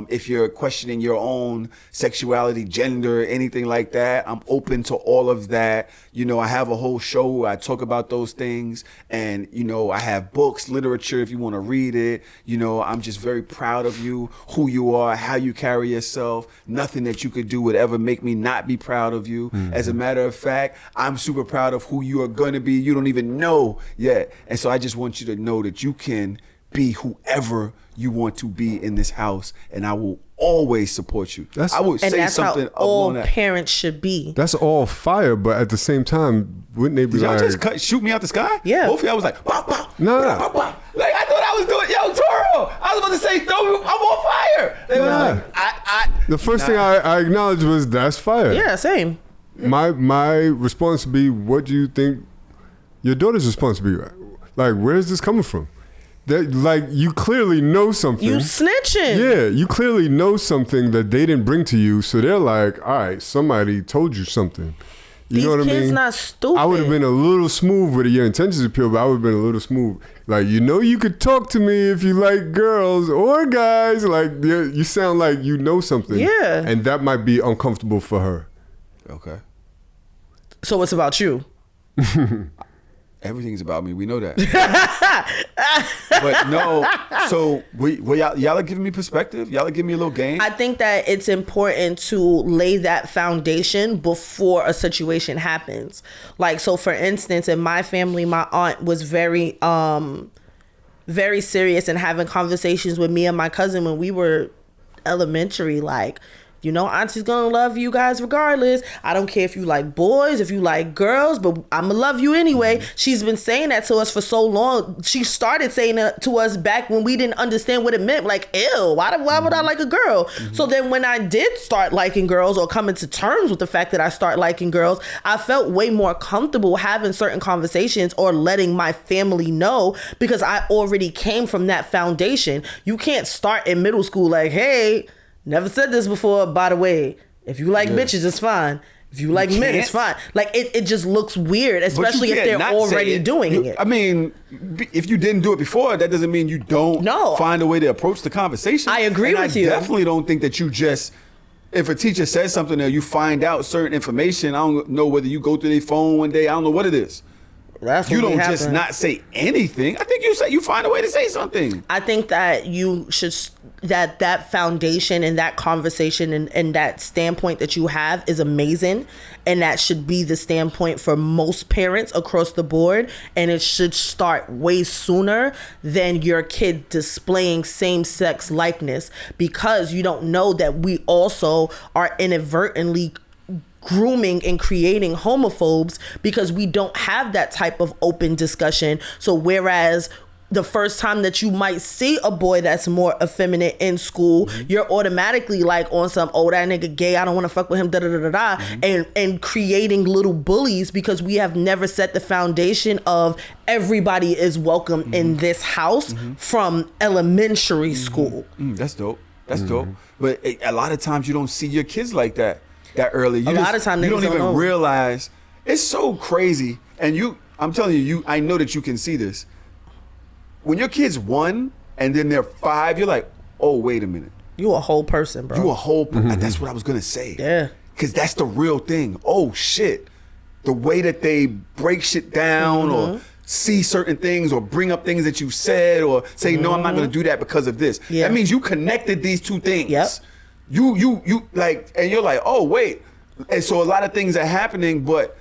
if you're questioning your own sexuality, gender, anything like that, I'm open to all of that. I have a whole show where I talk about those things, and I have books, literature if you want to read it. I'm just very proud of you, who you are, how you carry yourself. Nothing that you could do would ever make me not be proud of you. As a matter of fact, I'm super proud of who you are going to be. You don't even know yet. And so I just want you to know that you can be whoever you want to be in this house, and I will always support you. I would say that's something how all parents should be. That's all fire, but at the same time, wouldn't they be Did y'all like... just shoot me out the sky? Yeah. Both of y'all was like, bah, bah, No. bah, bah, bah. Like, I thought I was doing, Toro, I was about to say, I'm on fire. They was like, The first thing I acknowledged was, that's fire. Yeah, same. My response would be, what do you think your daughter's response would be? Like, where is this coming from? That, like, you clearly know something. You snitching. Yeah, you clearly know something that they didn't bring to you, so they're like, all right, somebody told you something. You know what I mean? These kids not stupid. I would have been a little smooth with it. Your intentions are pure, but I would have been a little smooth. Like, you could talk to me if you like girls or guys. Like, you sound like you know something. Yeah. And that might be uncomfortable for her. Okay. So it's about you. Everything's about me. We know that. But no, so y'all are giving me perspective. Y'all are giving me a little game. I think that it's important to lay that foundation before a situation happens. Like, so for instance, in my family, my aunt was very serious in having conversations with me and my cousin when we were elementary. Like, auntie's gonna love you guys regardless. I don't care if you like boys, if you like girls, but I'm gonna love you anyway. She's been saying that to us for so long. She started saying it to us back when we didn't understand what it meant. Like, ew, why would I like a girl? So then when I did start liking girls or coming to terms with the fact that I start liking girls, I felt way more comfortable having certain conversations or letting my family know, because I already came from that foundation. You can't start in middle school like, hey, never said this before, by the way, if you like bitches, it's fine. If you like men, it's fine. Like, it just looks weird, especially if they're already doing it. I mean, if you didn't do it before, that doesn't mean you don't find a way to approach the conversation. I agree with you. I definitely don't think that you just, if a teacher says something or you find out certain information, I don't know whether you go through their phone one day, I don't know what it is. You don't just not say anything. I think you find a way to say something. I think that you should, that foundation and that conversation and that standpoint that you have is amazing, and that should be the standpoint for most parents across the board, and it should start way sooner than your kid displaying same-sex likeness, because you don't know that we also are inadvertently grooming and creating homophobes because we don't have that type of open discussion. So whereas the first time that you might see a boy that's more effeminate in school, you're automatically like on some, oh, that nigga gay, I don't want to fuck with him, and creating little bullies because we have never set the foundation of everybody is welcome in this house from elementary school. That's dope. That's dope. But a lot of times you don't see your kids like that early. A lot of times you don't even know. realize. It's so crazy. And I'm telling you, I know that you can see this. When your kid's 1 and then they're 5, you're like, oh, wait a minute. You a whole person, bro. You a whole person. That's what I was going to say. Yeah. Because that's the real thing. Oh, shit. The way that they break shit down or see certain things or bring up things that you said or say, no, I'm not going to do that because of this. Yeah. That means you connected these two things. Yep. You like, and you're like, oh, wait. And so a lot of things are happening, but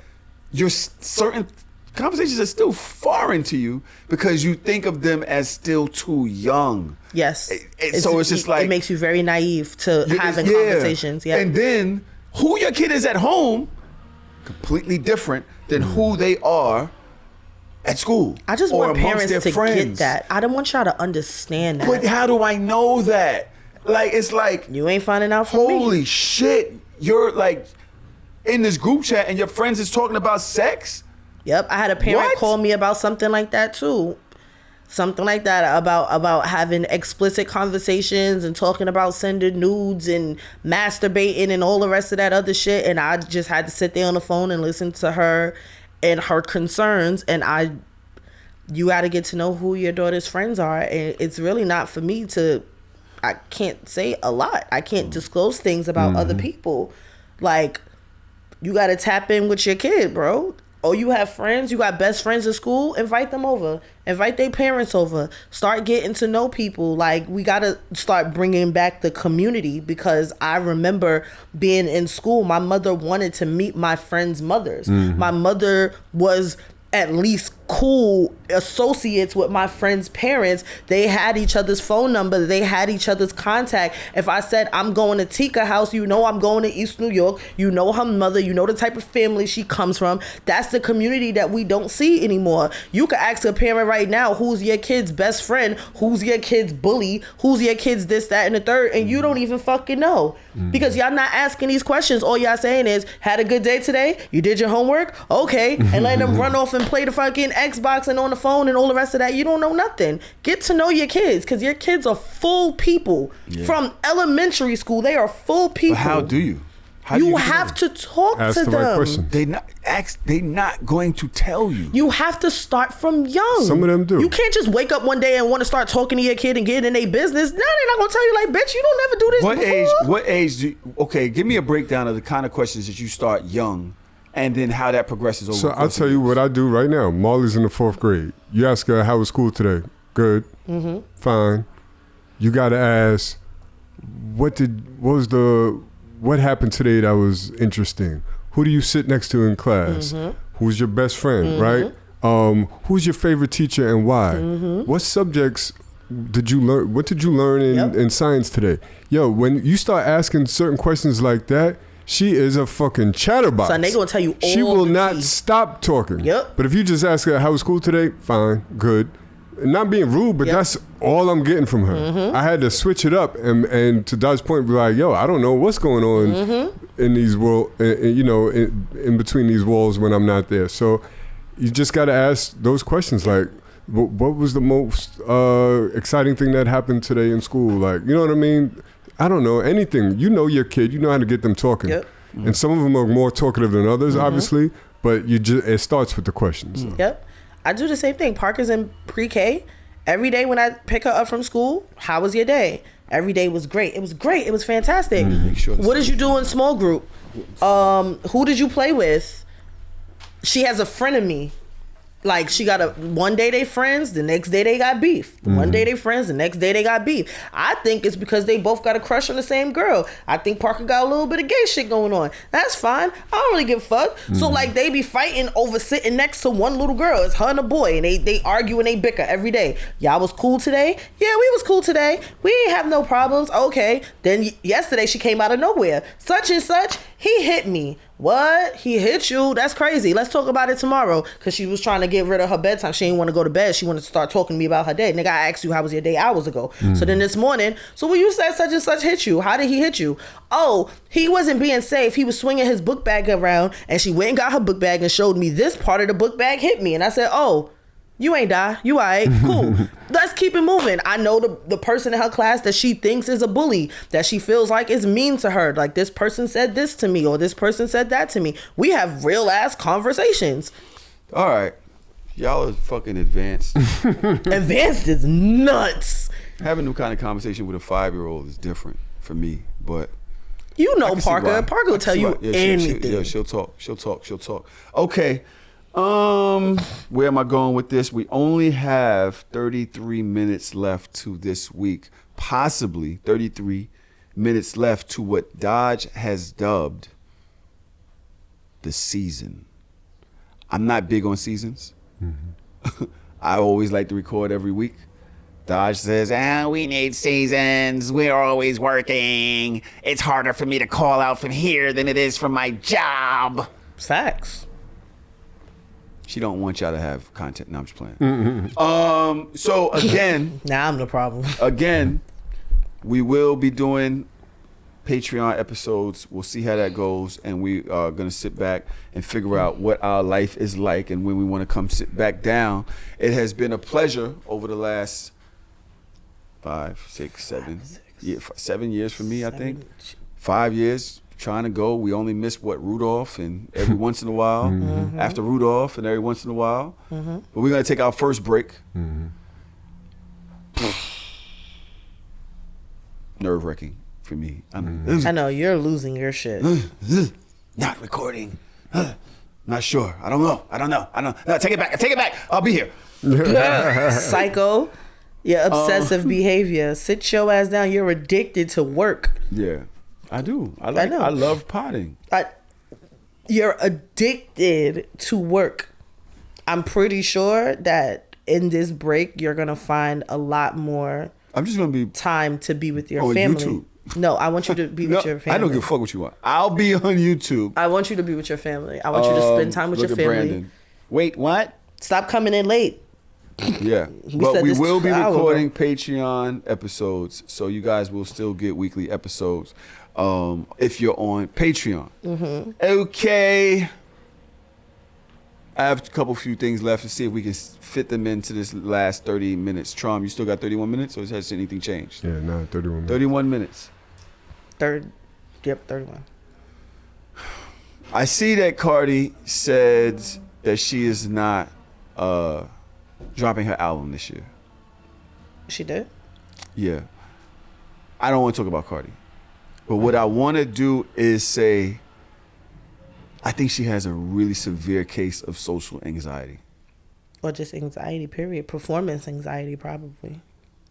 your certain conversations are still foreign to you because you think of them as still too young. Yes. So it's just like, it makes you very naive to having conversations. Yeah. And then who your kid is at home, completely different than who they are at school. I just or want amongst parents their to friends. get that. I don't want y'all to understand that. But how do I know that? Like, it's like, you ain't finding out from me. Holy shit. You're like in this group chat and your friends is talking about sex? Yep, I had a parent call me about something like that too. Something like that about having explicit conversations and talking about sending nudes and masturbating and all the rest of that other shit. And I just had to sit there on the phone and listen to her and her concerns. And you got to get to know who your daughter's friends are. And it's really not for me I can't say a lot. I can't disclose things about other people. Like, you got to tap in with your kid, bro. Oh, you have friends, you got best friends at school, invite them over. Invite their parents over. Start getting to know people. Like, we got to start bringing back the community because I remember being in school, my mother wanted to meet my friends' mothers. My mother was at least cool associates with my friends' parents. They had each other's phone number. They had each other's contact. If I said, I'm going to Tika house, you know I'm going to East New York. You know her mother. You know the type of family she comes from. That's the community that we don't see anymore. You could ask a parent right now, who's your kid's best friend? Who's your kid's bully? Who's your kid's this, that, and the third? And you don't even fucking know. Because y'all not asking these questions. All y'all saying is, had a good day today? You did your homework? Okay. And let them run off and play the fucking Xbox and on the phone and all the rest of that. You don't know nothing. Get to know your kids because your kids are full people. From elementary school. They are full people. But how do you? You have to talk to them. Right question. They not going to tell you. You have to start from young. Some of them do. You can't just wake up one day and want to start talking to your kid and get in their business. No, they're not going to tell you, like, bitch, you don't never do this before. What age do you, okay, give me a breakdown of the kind of questions that you start young and then how that progresses over. So I'll tell you what I do right now. Molly's in the 4th grade. You ask her, how was school today? Good. Fine. You got to ask, what happened today that was interesting? Who do you sit next to in class? Who's your best friend, right? Who's your favorite teacher and why? What subjects did you learn? What did you learn in science today? Yo, when you start asking certain questions like that, she is a fucking chatterbox. So they gonna tell you all she will the not tea. stop talking. Yep. But if you just ask her, how was school today? Fine, good. Not being rude, but that's all I'm getting from her. I had to switch it up and to Dodge's point, be like, yo, I don't know what's going on in these in between these walls when I'm not there. So you just got to ask those questions, like, what was the most exciting thing that happened today in school? Like, you know what I mean? I don't know, anything. You know your kid, you know how to get them talking. And some of them are more talkative than others, obviously, but it starts with the questions. I do the same thing. Parker's in pre-K. Every day when I pick her up from school, how was your day? Every day was great. It was great. It was fantastic. What did you do in small group? Who did you play with? She has a friend of me. Like, she got one day they friends, the next day they got beef. One day they friends, the next day they got beef. I think it's because they both got a crush on the same girl. I think Parker got a little bit of gay shit going on. That's fine. I don't really give a fuck. So, like, they be fighting over sitting next to one little girl. It's her and a boy, and they argue and they bicker every day. Y'all was cool today? Yeah, we was cool today. We ain't have no problems. Okay. Then yesterday she came out of nowhere. Such and such, he hit me. What? He hit you? That's crazy. Let's talk about it tomorrow. Because she was trying to get rid of her bedtime. She didn't want to go to bed. She wanted to start talking to me about her day. Nigga, I asked you, how was your day hours ago? So then this morning, so when you said such and such hit you, how did he hit you? Oh, he wasn't being safe. He was swinging his book bag around, and she went and got her book bag and showed me this part of the book bag hit me. And I said, oh, you ain't die. You all right. Cool. Let's keep it moving. I know the person in her class that she thinks is a bully, that she feels like is mean to her. Like, this person said this to me or this person said that to me. We have real ass conversations. All right. Y'all are fucking advanced. Advanced is nuts. Having no kind of conversation with a 5-year-old is different for me, but you know Parker. Parker will tell you anything. She'll talk. Okay. Where am I going with this? We only have 33 minutes left to this week, possibly 33 minutes left to what Dodge has dubbed the season. I'm not big on seasons. I always like to record every week. Dodge says, we need seasons. We're always working. It's harder for me to call out from here than it is from my job. Facts. She don't want y'all to have content. No, I'm just playing. So again, now I'm the problem. Again, we will be doing Patreon episodes. We'll see how that goes, and we are gonna sit back and figure out what our life is like, and when we want to come sit back down. It has been a pleasure over the last 7 years for me. I think 5 years. Trying to go. We only miss Rudolph and every once in a while. After Rudolph and every once in a while. But we're gonna take our first break. Nerve-wracking for me. I know you're losing your shit. Not recording. Not sure. I don't know. No, take it back. I'll be here. Psycho. Your obsessive behavior. Sit your ass down. You're addicted to work. Yeah. I do. I love potting. You're addicted to work. I'm pretty sure that in this break, you're going to find a lot more time to be with your family. YouTube. No, I want you to be with your family. I don't give a fuck what you want. I'll be on YouTube. I want you to be with your family. I want you to spend time with your family. Brandon. Wait, what? Stop coming in late. Yeah, but we will be recording Patreon episodes, so you guys will still get weekly episodes if you're on Patreon. Okay, I have a few things left to see if we can fit them into this last 30 minutes. Trom, you still got 31 minutes, or has anything changed? Yeah, no, 31 minutes. 31 minutes. 31. I see that Cardi said that she is not dropping her album this year. She did? Yeah. I don't want to talk about Cardi. But what I want to do is say, I think she has a really severe case of social anxiety. Or just anxiety, period. Performance anxiety, probably.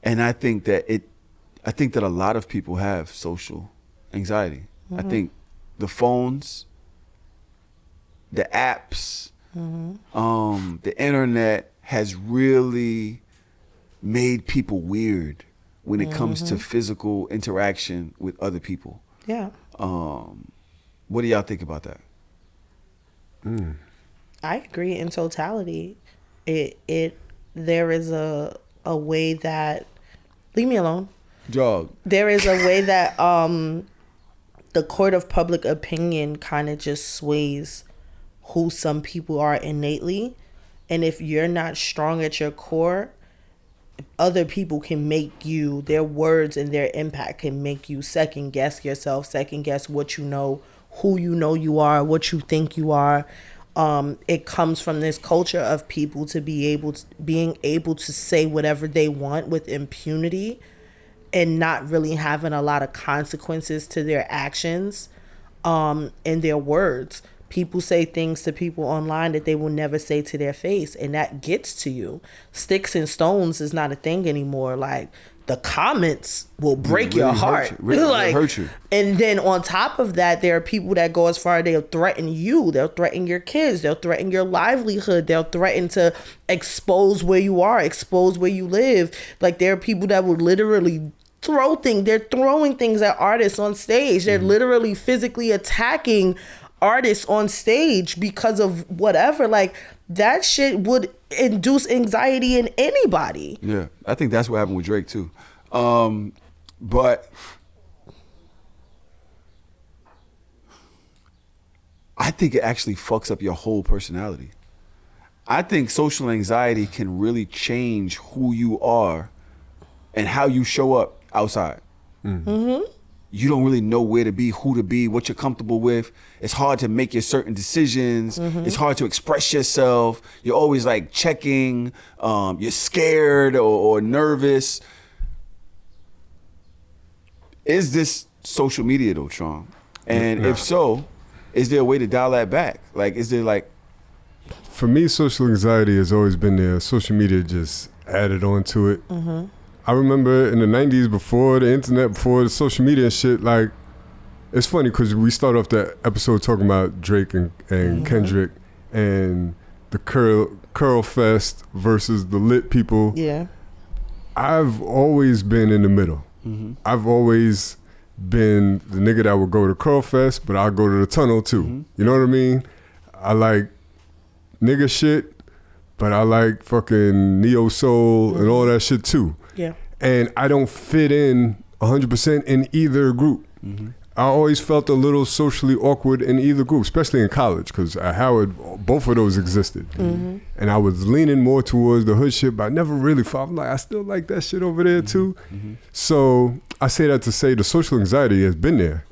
And I think that a lot of people have social anxiety. I think the phones, the apps, the internet has really made people weird when it comes to physical interaction with other people. Yeah. What do y'all think about that? I agree in totality. There is a way that, leave me alone. Dog. There is a way that the court of public opinion kind of just sways who some people are innately. And if you're not strong at your core, other people can make you, their words and their impact can make you second guess yourself, second guess what you know, who you know you are, what you think you are. It comes from this culture of people being able to say whatever they want with impunity and not really having a lot of consequences to their actions and their words. People say things to people online that they will never say to their face, and that gets to you. Sticks and stones is not a thing anymore. Like, the comments will break your heart. Really hurt you. And then on top of that, there are people that go as far as they'll threaten you. They'll threaten your kids. They'll threaten your livelihood. They'll threaten to expose where you are, expose where you live. Like, there are people that will literally throw things. They're throwing things at artists on stage. They're literally physically attacking artists on stage because of whatever. Like, that shit would induce anxiety in anybody. Yeah, I think that's what happened with Drake too. But I think it actually fucks up your whole personality. I think social anxiety can really change who you are and how you show up outside. Mm-hmm. You don't really know where to be, who to be, what you're comfortable with. It's hard to make your certain decisions. Mm-hmm. It's hard to express yourself. You're always like checking. You're scared or nervous. Is this social media though, Tron? And if so, is there a way to dial that back? Like, is there like... For me, social anxiety has always been there. Social media just added on to it. Mm-hmm. I remember in the 90s, before the internet, before the social media and shit, like, it's funny because we start off the episode talking about Drake and mm-hmm. Kendrick and the curl fest versus the lit people. Yeah. I've always been in the middle. Mm-hmm. I've always been the nigga that would go to curl fest, but I'll go to the tunnel too. Mm-hmm. You know what I mean? I like nigga shit, but I like fucking neo soul mm-hmm. and all that shit too. Yeah. And I don't fit in 100% in either group. Mm-hmm. I always felt a little socially awkward in either group, especially in college, because at Howard, both of those existed. Mm-hmm. And I was leaning more towards the hood shit, but I never really felt, I'm like, I still like that shit over there too. Mm-hmm. So I say that to say the social anxiety has been there.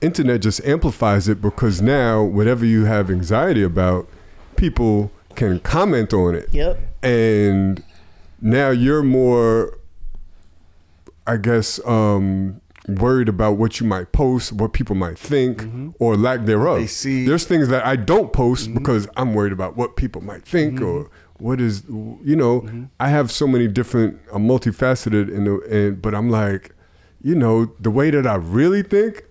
Internet just amplifies it because now whatever you have anxiety about, people can comment on it. Yep. And now you're more, I guess, worried about what you might post, what people might think, mm-hmm. or lack thereof. They see. There's things that I don't post mm-hmm. because I'm worried about what people might think mm-hmm. or what is, you know, mm-hmm. I have so many different, I'm multifaceted, but I'm like, you know, the way that I really think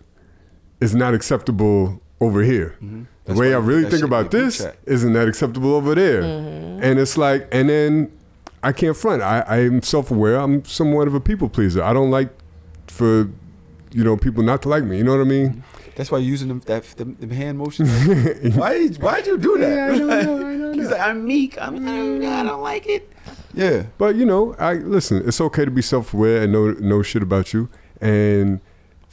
is not acceptable over here. Mm-hmm. The way I really think about this isn't that acceptable over there. Mm-hmm. And it's like, and then I can't front. I'm self-aware. I'm somewhat of a people pleaser. I don't like for, you know, people not to like me. You know what I mean? That's why you're using them hand motions. Why'd you do that? Yeah, I don't know. He's like, I'm meek. I don't like it. Yeah. But, you know, listen, it's okay to be self-aware and know shit about you. And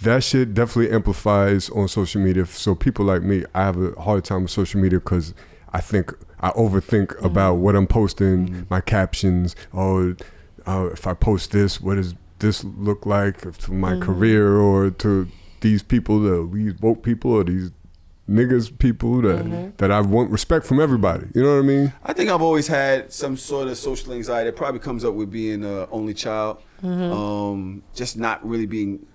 that shit definitely amplifies on social media. So people like me, I have a hard time with social media because I overthink mm-hmm. about what I'm posting, mm-hmm. my captions. If I post this, what does this look like to my mm-hmm. career or to these people, these woke people or these niggas people that I want respect from everybody. You know what I mean? I think I've always had some sort of social anxiety. It probably comes up with being an only child, mm-hmm. Just not really being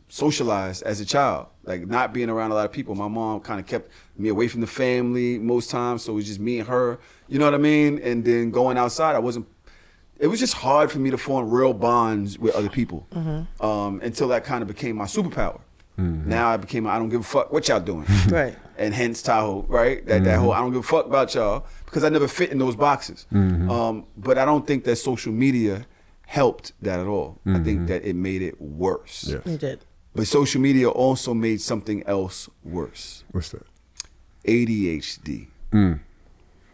socialized as a child, like not being around a lot of people. My mom kind of kept me away from the family most times, so it was just me and her, you know what I mean? And then going outside, it was just hard for me to form real bonds with other people mm-hmm. Until that kind of became my superpower. Mm-hmm. Now I don't give a fuck what y'all doing. Right. And hence Tahoe, right? That whole, I don't give a fuck about y'all because I never fit in those boxes. Mm-hmm. But I don't think that social media helped that at all. Mm-hmm. I think that it made it worse. Yes. It did. But social media also made something else worse. What's that? ADHD.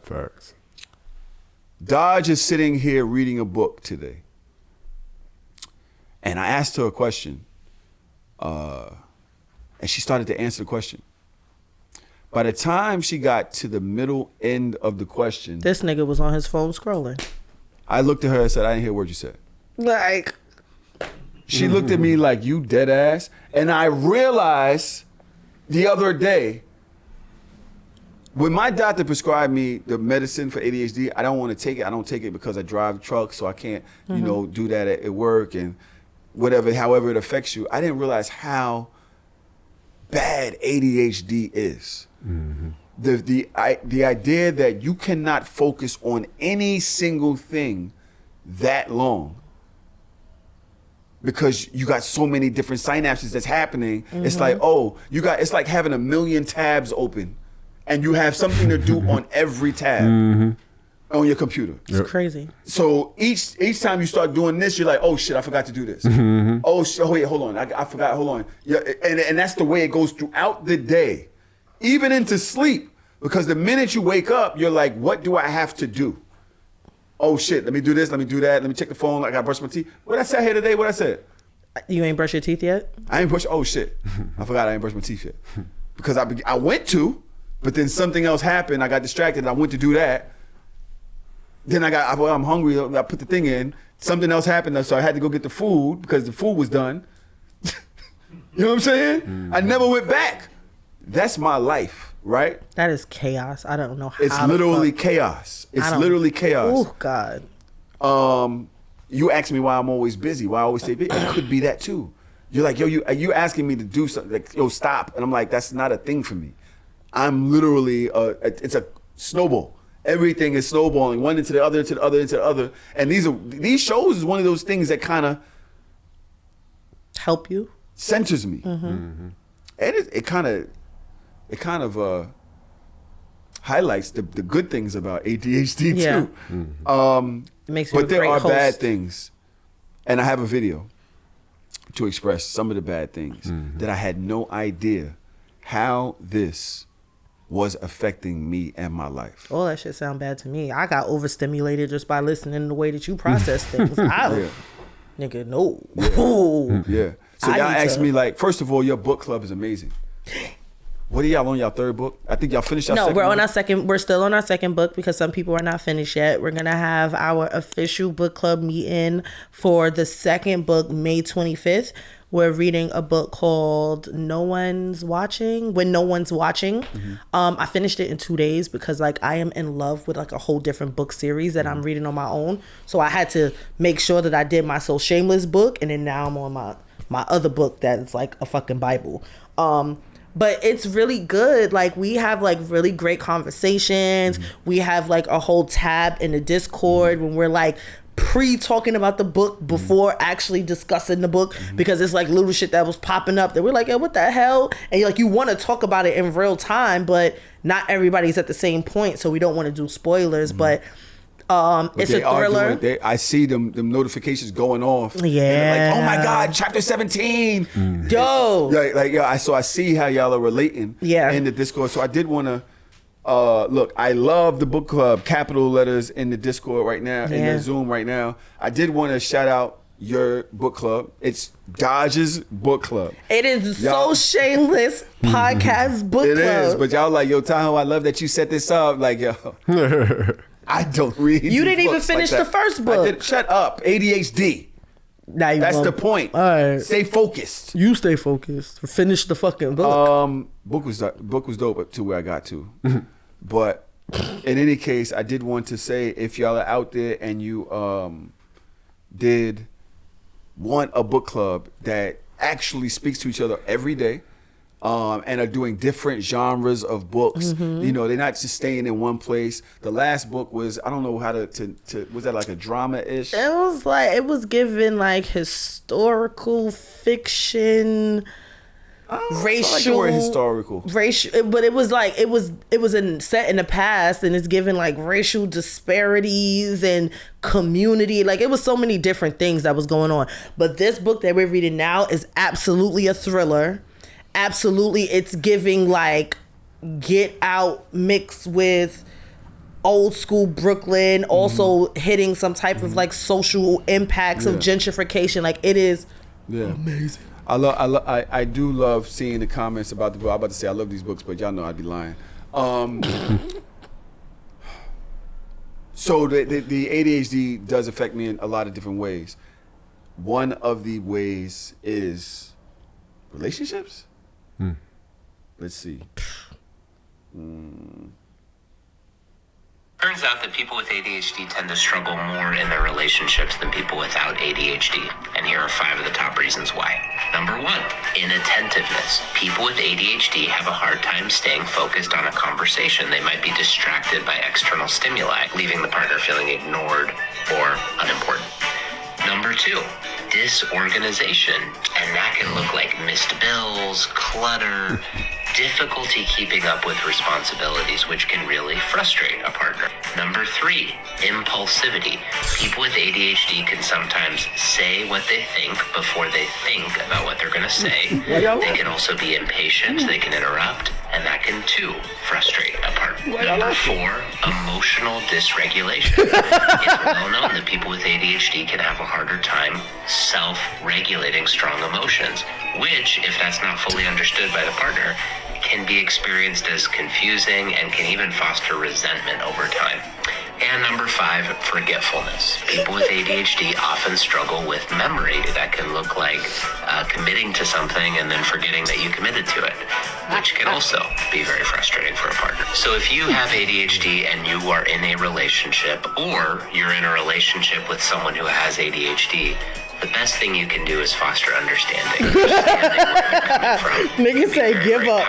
Facts. Dodge is sitting here reading a book today. And I asked her a question. And she started to answer the question. By the time she got to the middle end of the question, this nigga was on his phone scrolling. I looked at her and said, I didn't hear a word you said. Like... She looked at me like, you dead ass. And I realized the other day, when my doctor prescribed me the medicine for ADHD, I don't want to take it. I don't take it because I drive trucks, so I can't, you know, do that at work and whatever, however it affects you. I didn't realize how bad ADHD is. Mm-hmm. The idea that you cannot focus on any single thing that long because you got so many different synapses that's happening. Mm-hmm. It's like, it's like having a million tabs open and you have something to do on every tab on your computer. It's crazy. So each time you start doing this, you're like, oh shit, I forgot to do this. Mm-hmm. Oh wait, hold on, I forgot, hold on. Yeah, and that's the way it goes throughout the day. even into sleep. Because the minute you wake up, you're like, what do I have to do? Oh shit, let me do this, let me do that, let me check the phone, I gotta brush my teeth. What I said here today, what I said? You ain't brush your teeth yet? I ain't brush, oh shit. I forgot I ain't brushed my teeth yet. Because I went to, but then something else happened, I got distracted, and I went to do that. Then I'm hungry, I put the thing in, something else happened, so I had to go get the food because the food was done. You know what I'm saying? I never went back. That's my life, right? That is chaos. I don't know how. It's literally chaos. It's literally chaos. Oh God. You ask me why I'm always busy, why I always stay busy. It could be that too. You're like, yo, you asking me to do something, like, yo, stop. And I'm like, that's not a thing for me. I'm literally, it's a snowball. Everything is snowballing, one into the other, into the other, into the other. And these shows is one of those things that kind of help you, centers me, and it kind of highlights the good things about ADHD too. It makes you but a there great are host. bad things, and I have a video to express some of the bad things that I had no idea how this was affecting me and my life. Oh, that shit sound bad to me. I got overstimulated just by listening to the way that you process things. Nigga, no. Yeah. So y'all asked me, like, first of all, your book club is amazing. What are y'all on, y'all third book? I think y'all finished y'all second book? No, we're on our second. We're still on our second book because some people are not finished yet. We're going to have our official book club meeting for the second book, May 25th. We're reading a book called When No One's Watching. I finished it in 2 days because, like, I am in love with, like, a whole different book series that I'm reading on my own. So I had to make sure that I did my Shameless book, and then now I'm on my other book that's like a fucking Bible. But it's really good. Like, we have like really great conversations. We have like a whole tab in the Discord when we're like pre-talking about the book before actually discussing the book, because it's like little shit that was popping up that we're like, hey, what the hell? And you're like, you want to talk about it in real time, but not everybody's at the same point, so we don't want to do spoilers. But it's a thriller. I see them notifications going off. Yeah. Like, oh my God, chapter 17. Yo. So I see how y'all are relating in the Discord. So I did want to, look, I love the book club, capital letters in the Discord right now, in the Zoom right now. I did want to shout out your book club. It's Dodge's book club. It is So Shameless podcast book club. It is, but y'all like, yo, Tahoe, I love that you set this up. Like, yo. I don't read. You didn't even finish the first book. Shut up. ADHD. That's the point. All right. Stay focused. You stay focused. Finish the fucking book. Book was dope up to where I got to. But in any case, I did want to say, if y'all are out there and you did want a book club that actually speaks to each other every day, and are doing different genres of books. You know, they're not just staying in one place. The last book was, I don't know how to was that like a drama-ish? It was given like historical fiction, racial, like historical, racial, but it was like it was set in the past, and it's given like racial disparities and community. Like, it was so many different things that was going on. But this book that we're reading now is absolutely a thriller. Absolutely, it's giving like Get Out mixed with old school Brooklyn, also hitting some type of like social impacts of gentrification. Like, it is amazing. I do love seeing the comments about the book. I'm about to say I love these books, but y'all know I'd be lying. So the ADHD does affect me in a lot of different ways. One of the ways is relationships. Let's see. Turns out that people with ADHD tend to struggle more in their relationships than people without ADHD. And here are 5 of the top reasons why. Number 1, inattentiveness. People with ADHD have a hard time staying focused on a conversation. They might be distracted by external stimuli, leaving the partner feeling ignored or unimportant. Number 2, disorganization. And that can look like missed bills, clutter, difficulty keeping up with responsibilities, which can really frustrate a partner. Number 3, impulsivity. People with ADHD can sometimes say what they think before they think about what they're going to say. They can also be impatient, they can interrupt, and that can too frustrate a partner. Number 4, emotional dysregulation. It's well known that people with ADHD can have a harder time self-regulating strong emotions, which, if that's not fully understood by the partner, can be experienced as confusing and can even foster resentment over time. And number 5, forgetfulness. People with ADHD often struggle with memory that can look like committing to something and then forgetting that you committed to it, which can also be very frustrating for a partner. So if you have ADHD and you are in a relationship, or you're in a relationship with someone who has ADHD, the best thing you can do is foster understanding. Niggas say give up.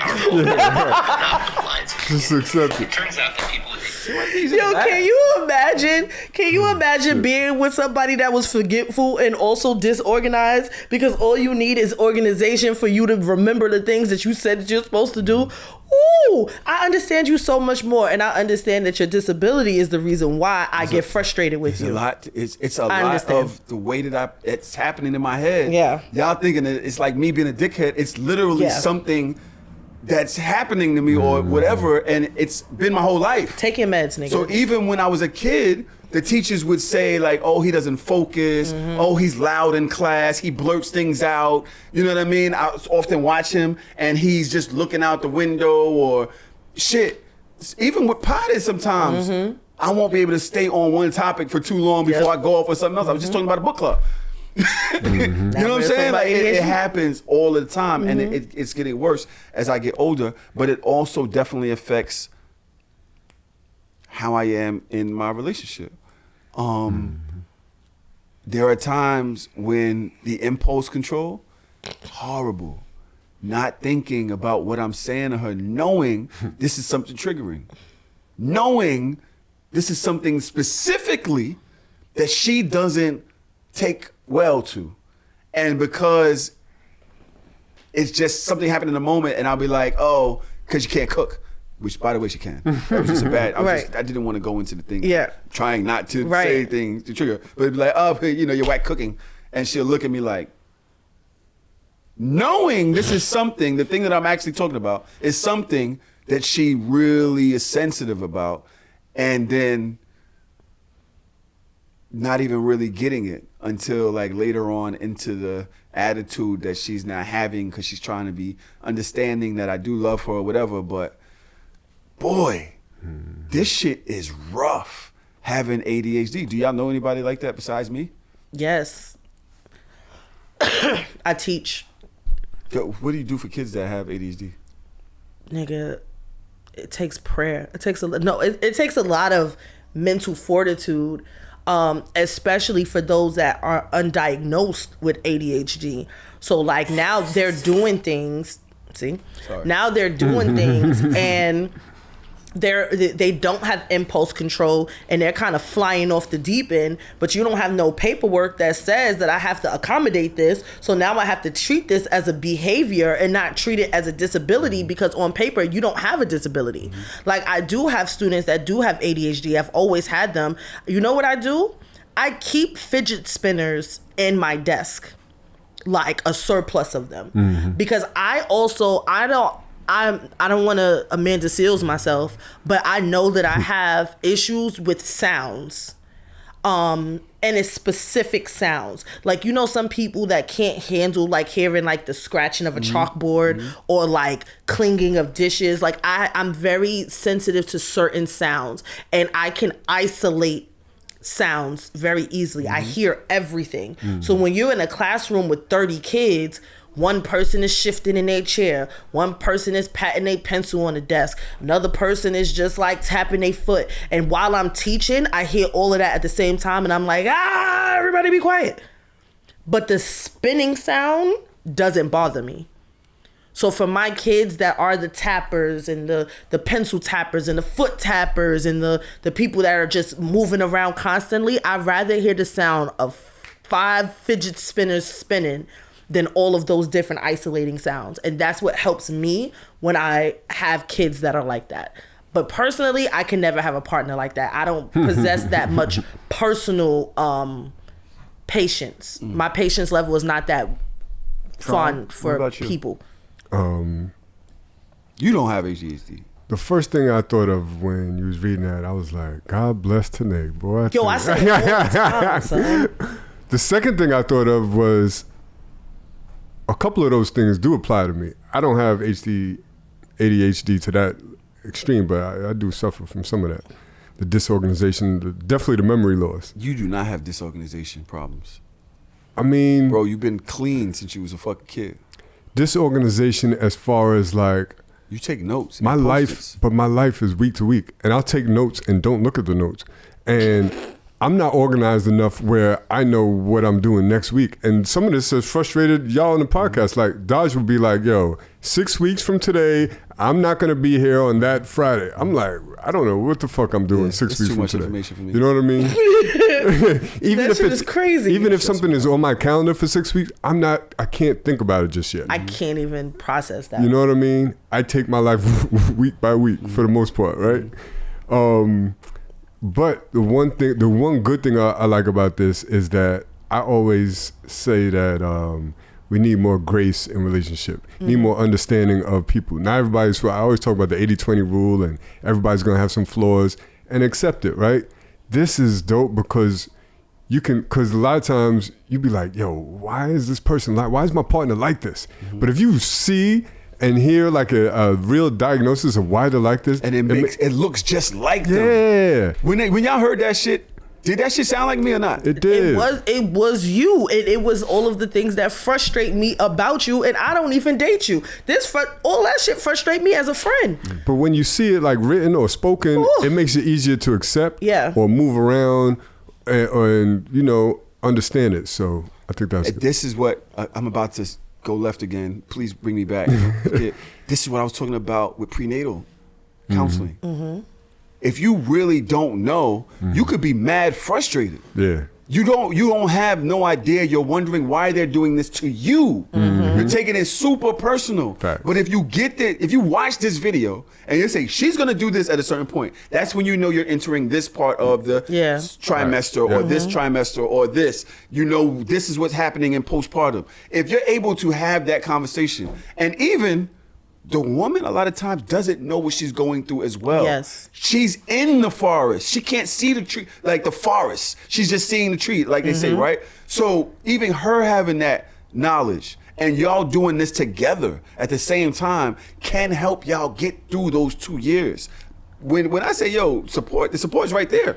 Just accept it. Turns out that people with Yo, can you imagine being with somebody that was forgetful and also disorganized? Because all you need is organization for you to remember the things that you said that you're supposed to do. Ooh, I understand you so much more, and I understand that your disability is the reason why I get frustrated with you. It's a lot of the way that it's happening in my head. Yeah, y'all thinking that it's like me being a dickhead. It's literally something that's happening to me or whatever, and it's been my whole life. Take your meds, nigga. So even when I was a kid, the teachers would say like, oh, he doesn't focus. Oh, he's loud in class. He blurts things out. You know what I mean? I often watch him and he's just looking out the window or shit. Even with potted sometimes, I won't be able to stay on one topic for too long before I go off on something else. I was just talking about a book club. You know what I'm saying? Like it happens all the time, and it's getting worse as I get older. But it also definitely affects how I am in my relationship. There are times when the impulse control, horrible. Not thinking about what I'm saying to her, knowing this is something triggering, knowing this is something specifically that she doesn't take well to, and because it's just something happened in the moment, and I'll be like, oh, because you can't cook, which by the way she can. That was just a bad. I didn't want to go into the thing. Trying not to say anything to trigger, but it'd be like, oh, you know, you're whack cooking, and she'll look at me like, knowing this is something, the thing that I'm actually talking about is something that she really is sensitive about, and then not even really getting it until like later on into the attitude that she's not having because she's trying to be understanding that I do love her or whatever. But boy, this shit is rough having ADHD. Do y'all know anybody like that besides me? Yes. I teach. What do you do for kids that have ADHD? Nigga, it takes prayer. It takes it takes a lot of mental fortitude. Especially for those that are undiagnosed with ADHD. So like now they're doing things, now they're doing things and they don't have impulse control and they're kind of flying off the deep end, but you don't have no paperwork that says that I have to accommodate this. So now I have to treat this as a behavior and not treat it as a disability, because on paper you don't have a disability. Like I do have students that do have ADHD. I've always had them. You know what I do? I keep fidget spinners in my desk, like a surplus of them, because I don't want to Amanda Seals myself, but I know that I have issues with sounds. And it's specific sounds. Like, you know, some people that can't handle like hearing like the scratching of a chalkboard or like clinging of dishes. Like I'm very sensitive to certain sounds, and I can isolate sounds very easily. I hear everything. So when you're in a classroom with 30 kids, one person is shifting in their chair. One person is patting their pencil on the desk. Another person is just like tapping their foot. And while I'm teaching, I hear all of that at the same time. And I'm like, everybody be quiet. But the spinning sound doesn't bother me. So for my kids that are the tappers and the pencil tappers and the foot tappers and the people that are just moving around constantly, I'd rather hear the sound of 5 fidget spinners spinning than all of those different isolating sounds. And that's what helps me when I have kids that are like that. But personally, I can never have a partner like that. I don't possess that much personal patience. My patience level is not that fun for people. You don't have ADHD. The first thing I thought of when you was reading that, I was like, God bless Tanae, boy. Yo, I say it all the time, son. The second thing I thought of was a couple of those things do apply to me. I don't have ADHD to that extreme, but I do suffer from some of that. The disorganization, definitely the memory loss. You do not have disorganization problems. I mean... Bro, you've been clean since you was a fucking kid. Disorganization as far as like... You take notes. My life is week to week. And I'll take notes and don't look at the notes. And I'm not organized enough where I know what I'm doing next week. And some of this has frustrated y'all on the podcast. Like, Dodge would be like, yo, 6 weeks from today, I'm not going to be here on that Friday. I'm like, I don't know what the fuck I'm doing 6 weeks from today. For me. You know what I mean? Even that shit is crazy. Even if something is on my calendar for 6 weeks, I can't think about it just yet. I can't even process that. You know what I mean? I take my life week by week for the most part, right? But the one good thing I like about this is that I always say that we need more grace in relationship, need more understanding of people. Not everybody's, I always talk about the 80-20 rule and everybody's gonna have some flaws and accept it, right? This is dope because because a lot of times you be like, yo, why is this person why is my partner like this? But if you see and hear like a real diagnosis of why they're like this. And it looks just like them. Yeah. When y'all heard that shit, did that shit sound like me or not? It did. It was you. It was all of the things that frustrate me about you, and I don't even date you. All that shit frustrate me as a friend. But when you see it like written or spoken, it makes it easier to accept or move around and you know, understand it. So I think that's this is what I'm about to go left again. Please bring me back. This is what I was talking about with prenatal counseling. If you really don't know, you could be mad frustrated. Yeah. You don't have no idea. You're wondering why they're doing this to you. You're taking it super personal. Fact. But if you watch this video and you say she's gonna do this at a certain point, that's when you know you're entering this part of the trimester or this trimester or this. You know this is what's happening in postpartum. If you're able to have that conversation, and even the woman a lot of times doesn't know what she's going through as well. Yes. She's in the forest. She can't see the tree, like the forest. She's just seeing the tree, like they say, right? So even her having that knowledge and y'all doing this together at the same time can help y'all get through those 2 years. When I say, yo, support, the support's right there.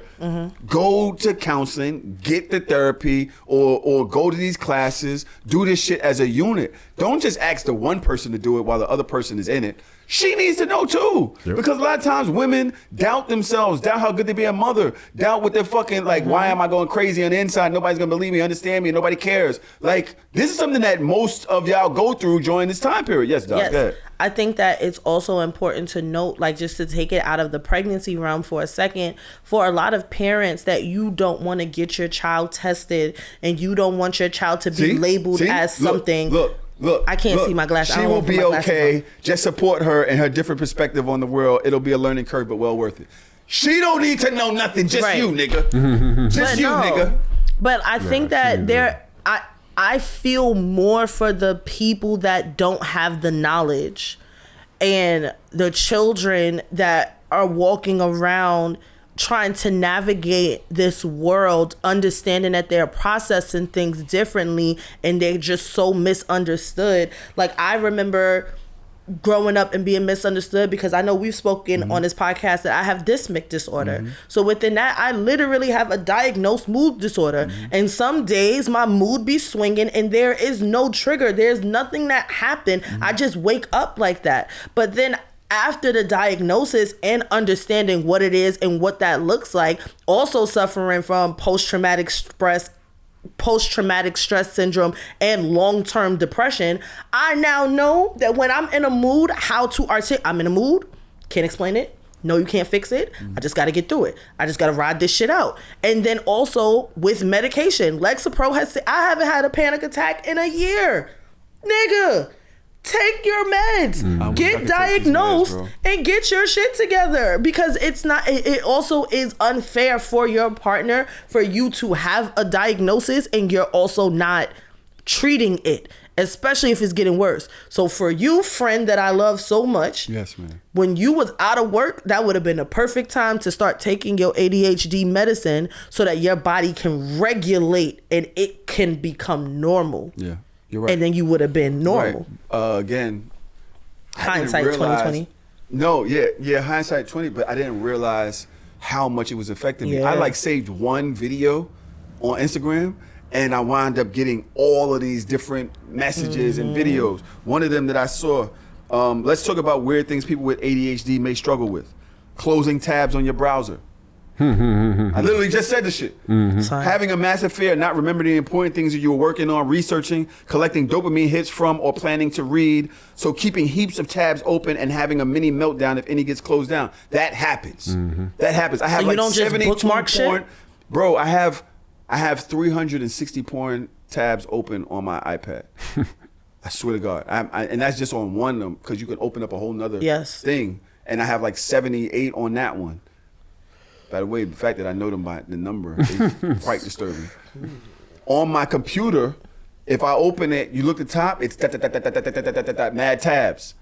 Go to counseling, get the therapy, or go to these classes, do this shit as a unit. Don't just ask the one person to do it while the other person is in it. She needs to know too. Because a lot of times women doubt themselves, doubt how good they be a mother, doubt what they're fucking, like, why am I going crazy on the inside? Nobody's gonna believe me, understand me, nobody cares. Like, this is something that most of y'all go through during this time period. Yes, Doc, go ahead. I think that it's also important to note, like, just to take it out of the pregnancy realm for a second, for a lot of parents that you don't want to get your child tested and you don't want your child to be labeled as something. Look, I can't see my glasses. She will be okay. Just support her and her different perspective on the world. It'll be a learning curve, but well worth it. She don't need to know nothing. Just you, nigga. Just you, nigga. But I think that I feel more for the people that don't have the knowledge and the children that are walking around trying to navigate this world, understanding that they're processing things differently and they're just so misunderstood. Like, I remember growing up and being misunderstood because I know we've spoken on this podcast that I have dysmic disorder. So within that, I literally have a diagnosed mood disorder. And some days my mood be swinging and there is no trigger. There's nothing that happened. I just wake up like that. But then after the diagnosis and understanding what it is and what that looks like, also suffering from post-traumatic stress syndrome and long-term depression, I now know that when I'm in a mood, how to articulate. I'm in a mood, can't explain it. No, you can't fix it. I just got to get through it. I just got to ride this shit out. And then also with medication, Lexapro has said, I haven't had a panic attack in a year. Nigga, take your meds, get diagnosed, and get your shit together. Because it also is unfair for your partner for you to have a diagnosis and you're also not treating it, especially if it's getting worse. So for you, friend that I love so much, yes, man. When you was out of work, that would have been a perfect time to start taking your ADHD medicine so that your body can regulate and it can become normal. Yeah, you're right. And then you would have been normal. Right. Again, hindsight 2020. No, yeah, hindsight 20. But I didn't realize how much it was affecting me. Yeah. I like saved one video on Instagram, and I wound up getting all of these different messages and videos. One of them that I saw, let's talk about weird things people with ADHD may struggle with. Closing tabs on your browser. I literally just said this shit. Having a massive fear, not remembering the important things that you were working on, researching, collecting dopamine hits from, or planning to read. So keeping heaps of tabs open and having a mini meltdown if any gets closed down. That happens. That happens. I have So you don't just bookmark shit? Bro, I have 360 porn tabs open on my iPad. I swear to God. And that's just on one of them, because you can open up a whole nother thing. And I have like 78 on that one. By the way, the fact that I know them by the number is quite disturbing. On my computer, if I open it, you look at the top, it's mad tabs.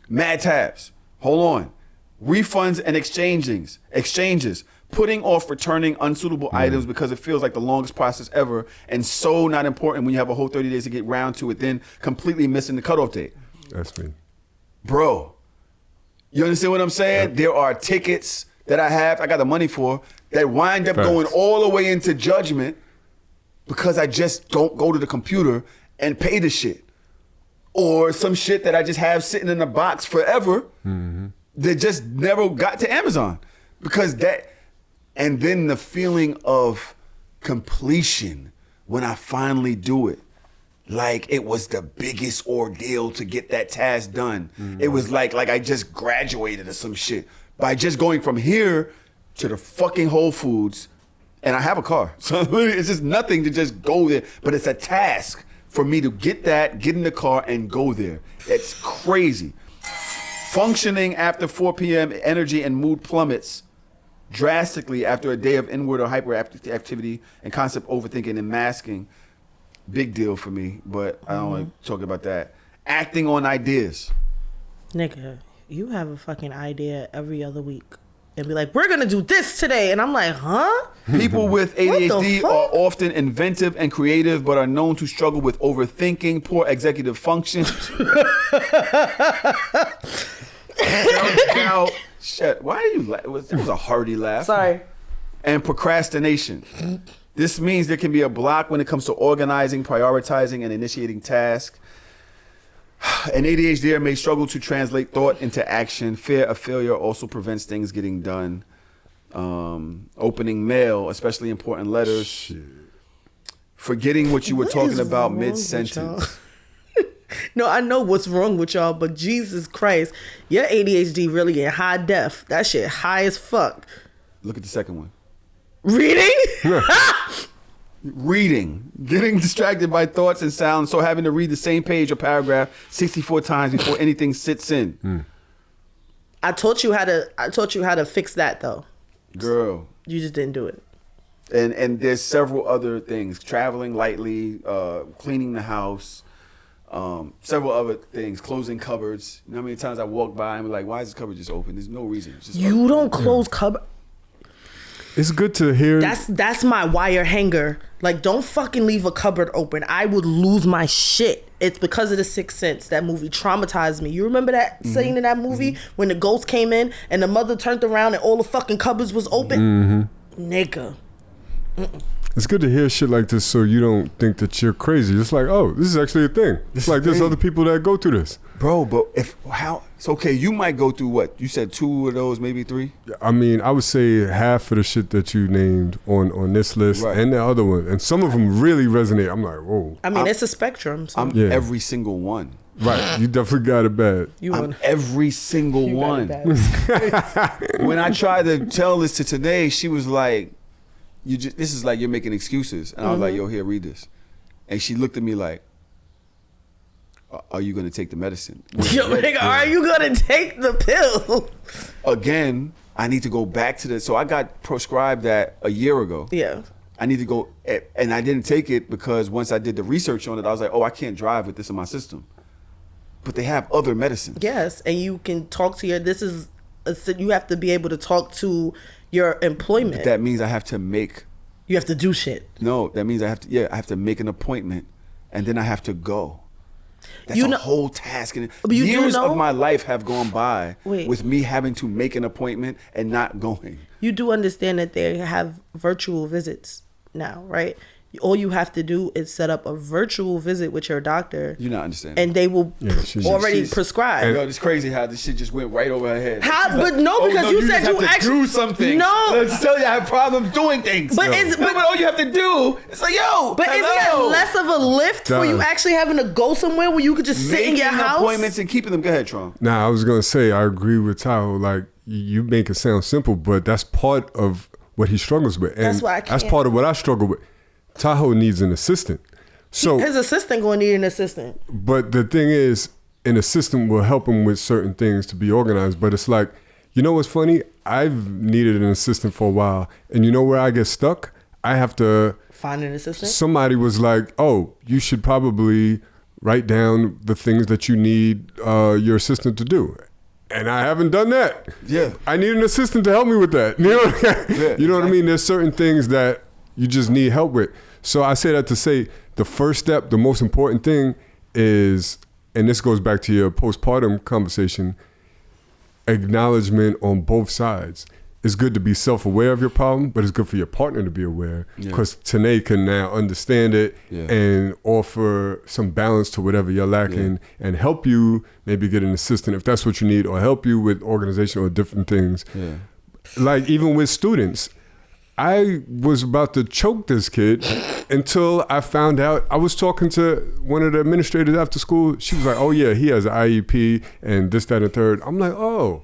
Mad tabs. Hold on. Refunds and exchanges. Putting off returning unsuitable items because it feels like the longest process ever and so not important when you have a whole 30 days to get round to it, then completely missing the cutoff date. That's me. Bro, you understand what I'm saying? Yep. There are tickets that I got the money for, that wind up going all the way into judgment because I just don't go to the computer and pay the shit. Or some shit that I just have sitting in a box forever that just never got to Amazon. Because and then the feeling of completion when I finally do it. Like it was the biggest ordeal to get that task done. It was like I just graduated or some shit. By just going from here to the fucking Whole Foods, and I have a car. So it's just nothing to just go there, but it's a task for me to get in the car and go there. It's crazy. Functioning after 4 p.m., energy and mood plummets drastically after a day of inward or hyperactivity and constant overthinking and masking. Big deal for me, but I don't want to talk about that. Acting on ideas. Nigga, you have a fucking idea every other week and be like, we're gonna do this today, and I'm like, huh? People with ADHD are often inventive and creative, but are known to struggle with overthinking, poor executive function. Shit, why are you laughing? That was a hearty laugh. Sorry. And procrastination. This means there can be a block when it comes to organizing, prioritizing, and initiating tasks. An ADHDer may struggle to translate thought into action. Fear of failure also prevents things getting done. Opening mail, especially important letters. Shit. Forgetting what you were talking about mid-sentence. No, I know what's wrong with y'all, but Jesus Christ, your ADHD really in high def. That shit high as fuck. Look at the second one. Reading? Reading, getting distracted by thoughts and sounds, so having to read the same page or paragraph 64 times before anything sits in. I taught you how to fix that though. Girl. You just didn't do it. And there's several other things. Traveling lightly, cleaning the house, several other things, closing cupboards. You know how many times I walk by and be like, why is this cupboard just open? There's no reason. It's just you don't close cupboard. It's good to hear. That's my wire hanger. Like, don't fucking leave a cupboard open. I would lose my shit. It's because of The Sixth Sense. That movie traumatized me. You remember that scene in that movie when the ghost came in and the mother turned around and all the fucking cupboards was open? Nigga. It's good to hear shit like this so you don't think that you're crazy. It's like, oh, this is actually a thing. It's like there's other people that go through this. Bro, but it's okay, you might go through what? You said 2 of those, maybe 3? I mean, I would say half of the shit that you named on this list and the other one. And some of them really resonate. I'm like, whoa. I mean, it's a spectrum. So. I'm every single one. Right, you definitely got it bad. I'm every single one. When I tried to tell this to today, she was like, this is like you're making excuses. And I was like, yo, here, read this. And she looked at me like, are you going to take the medicine? Yo, nigga, are you going to take the pill? Again, I need to go back to this. So I got prescribed that a year ago. Yeah. I need to go, and I didn't take it because once I did the research on it, I was like, oh, I can't drive with this in my system. But they have other medicines. Yes, and you can talk to you have to be able to talk to your employment. But that means I have to make. You have to do shit. No, that means I have to make an appointment, and then I have to go. That's a whole task. And years of my life have gone by with me having to make an appointment and not going. You do understand that they have virtual visits now, right? All you have to do is set up a virtual visit with your doctor. You're not understanding. And they will already prescribe. Yo, it's crazy how this shit just went right over her head. How? But because you said you actually do something. No. Let's tell you I have problems doing things. But all you have to do, it's like, yo, but isn't that less of a lift for you actually having to go somewhere where you could just sit in your house? Making appointments and keeping them. Go ahead, Tron. Nah, I was going to say, I agree with Tahoe. Like, you make it sound simple, but that's part of what he struggles with. And that's why I can't. That's part of what I struggle with. Tahoe needs an assistant. So his assistant gonna need an assistant. But the thing is, an assistant will help him with certain things to be organized. But it's like, you know what's funny? I've needed an assistant for a while. And you know where I get stuck? I have to find an assistant. Somebody was like, oh, you should probably write down the things that you need your assistant to do. And I haven't done that. Yeah. I need an assistant to help me with that. You know, you know what I mean? There's certain things that you just need help with. So I say that to say the first step, the most important thing is, and this goes back to your postpartum conversation, acknowledgement on both sides. It's good to be self-aware of your problem, but it's good for your partner to be aware because Tanae can now understand it and offer some balance to whatever you're lacking and help you maybe get an assistant if that's what you need, or help you with organization or different things. Yeah. Like even with students, I was about to choke this kid until I found out. I was talking to one of the administrators after school. She was like, oh yeah, he has an IEP and this, that, and the third. I'm like, oh,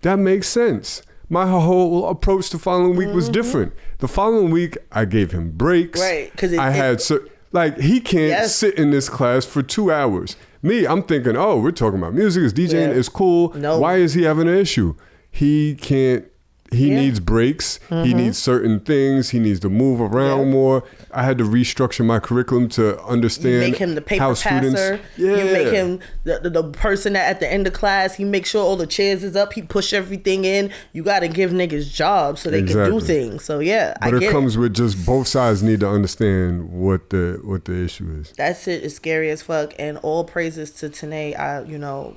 that makes sense. My whole approach the following week was different. The following week, I gave him breaks. Right, because he can't sit in this class for 2 hours. Me, I'm thinking, oh, we're talking about music, it's DJing, it's cool. No. Why is he having an issue? He can't. He needs breaks. He needs certain things. He needs to move around more. I had to restructure my curriculum to understand you make him the paper passer. You make him the person that at the end of class, he makes sure all the chairs is up. He push everything in. You got to give niggas jobs so they can do things. So but it comes with just both sides need to understand what the issue is. That shit is scary as fuck. And all praises to Tanae.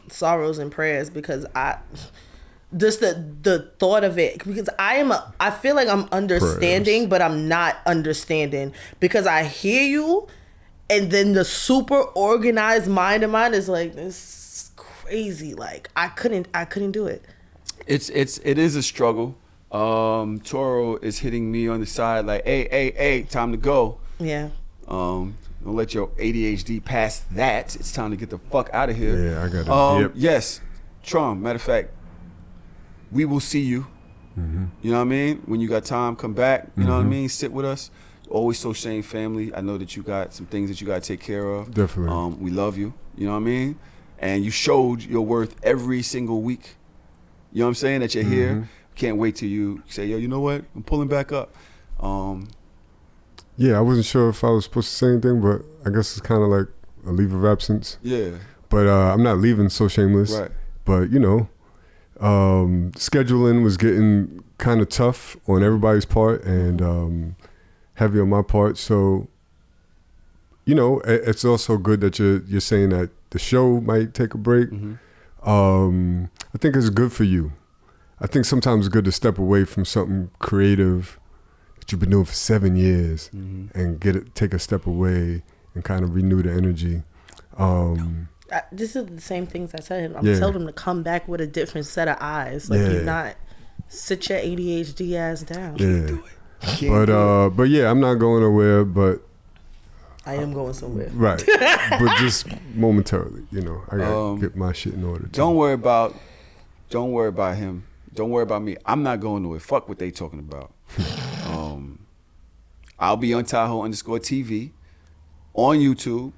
Sorrows and prayers because just the thought of it, because I feel like I'm understanding, but I'm not understanding because I hear you, and then the super organized mind of mine is like, this is crazy. Like I couldn't do it. It is a struggle. Toro is hitting me on the side like, hey, time to go. Yeah. Don't let your ADHD pass that. It's time to get the fuck out of here. Yeah, I got it. Yes, Tron. Matter of fact, we will see you. You know what I mean? When you got time, come back. You know what I mean? Sit with us. Always So Shame family. I know that you got some things that you got to take care of. Definitely. We love you. You know what I mean? And you showed your worth every single week. You know what I'm saying? That you're here. Can't wait till you say, yo, you know what? I'm pulling back up. Yeah, I wasn't sure if I was supposed to say anything, but I guess it's kind of like a leave of absence. Yeah. But I'm not leaving So Shameless. Right. But, scheduling was getting kind of tough on everybody's part and heavy on my part. So, it's also good that you're saying that the show might take a break. I think it's good for you. I think sometimes it's good to step away from something creative that you've been doing for 7 years and take a step away and kind of renew the energy. This is the same things I tell him. I'm telling him to come back with a different set of eyes. Like you not sit your ADHD ass down. Yeah. But yeah, I'm not going nowhere, but I am going somewhere. Right. But just momentarily, I gotta get my shit in order. Don't worry about him. Don't worry about me. I'm not going nowhere. Fuck what they talking about. I'll be on Tahoe _TV on YouTube.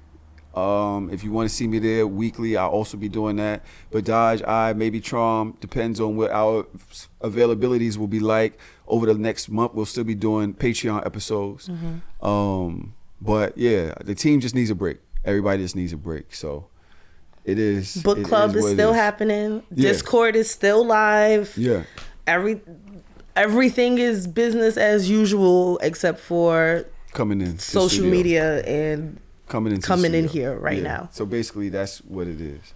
If you want to see me there weekly, I'll also be doing that. But Dodge, maybe Trom, depends on what our availabilities will be like. Over the next month, we'll still be doing Patreon episodes. But yeah, the team just needs a break. Everybody just needs a break. So it is. Book club is still happening. Yeah. Discord is still live. Yeah. Everything is business as usual except for coming in social media and coming in here right now. So basically, that's what it is.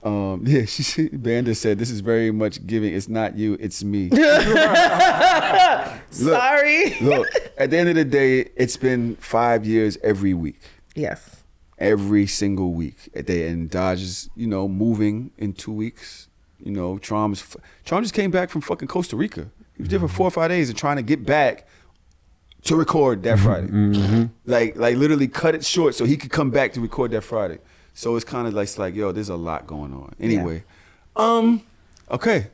Yeah, Banda said this is very much giving. It's not you, it's me. Sorry. Look, at the end of the day, it's been 5 years every week. Yes. Every single week. And Dodge is, moving in 2 weeks. Trom just came back from fucking Costa Rica. He was there for 4 or 5 days and trying to get back to record that Friday. Like literally cut it short so he could come back to record that Friday. So it's kind of like, yo, there's a lot going on. Anyway, okay.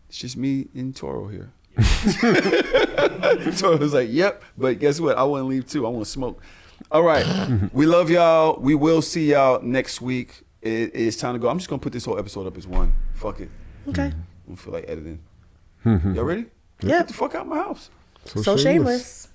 It's just me and Toro here. Toro's like, yep, but guess what? I want to leave too. I want to smoke. All right. We love y'all. We will see y'all next week. It's time to go. I'm just going to put this whole episode up as one. Fuck it. Okay. I don't feel like editing. Y'all ready? Yeah. Get the fuck out of my house. So shameless.